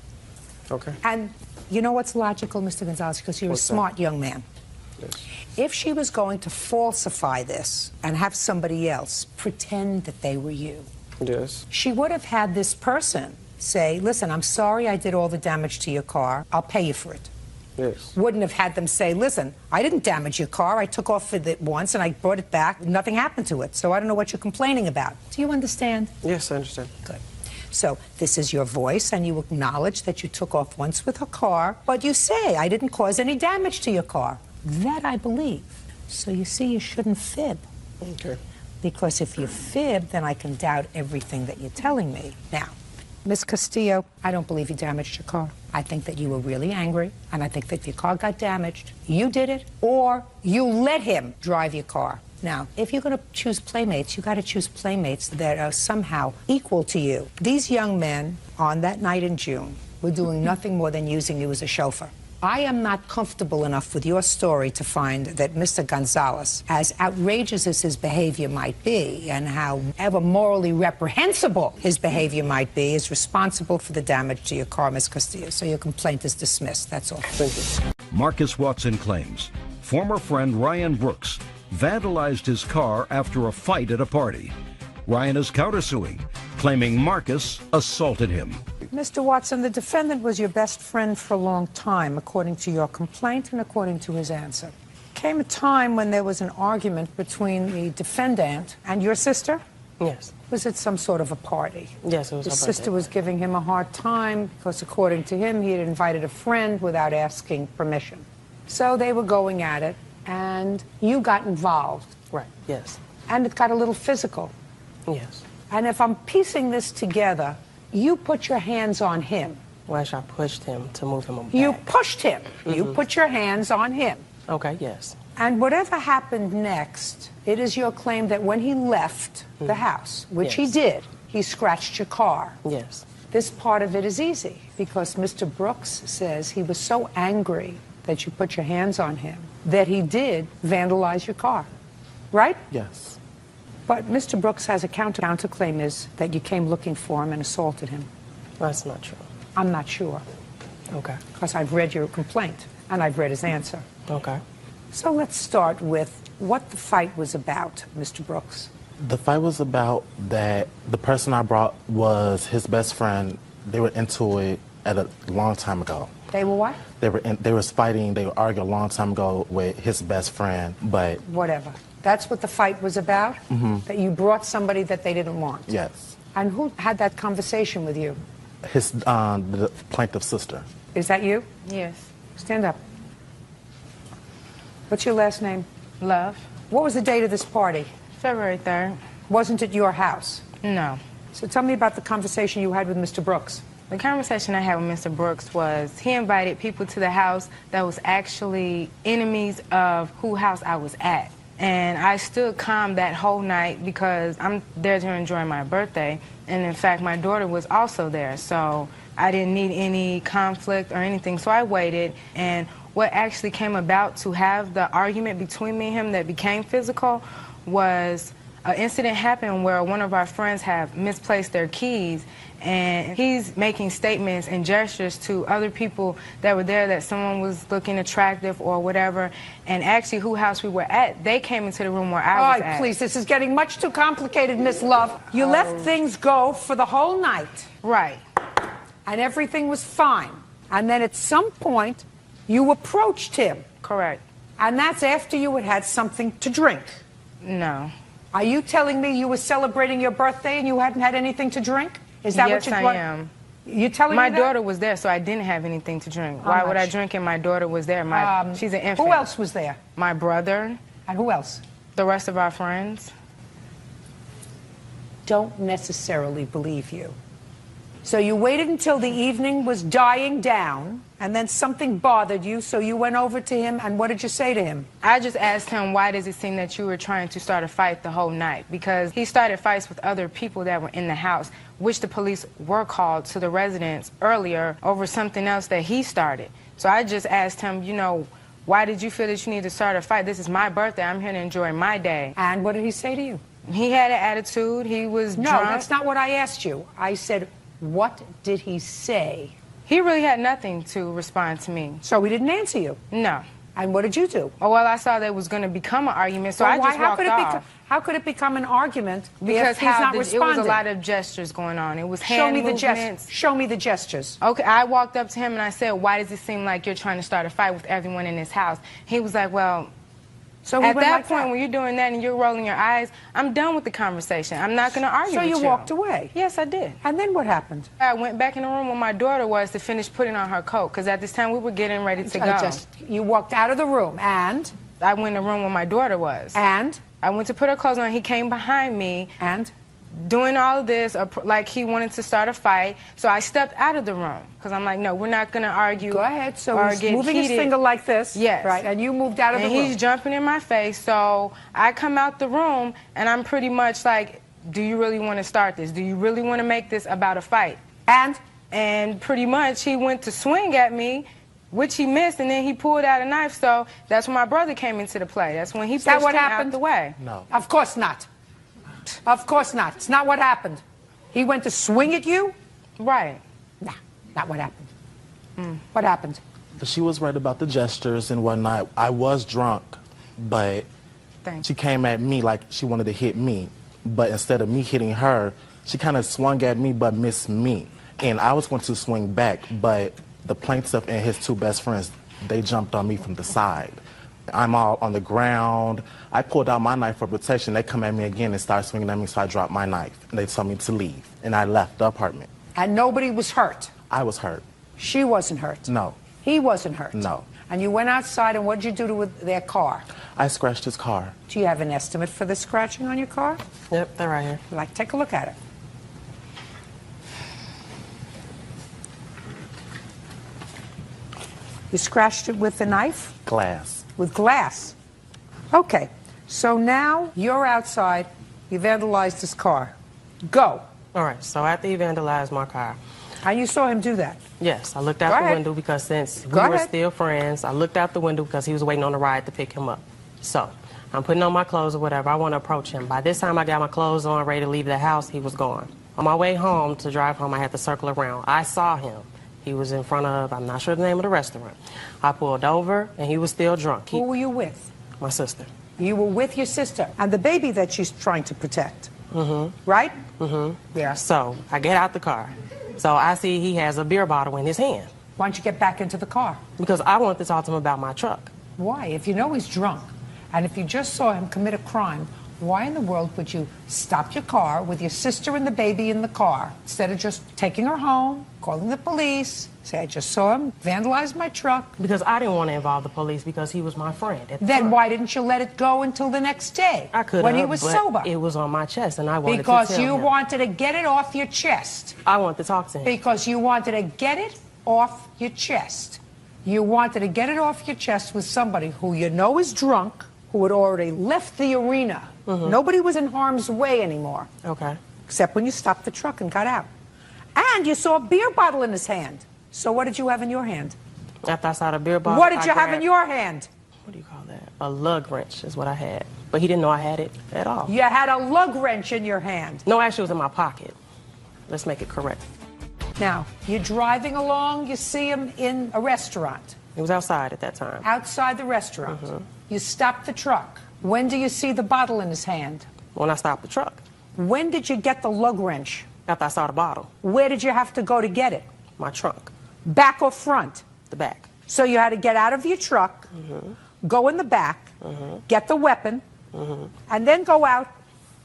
Okay. And you know what's logical, Mr. Gonzalez, because you're What's a that? smart young man. Yes. If she was going to falsify this and have somebody else pretend that they were you, Yes. she would have had this person say, listen, I'm sorry I did all the damage to your car. I'll pay you for it. Yes. Wouldn't have had them say, listen, I didn't damage your car. I took off with it once and I brought it back. Nothing happened to it. So I don't know what you're complaining about. Do you understand? Yes, I understand. Good. So this is your voice, and you acknowledge that you took off once with her car, but you say, I didn't cause any damage to your car. That I believe. So you see, you shouldn't fib. Okay. Because if you fib, then I can doubt everything that you're telling me. Now, Miss Castillo, I don't believe you damaged your car. I think that you were really angry, and I think that if your car got damaged, you did it, or you let him drive your car. Now, if you're going to choose playmates, you got to choose playmates that are somehow equal to you. These young men on that night in June were doing nothing more than using you as a chauffeur. I am not comfortable enough with your story to find that Mr. Gonzalez, as outrageous as his behavior might be, and however morally reprehensible his behavior might be, is responsible for the damage to your car, Ms. Castillo. So your complaint is dismissed. That's all. Thank you. Marcus Watson claims former friend Ryan Brooks vandalized his car after a fight at a party. Ryan is countersuing, claiming Marcus assaulted him. Mr. Watson, the defendant was your best friend for a long time, according to your complaint and according to his answer. Came a time when there was an argument between the defendant and your sister? Yes. Was it some sort of a party? Yes, it was His her sister birthday. was giving him a hard time because, according to him, he had invited a friend without asking permission. So they were going at it, and you got involved. Right, yes. And it got a little physical. Yes. And if I'm piecing this together, you put your hands on him. Well, actually, I pushed him to move him back. You pushed him. You put your hands on him. Okay, yes. And whatever happened next, it is your claim that when he left the house, which he Yes. did, he scratched your car. Yes. This part of it is easy because Mr. Brooks says he was so angry that you put your hands on him that he did vandalize your car. Right? Yes. But Mr. Brooks has a counterclaim is that you came looking for him and assaulted him. That's not true. I'm not sure. Okay. Because I've read your complaint and I've read his answer. Okay. So let's start with what the fight was about, Mr. Brooks. The fight was about that the person I brought was his best friend. They were into it at a long time ago. They were what? They were fighting, they were arguing a long time ago with his best friend, but Whatever. That's what the fight was about? That you brought somebody that they didn't want? yes, And who had that conversation with you? the plaintiff's sister. Is that you? Yes. Stand up. What's your last name? Love. What was the date of this party? February 3rd. Wasn't it your house? No. So tell me about the conversation you had with Mr. Brooks. The conversation I had with Mr. Brooks was he invited people to the house that was actually enemies of whose house I was at. And I stood calm that whole night because I'm there to enjoy my birthday. And in fact, my daughter was also there. So I didn't need any conflict or anything. So I waited. And what actually came about to have the argument between me and him that became physical was an incident happened where one of our friends have misplaced their keys, and he's making statements and gestures to other people that were there that someone was looking attractive or whatever, and actually whose house we were at, they came into the room where I was All right, at. please, this is getting much too complicated, Miss Love. You let things go for the whole night. Right. And everything was fine. And then at some point, you approached him. Correct. And that's after you had had something to drink. No. Are you telling me you were celebrating your birthday and you hadn't had anything to drink? Is that Yes, what I you am. You telling my me that? daughter was there, so I didn't have anything to drink. How Why would I much? drink and my daughter was there? She's an infant. Who else was there? My brother. And who else? The rest of our friends. Don't necessarily believe you. So you waited until the evening was dying down, and then something bothered you, so you went over to him, and what did you say to him? I just asked him, why does it seem that you were trying to start a fight the whole night? Because he started fights with other people that were in the house, which the police were called to the residence earlier over something else that he started. So I just asked him, you know, why did you feel that you need to start a fight? This is my birthday. I'm here to enjoy my day. And what did he say to you? He had an attitude. He was No, drunk. that's not what I asked you. I said, what did he say? He really had nothing to respond to me. So he didn't answer you? No. And what did you do? Oh, well, I saw that it was going to become an argument, so I just walked off. How could it become an argument Because if he's not it responding? was a lot of gestures going on. It was Show hand me the movements. gestures. Show me the gestures. Okay, I walked up to him and I said, why does it seem like you're trying to start a fight with everyone in this house? He was like, well, so he at went that like point that. when you're doing that and you're rolling your eyes, I'm done with the conversation. I'm not going to argue So with you. you walked away? Yes, I did. And then what happened? I went back in the room where my daughter was to finish putting on her coat, because at this time we were getting ready to go. You walked out of the room, and? I went in the room where my daughter was. And? I went to put her clothes on. He came behind me. And? Doing all of this, like he wanted to start a fight. So I stepped out of the room, because I'm like, no, we're not going to argue. Go ahead. So or he's get moving his heated. finger like this. Yes. Right, and you moved out of the And room. he's jumping in my face. So I come out the room, and I'm pretty much like, do you really want to start this? Do you really want to make this about a fight? And pretty much he went to swing at me, which he missed, and then he pulled out a knife. So that's when my brother came into the play. That's when he pushed him out the way. No. Of course not. Of course not. It's not what happened. He went to swing at you? Right. Nah, not what happened. What happened? She was right about the gestures and whatnot. I was drunk, but she came at me like she wanted to hit me. But instead of me hitting her, she kind of swung at me but missed me. And I was going to swing back, but the plaintiff and his two best friends, they jumped on me from the side. I'm all on the ground. I pulled out my knife for protection. They come at me again and start swinging at me, so I dropped my knife. And they told me to leave, and I left the apartment. And nobody was hurt? I was hurt. She wasn't hurt? No. He wasn't hurt? No. And you went outside, and what did you do to their car? I scratched his car. Do you have an estimate for the scratching on your car? Yep, they're right here. Like, take a look at it. You scratched it with a knife? Glass. With glass. Okay. So now you're outside. You vandalized his car. Go. All right, so after he vandalized my car. And you saw him do that? Yes, I looked out the window because since we were still friends, I looked out the window because he was waiting on the ride to pick him up. So I'm putting on my clothes or whatever. I want to approach him. By this time, I got my clothes on, ready to leave the house. He was gone. On my way home to drive home, I had to circle around. I saw him. He was in front of, I'm not sure the name of the restaurant. I pulled over, and he was still drunk. Who were you with? My sister. You were with your sister and the baby that she's trying to protect. Mm-hmm. Right? Mm-hmm. Yeah. So I get out the car. So I see he has a beer bottle in his hand. Why don't you get back into the car? Because I wanted to talk to him about my truck. Why? If you know he's drunk, and if you just saw him commit a crime, why in the world would you stop your car with your sister and the baby in the car instead of just taking her home, calling the police, say, I just saw him vandalize my truck? Because I didn't want to involve the police because he was my friend. Then why didn't you let it go until the next day? I could have, when he was but sober. It was on my chest, and I wanted because to tell you him. wanted to get it off your chest. I wanted to talk to him. Because you wanted to get it off your chest. You wanted to get it off your chest with somebody who you know is drunk, who had already left the arena. Mm-hmm. Nobody was in harm's way anymore. Okay. Except when you stopped the truck and got out. And you saw a beer bottle in his hand. So what did you have in your hand? After I saw the beer bottle, what did you have in your hand? What do you call that? A lug wrench is what I had. But he didn't know I had it at all. You had a lug wrench in your hand. No, actually it was in my pocket. Let's make it correct. Now, you're driving along, you see him in a restaurant. He was outside at that time. Outside the restaurant. Mm-hmm. You stop the truck. When do you see the bottle in his hand? When I stopped the truck. When did you get the lug wrench? After I saw the bottle. Where did you have to go to get it? My trunk. Back or front? The back. So you had to get out of your truck, go in the back, get the weapon, and then go out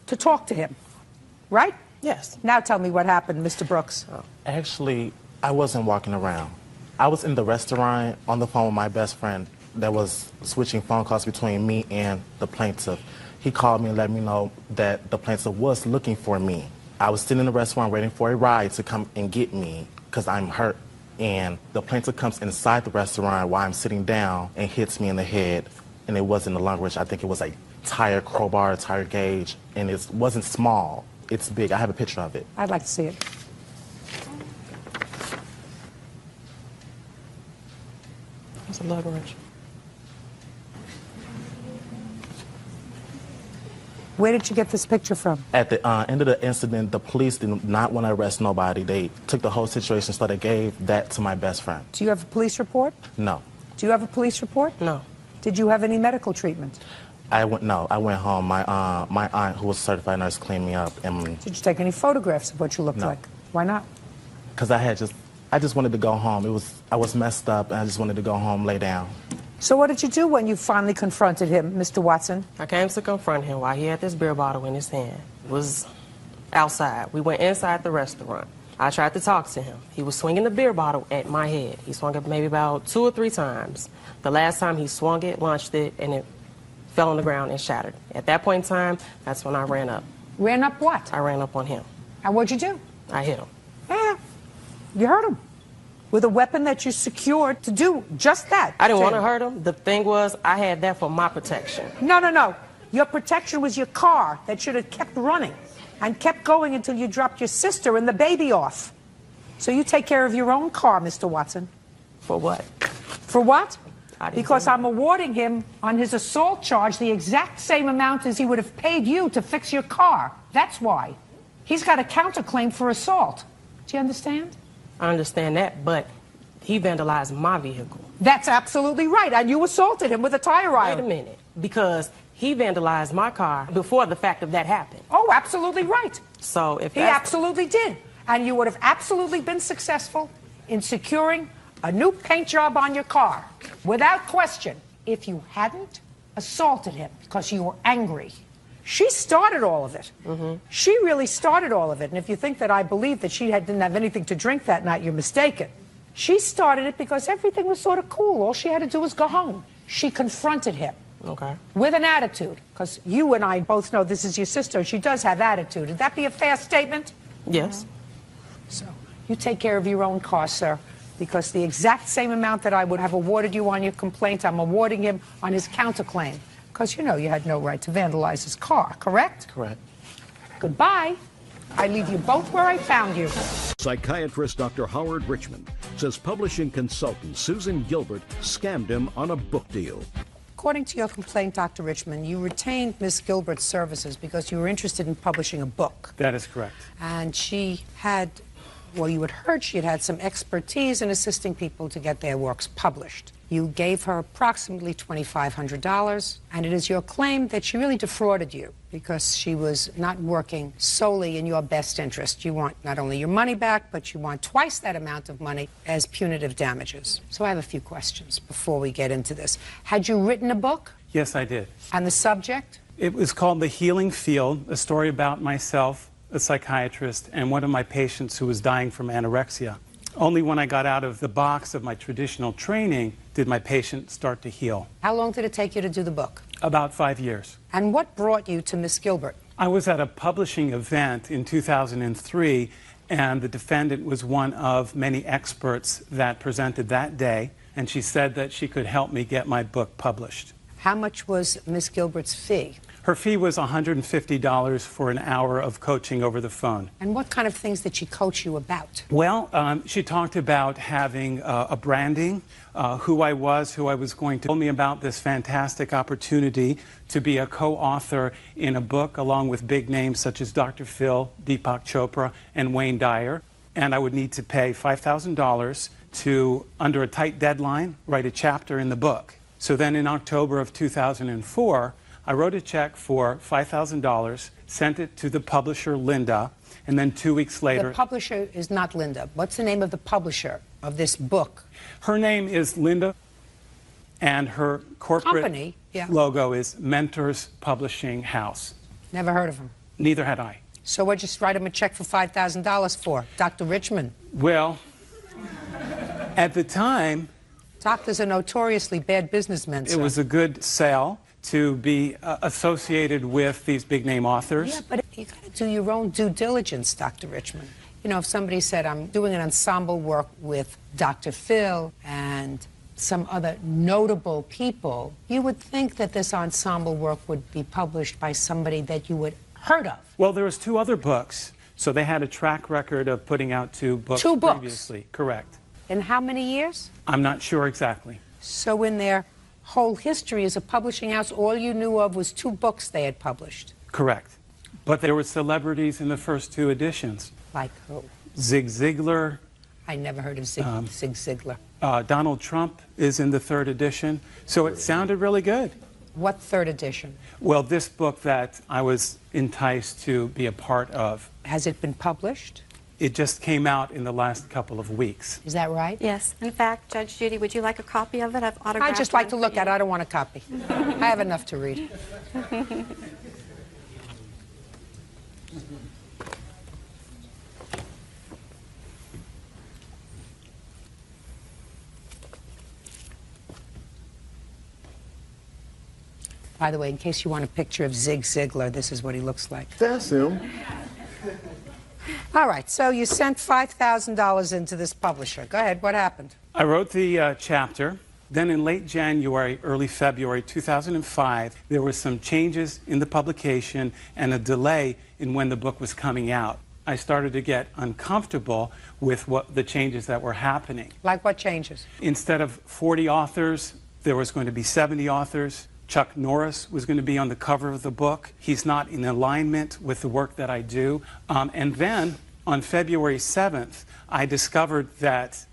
to talk to him. Right? Yes. Now tell me what happened, Mr. Brooks. Actually, I wasn't walking around. I was in the restaurant on the phone with my best friend that was switching phone calls between me and the plaintiff. He called me and let me know that the plaintiff was looking for me. I was sitting in the restaurant waiting for a ride to come and get me because I'm hurt. And the plaintiff comes inside the restaurant while I'm sitting down and hits me in the head. And it wasn't a lung wrench. I think it was a tire crowbar, tire gauge. And it wasn't small. It's big. I have a picture of it. I'd like to see it. It's a lug wrench. Where did you get this picture from? At the end of the incident, the police did not want to arrest nobody. They took the whole situation, so they gave that to my best friend. Do you have a police report? No. Do you have a police report? No. Did you have any medical treatment? I went home. My aunt, who was a certified nurse, cleaned me up. And did you take any photographs of what you looked like? Why not? Because I just wanted to go home. I was messed up, and I just wanted to go home, lay down. So what did you do when you finally confronted him, Mr. Watson? I came to confront him while he had this beer bottle in his hand. It was outside. We went inside the restaurant. I tried to talk to him. He was swinging the beer bottle at my head. He swung it maybe about 2 or 3 times. The last time he swung it, launched it, and it fell on the ground and shattered. At that point in time, that's when I ran up. Ran up what? I ran up on him. And what'd you do? I hit him. Yeah, you hurt him. With a weapon that you secured to do just that. I didn't want to hurt him. The thing was, I had that for my protection. No. Your protection was your car that should have kept running and kept going until you dropped your sister and the baby off. So you take care of your own car, Mr. Watson. For what? For what? Because I'm awarding him on his assault charge the exact same amount as he would have paid you to fix your car. That's why. He's got a counterclaim for assault. Do you understand? I understand that, but he vandalized my vehicle. That's absolutely right, and you assaulted him with a tire iron. Wait a minute, because he vandalized my car before the fact of that happened. Oh, absolutely right. So if he absolutely did. And you would have absolutely been successful in securing a new paint job on your car, without question, if you hadn't assaulted him because you were angry. She started all of it. She really started all of it. And if you think that I believe that she didn't have anything to drink that night, you're mistaken. She started it because everything was sort of cool. All she had to do was go home. She confronted him. Okay. With an attitude, because you and I both know this is your sister. She does have attitude. Would that be a fair statement? Yes. So you take care of your own car, sir, because the exact same amount that I would have awarded you on your complaint, I'm awarding him on his counterclaim. Because you know you had no right to vandalize his car, correct? Correct. Goodbye. I leave you both where I found you. Psychiatrist Dr. Howard Richmond says publishing consultant Susan Gilbert scammed him on a book deal. According to your complaint, Dr. Richmond, you retained Miss Gilbert's services because you were interested in publishing a book. That is correct. And she had, well, you had heard she had had some expertise in assisting people to get their works published. You gave her approximately $2,500, and it is your claim that she really defrauded you because she was not working solely in your best interest. You want not only your money back, but you want twice that amount of money as punitive damages. So I have a few questions before we get into this. Had you written a book? Yes, I did. And the subject? It was called The Healing Field, a story about myself, a psychiatrist, and one of my patients who was dying from anorexia. Only when I got out of the box of my traditional training did my patient start to heal. How long did it take you to do the book? About 5 years. And what brought you to Miss Gilbert? I was at a publishing event in 2003, and the defendant was one of many experts that presented that day, and she said that she could help me get my book published. How much was Miss Gilbert's fee? Her fee was $150 for an hour of coaching over the phone. And what kind of things did she coach you about? Well, she talked about having a branding, who I was going to tell me about this fantastic opportunity to be a co-author in a book along with big names such as Dr. Phil, Deepak Chopra, and Wayne Dyer. And I would need to pay $5,000 to, under a tight deadline, write a chapter in the book. So then in October of 2004, I wrote a check for $5,000, sent it to the publisher, Linda, and then 2 weeks later... The publisher is not Linda. What's the name of the publisher of this book? Her name is Linda, and her corporate company, logo is Mentors Publishing House. Never heard of him. Neither had I. So what'd you just write him a check for $5,000 for, Dr. Richmond? Well, at the time... Doctors are notoriously bad businessmen, sir. It was a good sale to be associated with these big-name authors. Yeah, but you got to do your own due diligence, Dr. Richmond. You know, if somebody said, I'm doing an ensemble work with Dr. Phil and some other notable people, you would think that this ensemble work would be published by somebody that you would heard of. Well, there was 2 other books, so they had a track record of putting out 2 books previously. Correct. In how many years? I'm not sure exactly. So in their whole history as a publishing house, all you knew of was 2 books they had published? Correct. But there were celebrities in the first 2 editions. Like who? Zig Ziglar. I never heard of Zig Ziglar. Donald Trump is in the 3rd edition. So it sounded really good. What 3rd edition? Well, this book that I was enticed to be a part of. Has it been published? It just came out in the last couple of weeks. Is that right? Yes. In fact, Judge Judy, would you like a copy of it? I've autographed I'd just like to one look for at it. you. I don't want a copy. I have enough to read. By the way, in case you want a picture of Zig Ziglar, this is what he looks like. That's him. All right, so you sent $5,000 into this publisher. Go ahead, what happened? I wrote the chapter. Then in late January, early February 2005, there were some changes in the publication and a delay in when the book was coming out. I started to get uncomfortable with the changes that were happening. Like what changes? Instead of 40 authors, there was going to be 70 authors. Chuck Norris was going to be on the cover of the book. He's not in alignment with the work that I do. And then on February 7th, I discovered that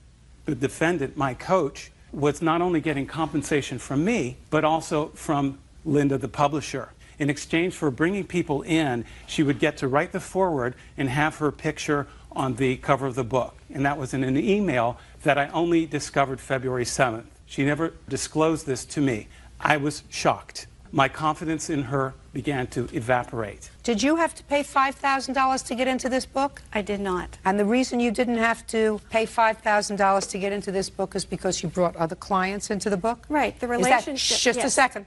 the defendant, my coach, was not only getting compensation from me, but also from Linda, the publisher. In exchange for bringing people in, she would get to write the foreword and have her picture on the cover of the book, and that was in an email that I only discovered February 7th. She never disclosed this to me. I was shocked. My confidence in her began to evaporate. Did you have to pay $5,000 to get into this book? I did not. And the reason you didn't have to pay $5,000 to get into this book is because you brought other clients into the book? Right. The Is that- relationship. just a second.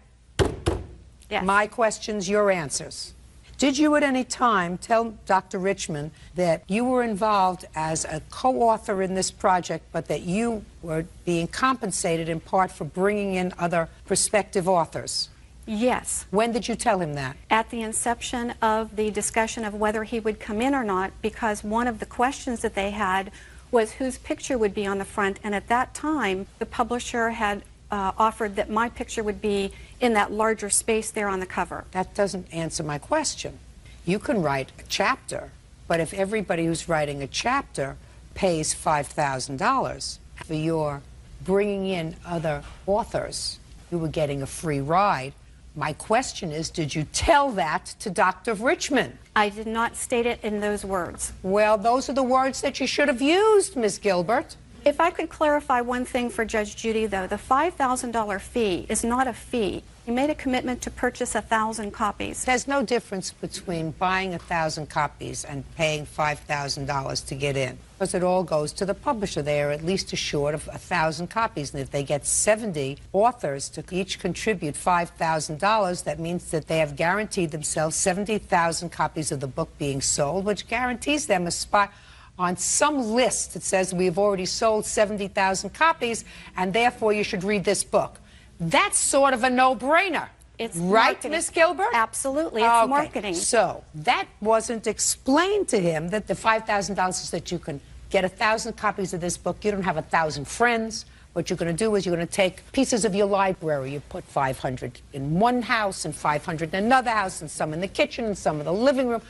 Yes. My questions, your answers. Did you at any time tell Dr. Richmond that you were involved as a co-author in this project, but that you were being compensated in part for bringing in other prospective authors? Yes. When did you tell him that? At the inception of the discussion of whether he would come in or not, because one of the questions that they had was whose picture would be on the front, and at that time the publisher had offered that my picture would be in that larger space there on the cover. That doesn't answer my question. You can write a chapter, but if everybody who's writing a chapter pays $5,000 for your bringing in other authors, you were getting a free ride. My question is, did you tell that to Dr. Richmond? I did not state it in those words. Well, those are the words that you should have used, Ms. Gilbert. If I could clarify one thing for Judge Judy, though, the $5,000 fee is not a fee. He made a commitment to purchase 1,000 copies. There's no difference between buying 1,000 copies and paying $5,000 to get in, because it all goes to the publisher. They are at least assured of 1,000 copies, and if they get 70 authors to each contribute $5,000, that means that they have guaranteed themselves 70,000 copies of the book being sold, which guarantees them a spot on some list that says we've already sold 70,000 copies, and therefore you should read this book. That's sort of a no-brainer. It's right, marketing. Ms. Gilbert? Absolutely, it's marketing. So that wasn't explained to him, that the $5,000 is that you can get 1,000 copies of this book. You don't have 1,000 friends. What you're going to do is you're going to take pieces of your library. You put 500 in one house and 500 in another house, and some in the kitchen and some in the living room.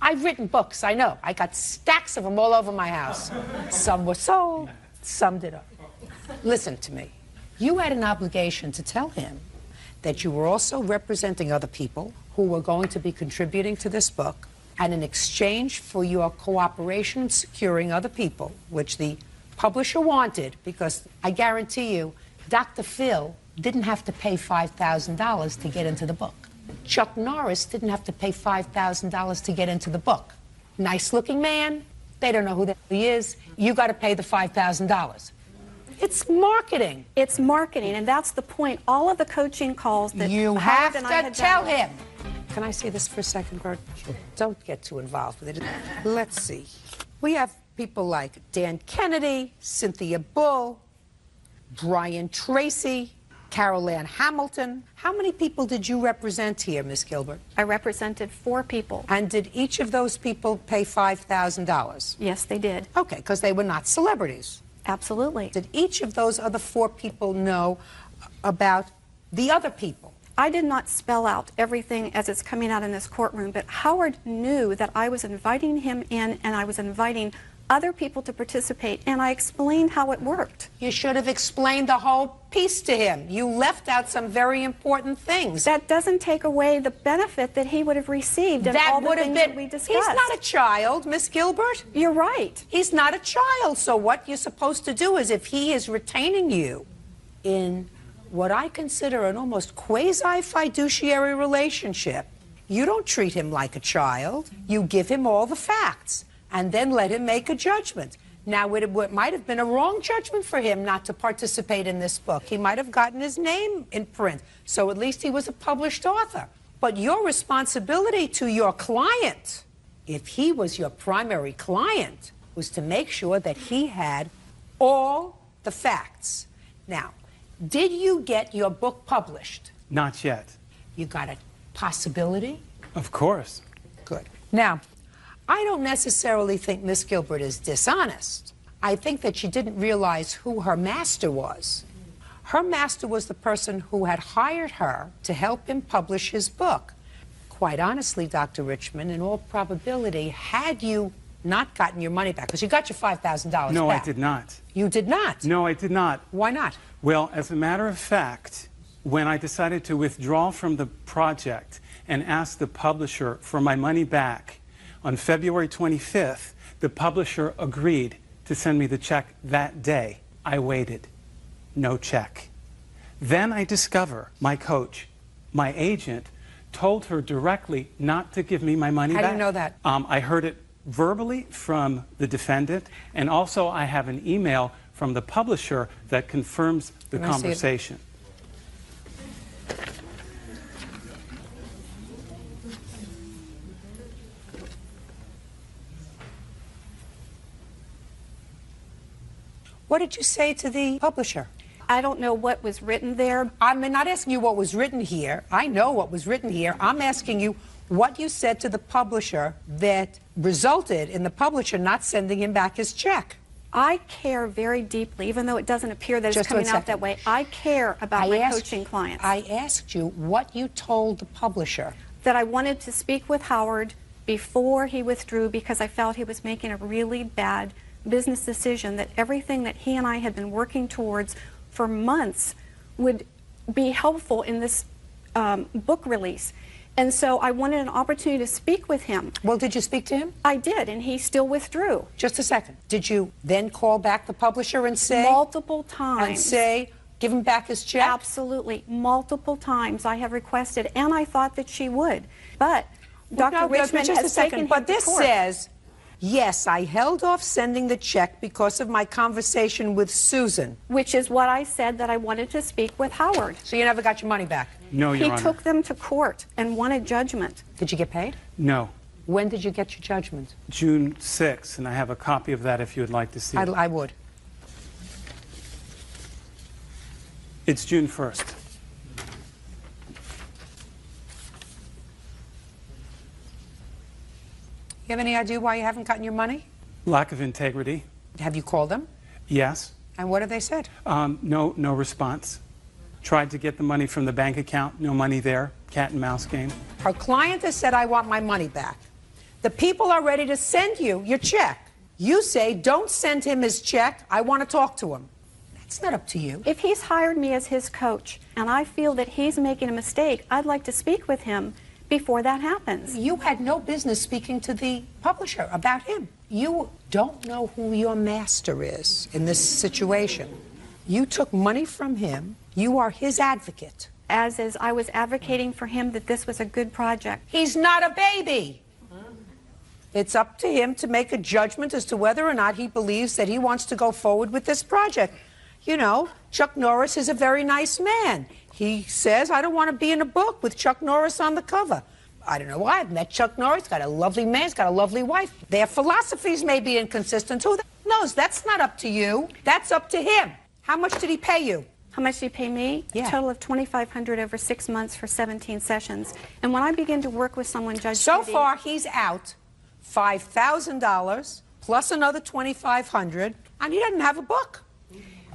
I've written books, I know. I got stacks of them all over my house. Some were sold, some did. Listen to me. You had an obligation to tell him that you were also representing other people who were going to be contributing to this book, and in exchange for your cooperation in securing other people, which the publisher wanted, because I guarantee you, Dr. Phil didn't have to pay $5,000 to get into the book. Chuck Norris didn't have to pay $5,000 to get into the book. Nice-looking man, they don't know who that he is. You got to pay the $5,000. It's marketing. It's marketing, and that's the point. All of the coaching calls that you Howard have and I to had tell done. him. Can I say this for a second, Bert? Sure. Don't get too involved with it. Let's see. We have people like Dan Kennedy, Cynthia Bull, Brian Tracy, Carol Ann Hamilton. How many people did you represent here, Miss Gilbert? I represented 4 people. And did each of those people pay $5,000? Yes, they did. Okay, because they were not celebrities. Absolutely. Did each of those other 4 people know about the other people? I did not spell out everything as it's coming out in this courtroom, but Howard knew that I was inviting him in, and I was inviting other people to participate, and I explained how it worked. You should have explained the whole piece to him. You left out some very important things. That doesn't take away the benefit that he would have received and all the things that we discussed. He's not a child, Miss Gilbert. You're right. He's not a child. So what you're supposed to do is, if he is retaining you in what I consider an almost quasi-fiduciary relationship, you don't treat him like a child. You give him all the facts, and then let him make a judgment. Now, it might have been a wrong judgment for him not to participate in this book. He might have gotten his name in print, so at least he was a published author. But your responsibility to your client, if he was your primary client, was to make sure that he had all the facts. Now, did you get your book published? Not yet. You got a possibility? Of course. Good. Now, I don't necessarily think Miss Gilbert is dishonest. I think that she didn't realize who her master was. Her master was the person who had hired her to help him publish his book. Quite honestly, Dr. Richmond, in all probability, had you not gotten your money back, because you got your $5,000 back. No, I did not. You did not? No, I did not. Why not? Well, as a matter of fact, when I decided to withdraw from the project and ask the publisher for my money back, on February 25th, The publisher agreed to send me the check that day. I waited. No check. Then I discover my coach, my agent, told her directly not to give me my money back. How do you know that? I heard it verbally from the defendant, and also I have an email from the publisher that confirms the conversation. What did you say to the publisher? I don't know what was written there. I'm not asking you what was written here. I know what was written here. I'm asking you what you said to the publisher that resulted in the publisher not sending him back his check. I care very deeply, even though it doesn't appear that it's coming out that way. I care about my coaching clients. I asked you what you told the publisher. That I wanted to speak with Howard before he withdrew because I felt he was making a really bad business decision, that everything that he and I had been working towards for months would be helpful in this book release. And so I wanted an opportunity to speak with him. Well, did you speak to him? I did, and he still withdrew. Just a second. Did you then call back the publisher and say? Multiple times. And say, give him back his check? Absolutely. Multiple times I have requested, and I thought that she would. But Dr. Richmond has taken him to court. But this says, yes, I held off sending the check because of my conversation with Susan. Which is what I said, that I wanted to speak with Howard. So you never got your money back? No, Your Honor. He took them to court and won a judgment. Did you get paid? No. When did you get your judgment? June 6th, and I have a copy of that if you would like to see it. I would. It's June 1st. You have any idea why you haven't gotten your money? Lack of integrity. Have you called them? Yes. And what have they said? No response. Tried to get the money from the bank account. No money there. Cat and mouse game. Our client has said, I want my money back. The people are ready to send you your check. You say, don't send him his check. I want to talk to him. That's not up to you. If he's hired me as his coach and I feel that he's making a mistake, I'd like to speak with him before that happens. You had no business speaking to the publisher about him. You don't know who your master is in this situation. You took money from him. You are his advocate. As I was advocating for him that this was a good project. He's not a baby. It's up to him to make a judgment as to whether or not he believes that he wants to go forward with this project. You know, Chuck Norris is a very nice man. He says, I don't want to be in a book with Chuck Norris on the cover. I don't know why. I've met Chuck Norris. He's got a lovely man. He's got a lovely wife. Their philosophies may be inconsistent. Who knows? That's not up to you. That's up to him. How much did he pay you? How much did he pay me? Yeah. A total of $2,500 over 6 months for 17 sessions. And when I begin to work with someone, Judge So Judy, far, he's out $5,000 plus another $2,500, and he doesn't have a book.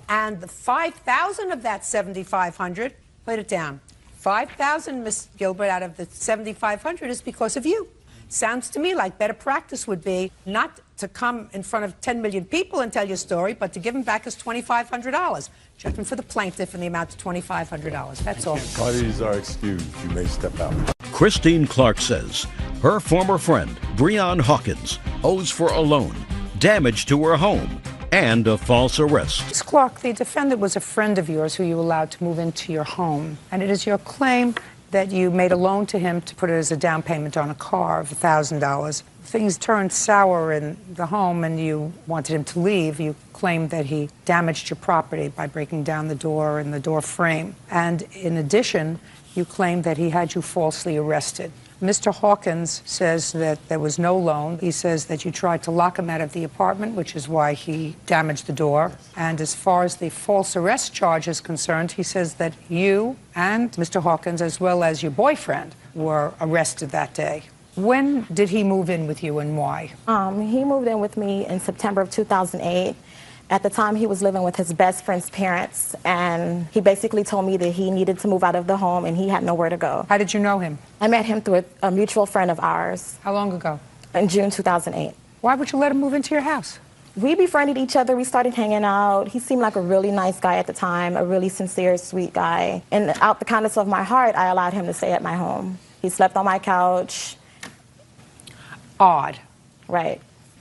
And the $5,000 of that $7,500, put it down. $5,000, Miss Gilbert, out of the $7,500 is because of you. Sounds to me like better practice would be not to come in front of 10 million people and tell your story, but to give him back his $2,500. Judgment for the plaintiff in the amount of $2,500. That's all. Parties are excused. You may step out. Christine Clark says her former friend, Breon Hawkins, owes for a loan, damage to her home, and a false arrest. Ms. Clark, the defendant was a friend of yours who you allowed to move into your home, and it is your claim that you made a loan to him to put it as a down payment on a car of $1,000. Things turned sour in the home and you wanted him to leave. You claimed that he damaged your property by breaking down the door and the door frame. And in addition, you claimed that he had you falsely arrested. Mr. Hawkins says that there was no loan. He says that you tried to lock him out of the apartment, which is why he damaged the door. And as far as the false arrest charge is concerned, he says that you and Mr. Hawkins, as well as your boyfriend, were arrested that day. When did he move in with you and why? He moved in with me in September of 2008. At the time, he was living with his best friend's parents, and he basically told me that he needed to move out of the home and he had nowhere to go. How did you know him? I met him through a mutual friend of ours. How long ago? In June 2008. Why would you let him move into your house? We befriended each other. We started hanging out. He seemed like a really nice guy at the time, a really sincere, sweet guy. And out the kindness of my heart, I allowed him to stay at my home. He slept on my couch. Odd. Right.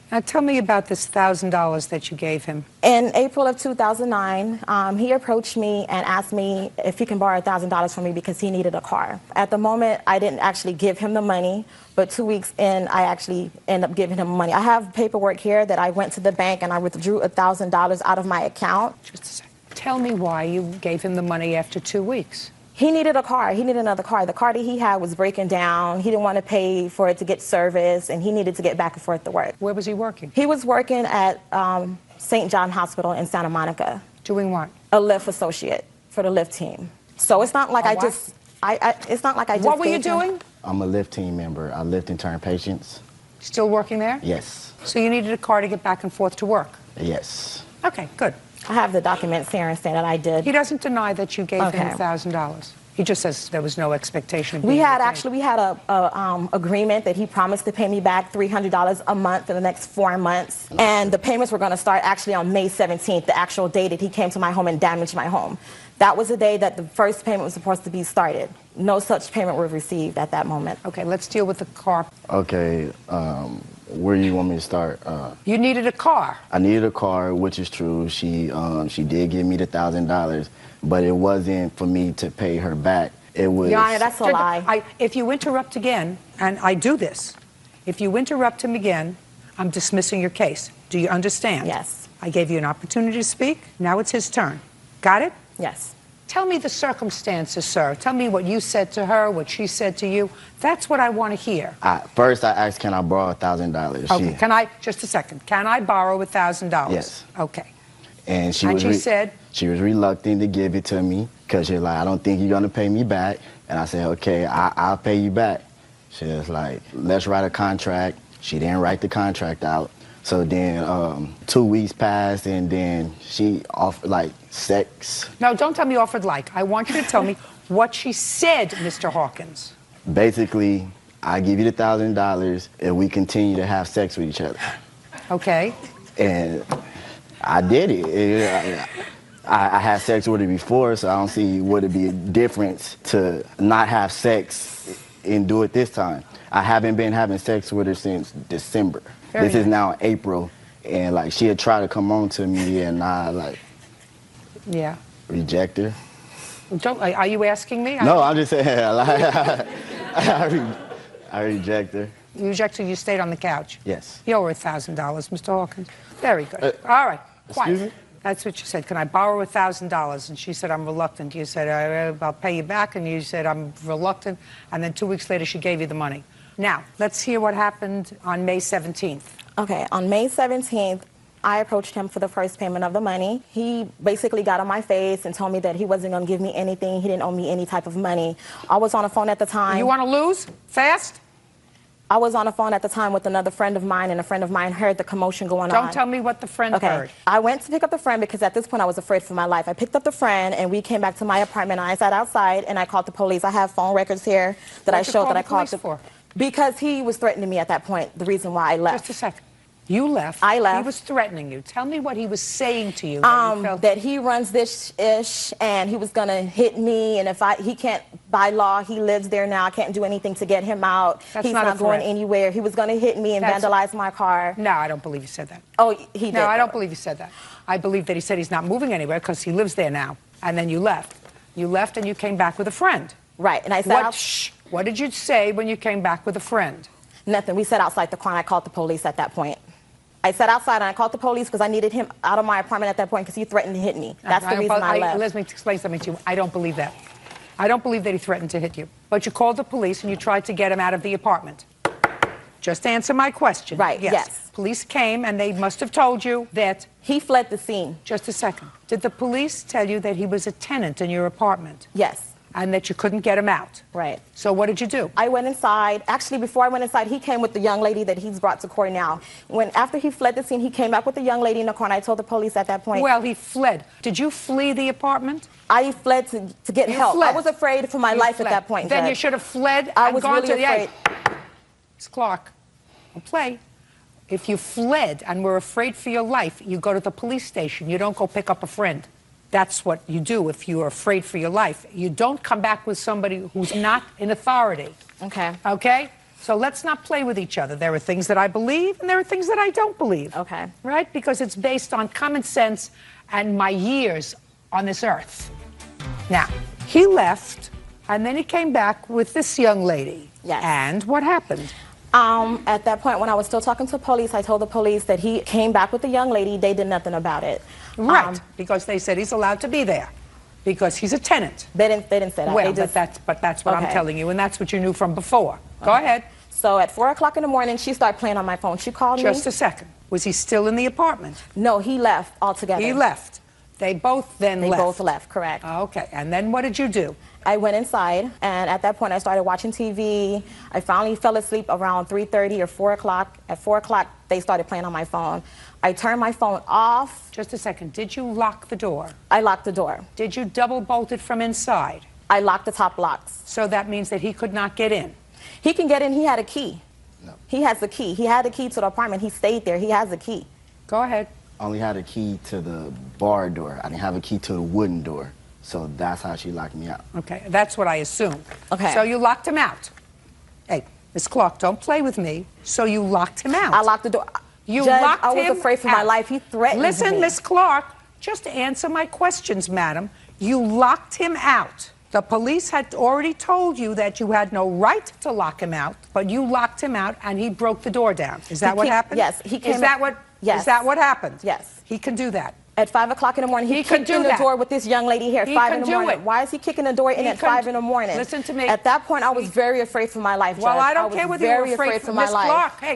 Now tell me about this $1,000 that you gave him. In April of 2009, he approached me and asked me if he can borrow $1,000 from me because he needed a car. At the moment, I didn't actually give him the money, but 2 weeks in, I actually ended up giving him money. I have paperwork here that I went to the bank and I withdrew $1,000 out of my account. Just a second. Tell me why you gave him the money after 2 weeks. He needed a car. He needed another car. The car that he had was breaking down. He didn't want to pay for it to get serviced, and he needed to get back and forth to work. Where was he working? He was working at St. John Hospital in Santa Monica. Doing what? A lift associate for the lift team. So it's not like it's not like I just. What were you doing? I'm a lift team member. I lift intern patients. Still working there? Yes. So you needed a car to get back and forth to work? Yes. Okay, good. I have the documents here and saying that I did. He doesn't deny that you gave him $1,000. He just says there was no expectation of being we had repaid. agreement that he promised to pay me back $300 a month for the next 4 months, and the payments were going to start actually on May 17th, the actual day that he came to my home and damaged my home. That was the day that the first payment was supposed to be started. No such payment was received at that moment. Okay, let's deal with the car. Okay, where do you want me to start? You needed a car. I needed a car, which is true. She did give me the $1,000, but it wasn't for me to pay her back. It was. Your Honor, that's a lie. If you interrupt again, and I do this, if you interrupt him again, I'm dismissing your case. Do you understand? Yes. I gave you an opportunity to speak. Now it's his turn. Got it? Yes. Tell me the circumstances, sir. Tell me what you said to her, what she said to you. That's what I want to hear. First, I asked, can I borrow $1,000? Okay, can I, just a second, can I borrow $1,000? Yes. Okay. And she said? She was reluctant to give it to me because she's like, I don't think you're going to pay me back. And I said, okay, I'll pay you back. She was like, let's write a contract. She didn't write the contract out. So then 2 weeks passed, and then she offered, like, sex. No, don't tell me offered like. I want you to tell me what she said, Mr. Hawkins. Basically, I give you the $1,000 if we continue to have sex with each other. Okay. And I did it. I had sex with her before, so I don't see would it be a difference to not have sex and do it this time. I haven't been having sex with her since December. This is now April, and like she had tried to come on to me, and I like reject her. Are you asking me? No, I'm just saying. Like, I reject her. You rejected. You stayed on the couch. Yes. You owe her $1,000, Mr. Hawkins. Very good. All right. Quiet. Excuse me? That's what you said. Can I borrow $1,000? And she said, I'm reluctant. You said, I'll pay you back. And you said, I'm reluctant. And then 2 weeks later, she gave you the money. Now, let's hear what happened on May 17th. Okay, on May 17th, I approached him for the first payment of the money. He basically got on my face and told me that he wasn't going to give me anything. He didn't owe me any type of money. I was on the phone at the time. You want to lose? Fast? I was on the phone at the time with another friend of mine, and a friend of mine heard the commotion going on. Don't tell me what the friend heard. I went to pick up the friend because at this point I was afraid for my life. I picked up the friend, and we came back to my apartment, and I sat outside, and I called the police. I have phone records here that I showed that I called the police for. Because he was threatening me at that point, the reason why I left. Just a second. You left. I left. He was threatening you. Tell me what he was saying to you. That he runs this ish, and he was going to hit me, and if he can't, by law, he lives there now. I can't do anything to get him out. He's not going anywhere. He was going to hit me and vandalize my car. No, I don't believe he said that. Oh, he did. No, I don't believe he said that. I believe that he said he's not moving anywhere because he lives there now. And then you left. You left and you came back with a friend. Right, and I said... What did you say when you came back with a friend? Nothing. We sat outside the car, and I called the police at that point. I sat outside, and I called the police because I needed him out of my apartment at that point because he threatened to hit me. That's the reason I left. Let me explain something to you. I don't believe that. I don't believe that he threatened to hit you. But you called the police, and you tried to get him out of the apartment. Just answer my question. Right, yes. Police came, and they must have told you that... He fled the scene. Just a second. Did the police tell you that he was a tenant in your apartment? Yes. And that you couldn't get him out? Right. So what did you do? I went inside. Actually, before I went inside, he came with the young lady that he's brought to court now. After he fled the scene, he came back with the young lady in the car, and I told the police at that point. Well, he fled. Did you flee the apartment? I fled to get help. Fled. I was afraid for my life at that point. Then you should have fled I and was gone really to afraid. Miss Clark, don't play. If you fled and were afraid for your life, you go to the police station. You don't go pick up a friend. That's what you do if you are afraid for your life. You don't come back with somebody who's not in authority. Okay. Okay? So let's not play with each other. There are things that I believe and there are things that I don't believe. Okay. Right? Because it's based on common sense and my years on this earth. Now, he left and then he came back with this young lady. Yes. And what happened? At that point, when I was still talking to police, I told the police that he came back with the young lady. They did nothing about it. Right, because they said he's allowed to be there. Because he's a tenant. They didn't say that. Well, they just, but that's what I'm telling you, and that's what you knew from before. Go ahead. So at 4 o'clock in the morning, she started playing on my phone. She called me. Just a second. Was he still in the apartment? No, he left altogether. He left. They both then left. They both left, correct. Okay, and then what did you do? I went inside, and at that point, I started watching TV. I finally fell asleep around 3:30 or 4 o'clock. At 4 o'clock, they started playing on my phone. I turned my phone off. Just a second. Did you lock the door? I locked the door. Did you double bolt it from inside? I locked the top locks. So that means that he could not get in? He can get in. He had a key. No. He has the key. He had the key to the apartment. He stayed there. He has the key. Go ahead. I only had a key to the bar door. I didn't have a key to the wooden door. So that's how she locked me out. Okay, that's what I assumed. Okay. So you locked him out. Hey, Miss Clark, don't play with me. So you locked him out. I locked the door. You Judge, locked him out. I was afraid for my life. He threatened me. Listen, Miss Clark, just answer my questions, madam. You locked him out. The police had already told you that you had no right to lock him out, but you locked him out and he broke the door down. Is that what happened? Yes. He came Is that what happened? Yes. He can do that. At 5 o'clock in the morning, he kicked in the door with this young lady here at 5 in the morning. Why is he kicking the door in at 5 in the morning? Listen to me. At that point, I was very afraid for my life, Judge. Well, I don't care whether you were afraid for my Miss life. Clark, hey,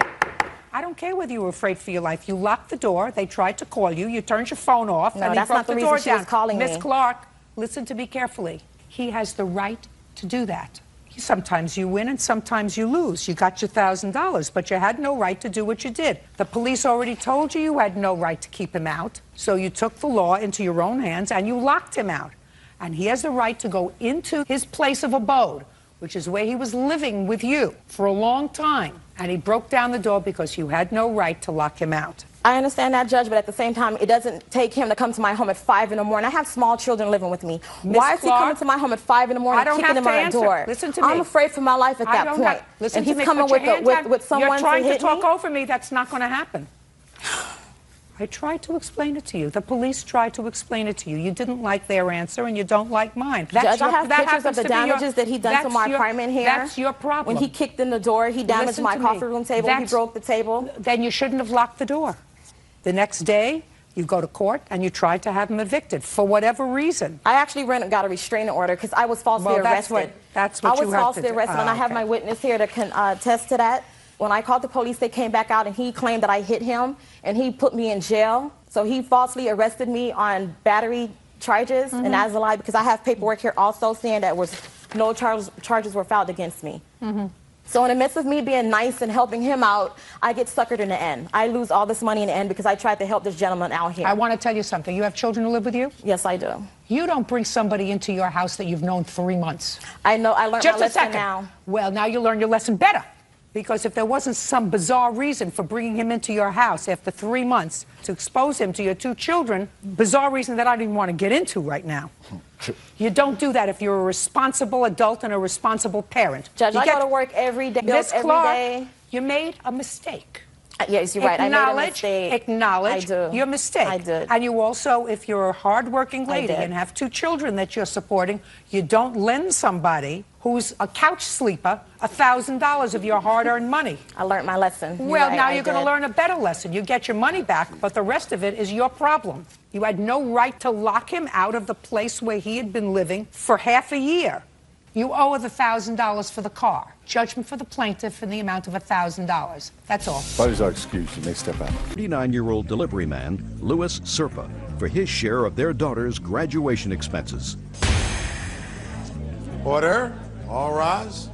I don't care whether you were afraid for your life. You locked the door. They tried to call you. You turned your phone off. No, and that's he broke not the door reason she was down. calling me. Miss Clark, listen to me carefully. He has the right to do that. Sometimes you win and sometimes you lose. You got your $1,000, but you had no right to do what you did. The police already told you had no right to keep him out, so you took the law into your own hands and you locked him out. And he has the right to go into his place of abode, which is where he was living with you for a long time. And he broke down the door because you had no right to lock him out. I understand that, Judge, but at the same time, it doesn't take him to come to my home at 5 in the morning. I have small children living with me. Why is he coming to my home at 5 in the morning, kicking in my door? Listen to me. I'm afraid for my life at that point. Listen and to he's me. coming with someone You're trying to to talk over me. That's not going to happen. I tried to explain it to you. The police tried to explain it to you. You didn't like their answer, and you don't like mine. Judge, I have pictures of the damages that he done to my apartment here. That's your problem. When he kicked in the door, he damaged my coffee room table. He broke the table. Then you shouldn't have locked the door. The next day, you go to court and you try to have him evicted for whatever reason. I actually got a restraining order because I was falsely arrested. That's what I you was have falsely to do. arrested, and I have my witness here to attest to that. When I called the police, they came back out and he claimed that I hit him and he put me in jail. So he falsely arrested me on battery charges, and that's a lie because I have paperwork here also saying that no charges were filed against me. So in the midst of me being nice and helping him out, I get suckered in the end. I lose all this money in the end because I tried to help this gentleman out here. I want to tell you something. You have children who live with you? Yes, I do. You don't bring somebody into your house that you've known 3 months. I know. I learned my lesson now. Well, now you learn your lesson better. Because if there wasn't some bizarre reason for bringing him into your house after 3 months to expose him to your 2 children, bizarre reason that I don't even want to get into right now. You don't do that if you're a responsible adult and a responsible parent. Judge, I go to work every day. Miss Clark, you made a mistake. Yes, you're right. I made a mistake. Acknowledge your mistake. I did. And you also, if you're a hardworking lady and have 2 children that you're supporting, you don't lend somebody who's a couch sleeper $1,000 of your hard-earned money. I learned my lesson. Well, now you're going to learn a better lesson. You get your money back, but the rest of it is your problem. You had no right to lock him out of the place where he had been living for half a year. You owe her the $1,000 for the car. Judgment for the plaintiff in the amount of $1,000. That's all. Parties are excused. You may step out. 39-year-old delivery man, Louis Serpa, for his share of their daughter's graduation expenses. Order. All rise.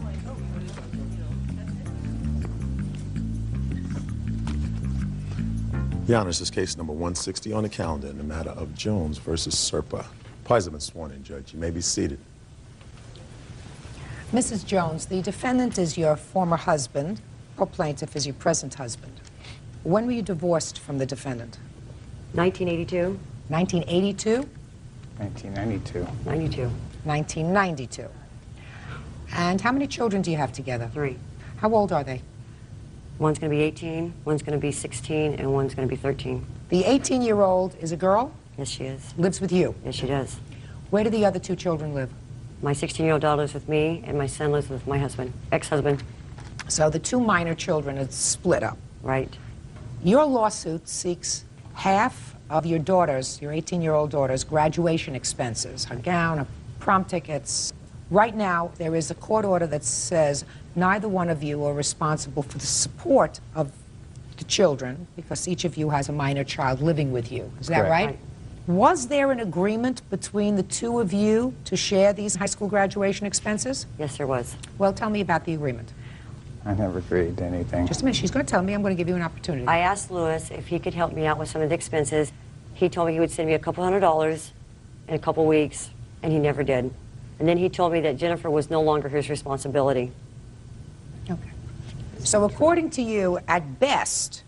Your Honor, this is case number 160 on the calendar in the matter of Jones versus Serpa. Parties have been sworn in, Judge. You may be seated. Mrs. Jones, the defendant is your former husband, or plaintiff is your present husband. When were you divorced from the defendant? 1982. 1982? 1992. 92. 1992. And how many children do you have together? 3. How old are they? One's going to be 18, one's going to be 16, and one's going to be 13. The 18-year-old is a girl? Yes, she is. Lives with you? Yes, she does. Where do the other 2 children live? My 16-year-old daughter lives with me, and my son lives with my husband, ex-husband. So the 2 minor children are split up. Right. Your lawsuit seeks half of your daughter's, your 18-year-old daughter's, graduation expenses, her gown, her prom tickets. Right now, there is a court order that says neither one of you are responsible for the support of the children because each of you has a minor child living with you. Is that Correct. right? Was there an agreement between the 2 of you to share these high school graduation expenses? Yes, there was. Well, tell me about the agreement. I never agreed to anything. Just a minute. She's going to tell me. I'm going to give you an opportunity. I asked Lewis if he could help me out with some of the expenses. He told me he would send me a couple $100s in a couple weeks, and he never did. And then he told me that Jennifer was no longer his responsibility. Okay. So according to you, at best,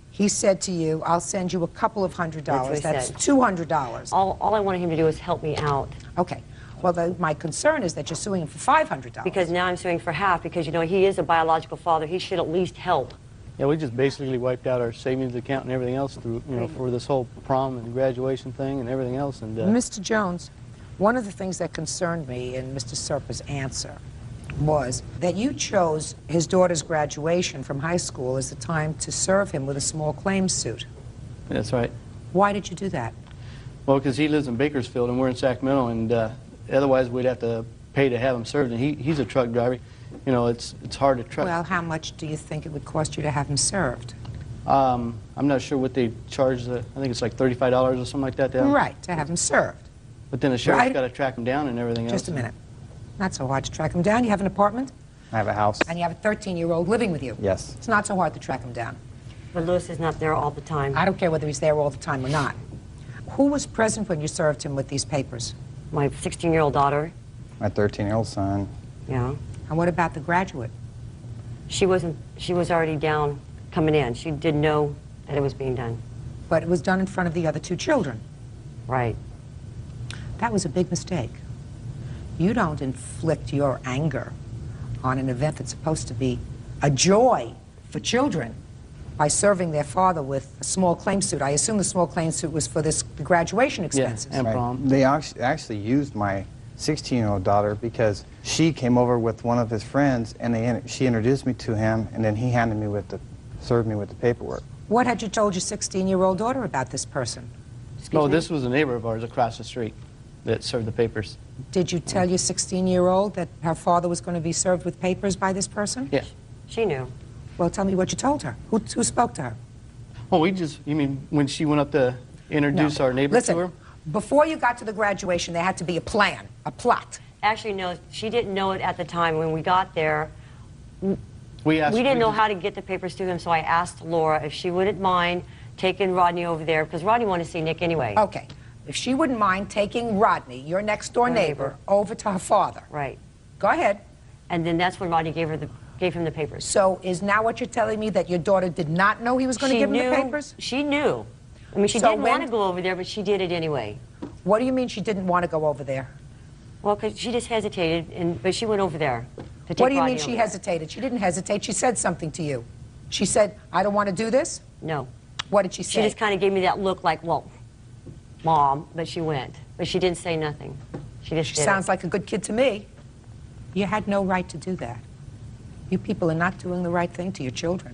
he said to you, I'll send you a couple of $100. That's $200. All I wanted him to do was help me out. Okay. Well, my concern is that you're suing him for $500. Because now I'm suing for half because, you know, he is a biological father. He should at least help. Yeah, we just basically wiped out our savings account and everything else through, you know, for this whole prom and graduation thing and everything else. And Mr. Jones, one of the things that concerned me in Mr. Serpa's answer was that you chose his daughter's graduation from high school as the time to serve him with a small claims suit. that's right. Why did you do that? Well, because he lives in Bakersfield and we're in Sacramento, and otherwise we'd have to pay to have him served. And he's a truck driver. You know, it's hard to truck. Well, how much do you think it would cost you to have him served? I'm not sure what they charge. I think it's like $35 or something like that. Right, to have him served. But then the sheriff's Right. got to track him down and everything else. Just a minute. Not so hard to track him down. You have an apartment, I have a house. and you have a 13-year-old living with you. Yes. It's not so hard to track him down. But Lewis is not there all the time. I don't care whether he's there all the time or not. Who was present when you served him with these papers? My 16-year-old daughter. My 13-year-old son. Yeah. And what about the graduate? She was already down coming in. She didn't know that it was being done. But it was done in front of the other 2 children. Right. That was a big mistake. You don't inflict your anger on an event that's supposed to be a joy for children by serving their father with a small claim suit. I assume the small claim suit was for the graduation expenses. Yeah, and prom. They actually used my 16-year-old daughter because she came over with one of his friends, and she introduced me to him, and then he served me with the paperwork. What had you told your 16-year-old daughter about this person? No, this was a neighbor of ours across the street that served the papers. Did you tell your 16-year-old that her father was going to be served with papers by this person? Yeah. She knew. Well, tell me what you told her. Who spoke to her? Well, you mean when she went up to introduce our neighbor Listen, to her? Before you got to the graduation, there had to be a plan, a plot. Actually, no, she didn't know it at the time. When we got there, we didn't know how to get the papers to him, so I asked Laura if she wouldn't mind taking Rodney over there, because Rodney wanted to see Nick anyway. Okay. If she wouldn't mind taking Rodney, your next-door neighbor, over to her father. Right. Go ahead. And then that's when Rodney gave him the papers. So is now what you're telling me that your daughter did not know he was going to give him the papers? She knew. I mean, she didn't want to go over there, but she did it anyway. What do you mean she didn't want to go over there? Well, because she just hesitated, but she went over there to take What do you Rodney mean she over there. hesitated? She didn't hesitate. She said something to you. She said, I don't want to do this? No. What did she say? She just kind of gave me that look like, well, Mom, but she went. But she didn't say nothing. She just did sounds it. like a good kid to me. You had no right to do that. You people are not doing the right thing to your children.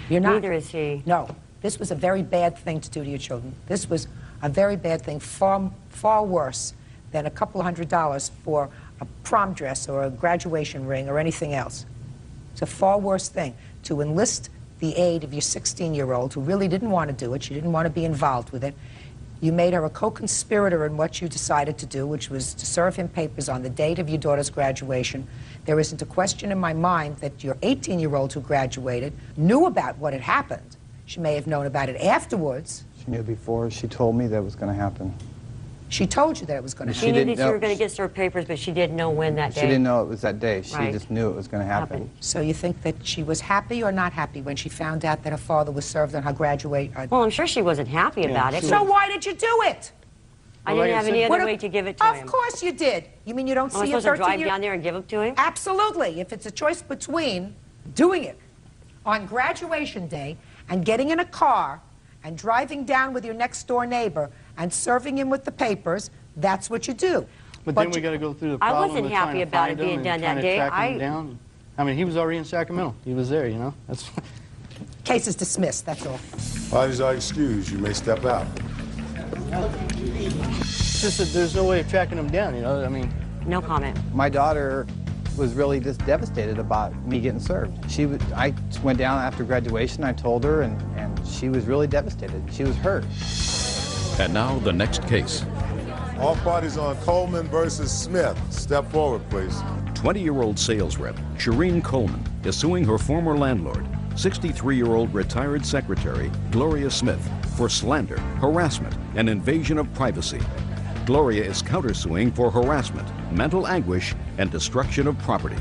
You're not. Neither is he. No. This was a very bad thing to do to your children. This was a very bad thing, far worse than a couple $100 for a prom dress or a graduation ring or anything else. It's a far worse thing to enlist the aid of your 16-year-old who really didn't want to do it. She didn't want to be involved with it. You made her a co-conspirator in what you decided to do, which was to serve him papers on the date of your daughter's graduation. There isn't a question in my mind that your 18-year-old who graduated knew about what had happened. She may have known about it afterwards. She knew before. She told me that was going to happen. She told you that it was going to She happen. knew that you were going to get served papers, but she didn't know when that day. She didn't know it was that day. She Right. just knew it was going to happen. So you think that she was happy or not happy when she found out that her father was served on her graduate? Well, I'm sure she wasn't happy about it. So why did you do it? I didn't have any other way to give it to him. Of course you did. You mean you don't Am I see a supposed to drive 13-year... down there and give it to him? Absolutely. If it's a choice between doing it on graduation day and getting in a car and driving down with your next door neighbor and serving him with the papers, that's what you do. But then we got to go through the problem. I wasn't of trying happy to about find it being him done and that trying to day. track him down. I mean, he was already in Sacramento. He was there, you know. That's. Case is dismissed, that's all. Parties are excused. You may step out. It's just that there's no way of tracking him down, you know. I mean. No comment. My daughter was really just devastated about me getting served. I went down after graduation, I told her, and she was really devastated. She was hurt. And now the next case. All parties on Coleman versus Smith. Step forward, please. 20-year-old sales rep Shireen Coleman is suing her former landlord, 63-year-old retired secretary Gloria Smith, for slander, harassment, and invasion of privacy. Gloria is countersuing for harassment, mental anguish, and destruction of property.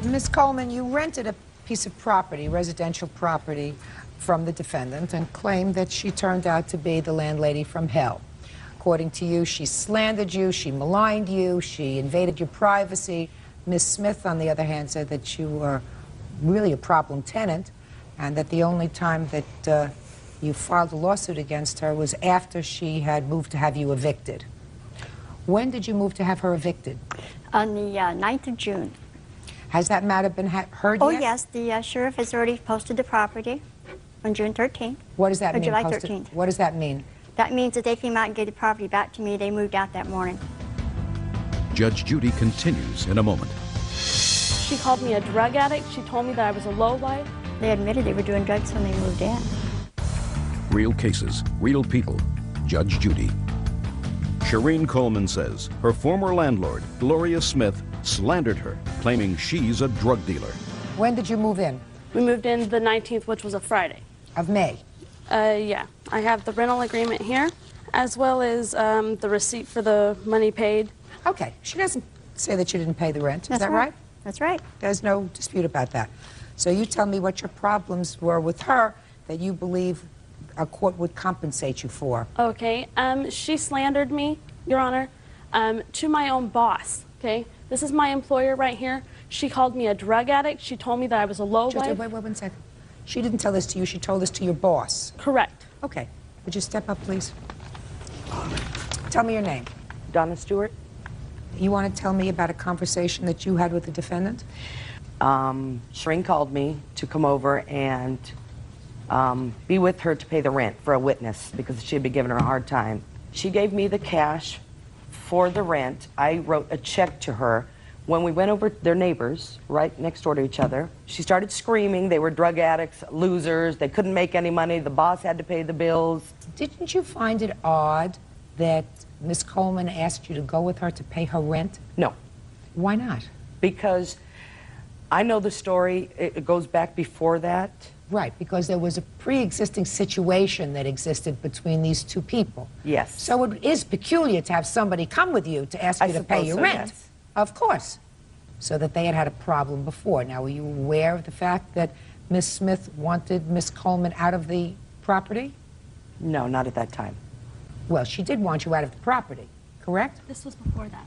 Ms. Coleman, you rented a piece of property, residential property, from the defendant and claimed that she turned out to be the landlady from hell. According to you, she slandered you, she maligned you, she invaded your privacy. Ms. Smith, on the other hand, said that you were really a problem tenant and that the only time that you filed a lawsuit against her was after she had moved to have you evicted. When did you move to have her evicted? On the 9th of June. Has that matter been heard Oh, yet? yes. The sheriff has already posted the property on June 13th. What does that mean? July posted? 13th. What does that mean? That means that they came out and gave the property back to me. They moved out that morning. Judge Judy continues in a moment. She called me a drug addict. She told me that I was a lowlife. They admitted they were doing drugs when they moved in. Real cases, real people. Judge Judy. Shireen Coleman says her former landlord, Gloria Smith, slandered her, claiming she's a drug dealer. When did you move in? We moved in the 19th, which was a Friday. Of May? Yeah. I have the rental agreement here, as well as the receipt for the money paid. Okay. She doesn't say that you didn't pay the rent. Is That's that right. right? That's right. There's no dispute about that. So you tell me what your problems were with her that you believe a court would compensate you for. Okay. She slandered me, Your Honor, to my own boss. Okay. This is my employer right here. She called me a drug addict. She told me that I was a lowlife. Wait 1 second. She didn't tell this to you. She told this to your boss. Correct. Okay. Would you step up, please? Tell me your name. Donna Stewart. You want to tell me about a conversation that you had with the defendant? Shireen called me to come over and be with her to pay the rent for a witness because she had been giving her a hard time. She gave me the cash for the rent. I wrote a check to her. When we went over, their neighbors, right next door to each other, she started screaming. They were drug addicts, losers. They couldn't make any money. The boss had to pay the bills. Didn't you find it odd that Miss Coleman asked you to go with her to pay her rent? No. Why not? Because I know the story. It goes back before that. Right, because there was a pre-existing situation that existed between these two people. Yes. So it is peculiar to have somebody come with you to ask you to pay your so, rent. yes. Of course. So that they had had a problem before. Now, were you aware of the fact that Miss Smith wanted Miss Coleman out of the property? No, not at that time. Well, she did want you out of the property, correct? This was before that.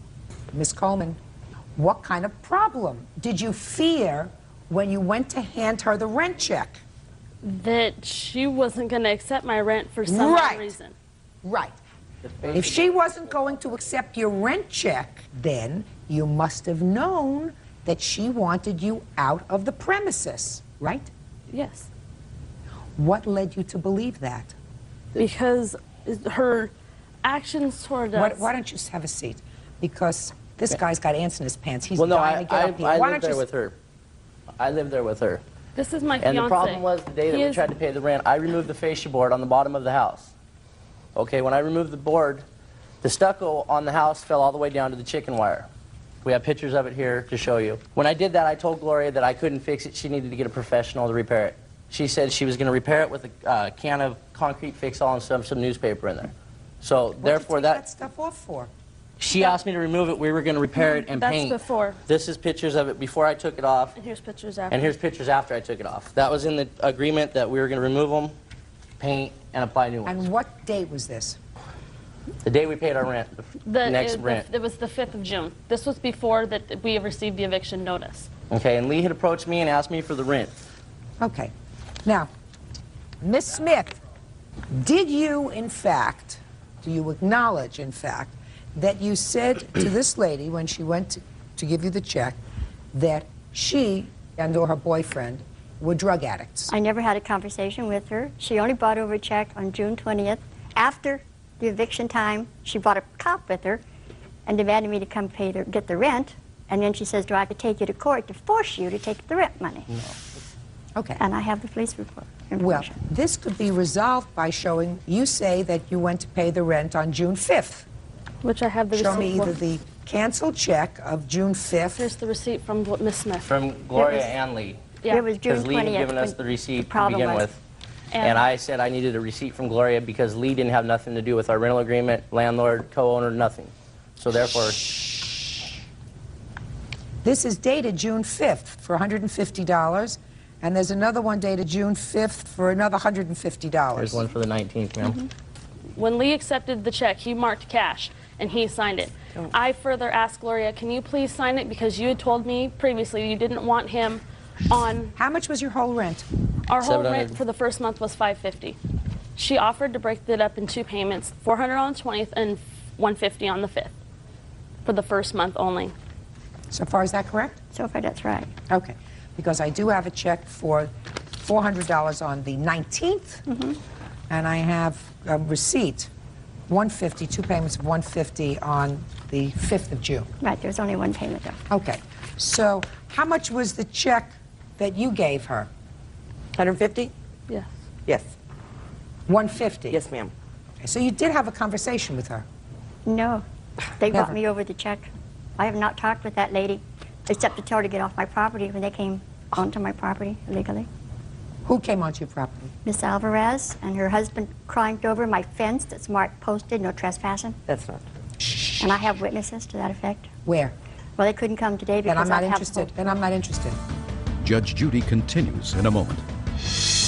Miss Coleman, what kind of problem did you fear when you went to hand her the rent check? That she wasn't going to accept my rent for some odd reason. Right. If she wasn't going to accept your rent check, then you must have known that she wanted you out of the premises, right? Yes. What led you to believe that? Because her actions toward us... Why don't you have a seat? Because this guy's got ants in his pants. He's Well, no, dying to get up here. I Why lived don't there you with her. I lived there with her. This is my And fiancé. the problem was the day that we tried to pay the rent, I removed the fascia board on the bottom of the house. Okay, when I removed the board, the stucco on the house fell all the way down to the chicken wire. We have pictures of it here to show you. When I did that, I told Gloria that I couldn't fix it. She needed to get a professional to repair it. She said she was going to repair it with a can of concrete fix-all and some newspaper in there. So therefore that stuff off for? She asked me to remove it. We were going to repair it and paint. That's before. This is pictures of it before I took it off. And here's pictures after. And here's pictures after I took it off. That was in the agreement that we were going to remove them, paint, and apply new ones. And what date was this? The day we paid our rent, the next rent. It was the 5th of June. This was before that we received the eviction notice. Okay, and Lee had approached me and asked me for the rent. Okay. Now, Miss Smith, did you, in fact, do you acknowledge, in fact, that you said to this lady when she went to give you the check that she and or her boyfriend were drug addicts? I never had a conversation with her. She only brought over a check on June 20th. After the eviction time, she brought a cop with her and demanded me to come get the rent. And then she says, do I have to take you to court to force you to take the rent money? No. Okay. And I have the police report. Well, this could be resolved by showing, you say that you went to pay the rent on June 5th. Which I have the receipt. Show me either the canceled check of June 5th. Here's the receipt from Miss Smith. From Gloria and Lee. Yeah. It was June 20th. Because Lee had given us the receipt to begin with. And I said I needed a receipt from Gloria because Lee didn't have nothing to do with our rental agreement, landlord, co-owner, nothing. So therefore... This is dated June 5th for $150, and there's another one dated June 5th for another $150. There's one for the 19th, ma'am. When Lee accepted the check, he marked cash, and he signed it. I further asked Gloria, can you please sign it? Because you had told me previously you didn't want him on... How much was your whole rent? Our whole rent for the first month was $550. She offered to break it up in 2 payments, $400 on the 20th and $150 on the 5th, for the first month only. So far, is that correct? So far, that's right. Okay. Because I do have a check for $400 on the 19th, and I have a receipt, $150, 2 payments of $150 on the 5th of June. Right, there's only 1 payment though. Okay. So how much was the check that you gave her? $150? Yes. Yes. $150? Yes, ma'am. Okay, so you did have a conversation with her? No. They Never. brought me over the check. I have not talked with that lady, except to tell her to get off my property when they came onto my property illegally. Who came onto your property? Miss Alvarez and her husband climbed over my fence that's marked posted, no trespassing. That's not. And I have witnesses to that effect. Where? Well, they couldn't come today because Then I'm not I have interested. Then I'm not interested. Judge Judy continues in a moment.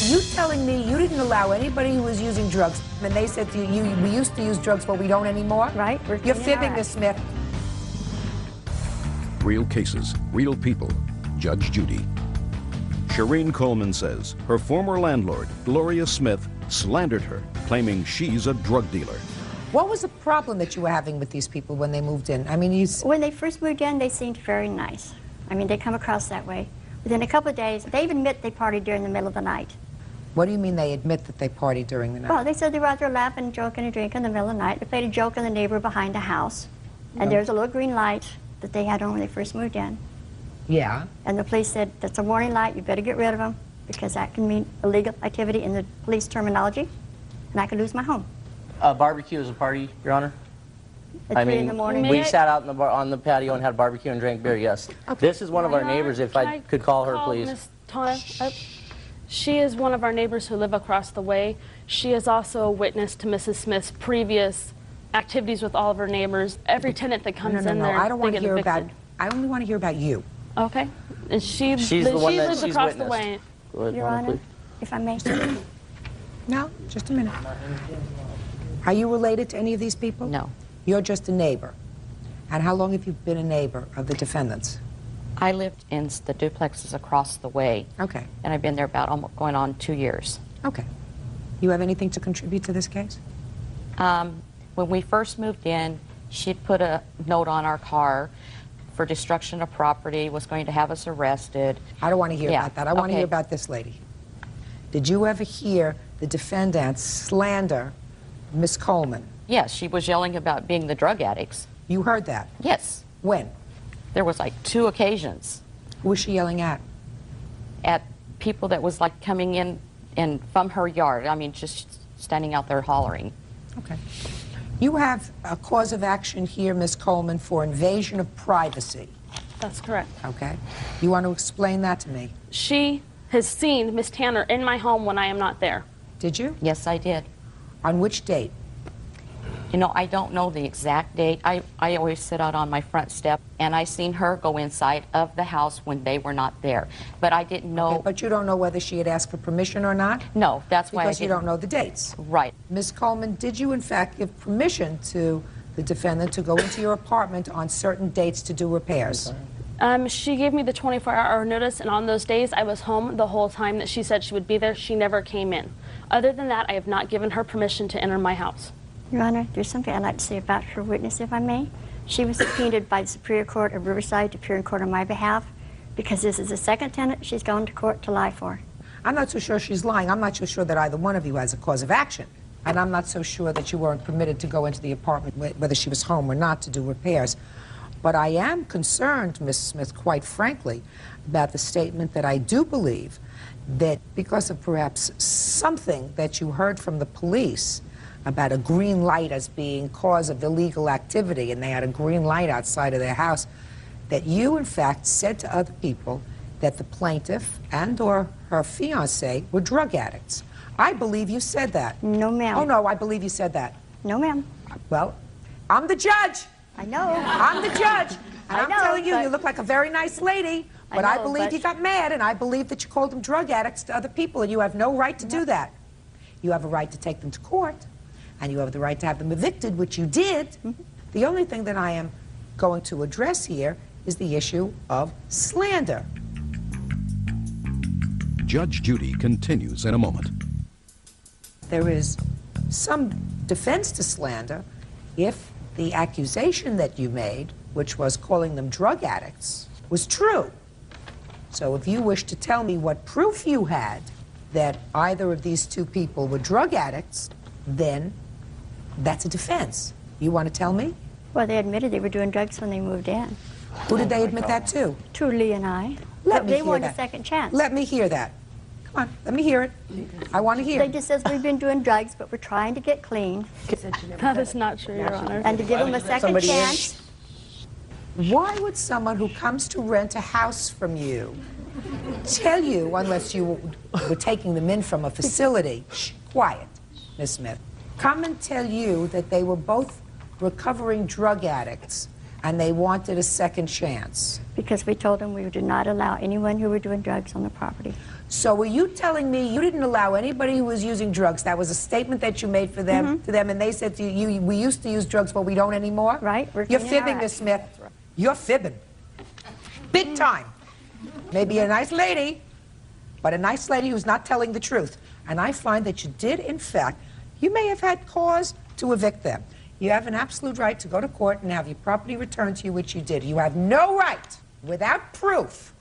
You telling me you didn't allow anybody who was using drugs, and they said to you, we used to use drugs, but we don't anymore? Right. You're fibbing, Miss Smith. Real cases, real people. Judge Judy. Shireen Coleman says her former landlord, Gloria Smith, slandered her, claiming she's a drug dealer. What was the problem that you were having with these people when they moved in? I mean, when they first moved in, they seemed very nice. I mean, they come across that way. Within a couple of days, they even admit they partied during the middle of the night. What do you mean they admit that they partied during the night? Well, they said they were out there laughing, joking, and drinking in the middle of the night. They played a joke on the neighbor behind the house. And there's a little green light that they had on when they first moved in. Yeah. And the police said, that's a warning light, you better get rid of them, because that can mean illegal activity in the police terminology, and I could lose my home. Barbecue is a party, Your Honor. At 3 in the morning. We sat out in the on the patio and had barbecue and drank beer, yes. Okay. This is one of our neighbors, if I could call her, please. Ms. Tana up? She is one of our neighbors who live across the way. She is also a witness to Mrs. Smith's previous activities with all of her neighbors. Every tenant that comes in there, I don't want they to get hear evicted. about. I only want to hear about you. Okay. And she lives across the way. Your Honor, if I may. No, just a minute. Are you related to any of these people? No. You're just a neighbor. And how long have you been a neighbor of the defendants? I lived in the duplexes across the way. Okay. And I've been there about almost going on 2 years. Okay. You have anything to contribute to this case? When we first moved in, she'd put a note on our car for destruction of property, was going to have us arrested. I don't want to hear about that. I want to hear about this lady. Did you ever hear the defendant slander Miss Coleman? Yes, she was yelling about being the drug addicts. You heard that? Yes. When? There was like 2 occasions. Who was she yelling at? At people that was like coming in and from her yard. I mean, just standing out there hollering. Okay. You have a cause of action here, Miss Coleman, for invasion of privacy. That's correct. Okay. You want to explain that to me? She has seen Miss Tanner in my home when I am not there. Did you? Yes, I did. On which date? You know, I don't know the exact date. I always sit out on my front step, and I seen her go inside of the house when they were not there. But I didn't know... Okay, but you don't know whether she had asked for permission or not? No, that's why I Because you don't know the dates. Right. Ms. Coleman, did you in fact give permission to the defendant to go into your apartment on certain dates to do repairs? She gave me the 24-hour notice, and on those days I was home the whole time that she said she would be there. She never came in. Other than that, I have not given her permission to enter my house. Your Honor, there's something I'd like to say about her witness, if I may. She was subpoenaed by the Superior Court of Riverside to appear in court on my behalf because this is the second tenant she's gone to court to lie for. I'm not so sure she's lying. I'm not so sure that either one of you has a cause of action. And I'm not so sure that you weren't permitted to go into the apartment, whether she was home or not, to do repairs. But I am concerned, Ms. Smith, quite frankly, about the statement that I do believe that because of perhaps something that you heard from the police about a green light as being cause of illegal activity, and they had a green light outside of their house, that you, in fact, said to other people that the plaintiff and or her fiancé were drug addicts. I believe you said that. No, ma'am. Oh, no, I believe you said that. No, ma'am. Well, I'm the judge. I know. I'm the judge. And I'm telling you, but- you look like a very nice lady, but I know, believe but- you got mad, and I believe that you called them drug addicts to other people, and you have no right to do that. You have a right to take them to court, and you have the right to have them evicted, which you did. The only thing that I am going to address here is the issue of slander. Judge Judy continues in a moment. There is some defense to slander if the accusation that you made, which was calling them drug addicts, was true. So if you wish to tell me what proof you had that either of these two people were drug addicts, then that's a defense. You want to tell me? Well, they admitted they were doing drugs when they moved in. Who did they admit that to? To Lee and I. Let But me they hear wanted that. a second chance. Let me hear that. Come on, let me hear it. I want to hear They it. just says we've been doing drugs, but we're trying to get clean. That is not true, Your Honor. And to give them a second chance. Why would someone who comes to rent a house from you tell you, unless you were taking them in from a facility, shh, quiet, Miss Smith, come and tell you that they were both recovering drug addicts and they wanted a second chance? Because we told them we did not allow anyone who were doing drugs on the property. So were you telling me you didn't allow anybody who was using drugs? That was a statement that you made for them, to them, and they said to you, we used to use drugs, but we don't anymore? Right. You're fibbing, Miss Smith. You're fibbing. Big time. Maybe a nice lady, but a nice lady who's not telling the truth. And I find that you did, in fact, you may have had cause to evict them. You have an absolute right to go to court and have your property returned to you, which you did. You have no right, without proof,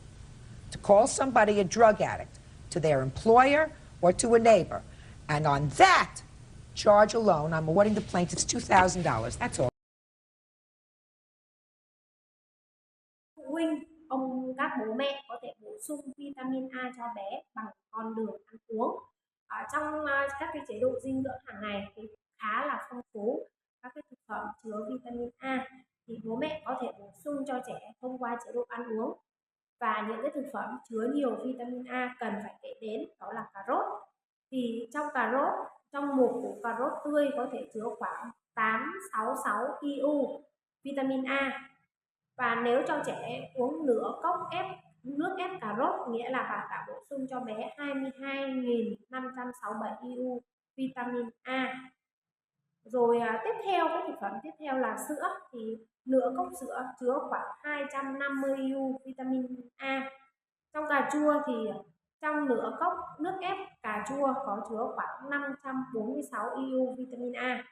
to call somebody a drug addict to their employer or to a neighbor. And on that charge alone, I'm awarding the plaintiffs $2,000. That's all. Phụ huynh, các bố mẹ có thể bổ sung vitamin A cho bé bằng con đường ăn uống. Trong các cái chế độ dinh dưỡng hàng ngày thì khá là phong phú các cái thực phẩm chứa vitamin A, thì bố mẹ có thể bổ sung cho trẻ thông qua chế độ ăn uống. Và những cái thực phẩm chứa nhiều vitamin A cần phải kể đến đó là cà rốt. Thì trong cà rốt, trong một củ cà rốt tươi có thể chứa khoảng 866 IU vitamin A. Và nếu cho trẻ uống nửa cốc nước ép cà rốt, nghĩa là bà đã bổ sung cho bé 22.567 IU vitamin A. Rồi tiếp theo, cái thực phẩm tiếp theo là sữa, thì nửa cốc sữa chứa khoảng 250 IU vitamin A. Trong cà chua thì trong nửa cốc nước ép cà chua có chứa khoảng 546 IU vitamin A.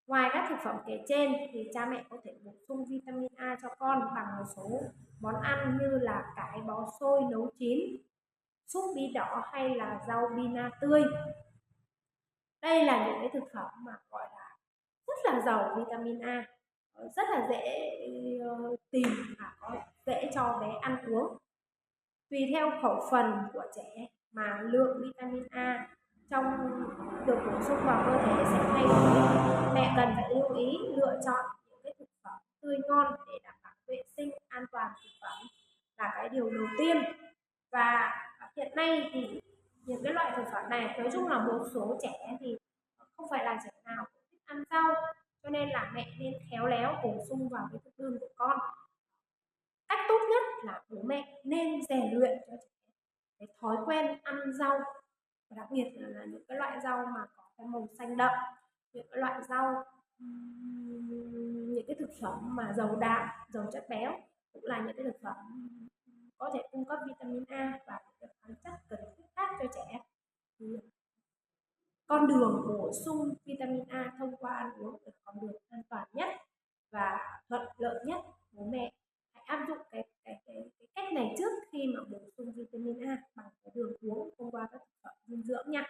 Ngoài các thực phẩm kể trên thì cha mẹ có thể bổ sung vitamin A cho con bằng một số món ăn như là cải bó xôi nấu chín, súp bí đỏ hay là rau bina tươi. Đây là những cái thực phẩm mà gọi là rất là giàu vitamin A, rất là dễ tìm và dễ cho bé ăn uống. Tùy theo khẩu phần của trẻ mà lượng vitamin A trong được bổ sung vào cơ thể sẽ thay đổi. Mẹ cần phải lưu ý lựa chọn những cái thực phẩm tươi ngon để đảm bảo vệ sinh an toàn thực phẩm là cái điều đầu tiên. Và hiện nay thì những cái loại thực phẩm này, nói chung là một số trẻ thì không phải là trẻ nào cũng thích ăn rau, cho nên là mẹ nên khéo léo bổ sung vào cái thực đơn của con. Cách tốt nhất là bố mẹ nên rèn luyện cho trẻ cái thói quen ăn rau, và đặc biệt là những cái loại rau mà có cái màu xanh đậm, những cái loại rau, những cái thực phẩm mà giàu đạm, giàu chất béo. cũng là những cái thực phẩm có thể cung cấp vitamin A và những khoáng chất cần thiết khác cho trẻ. Thì con đường bổ sung vitamin A thông qua ăn uống là con đường an toàn nhất và thuận lợi nhất. Bố mẹ hãy áp dụng cái cách này trước khi mà bổ sung vitamin A bằng cái đường uống thông qua các thực phẩm dinh dưỡng nha.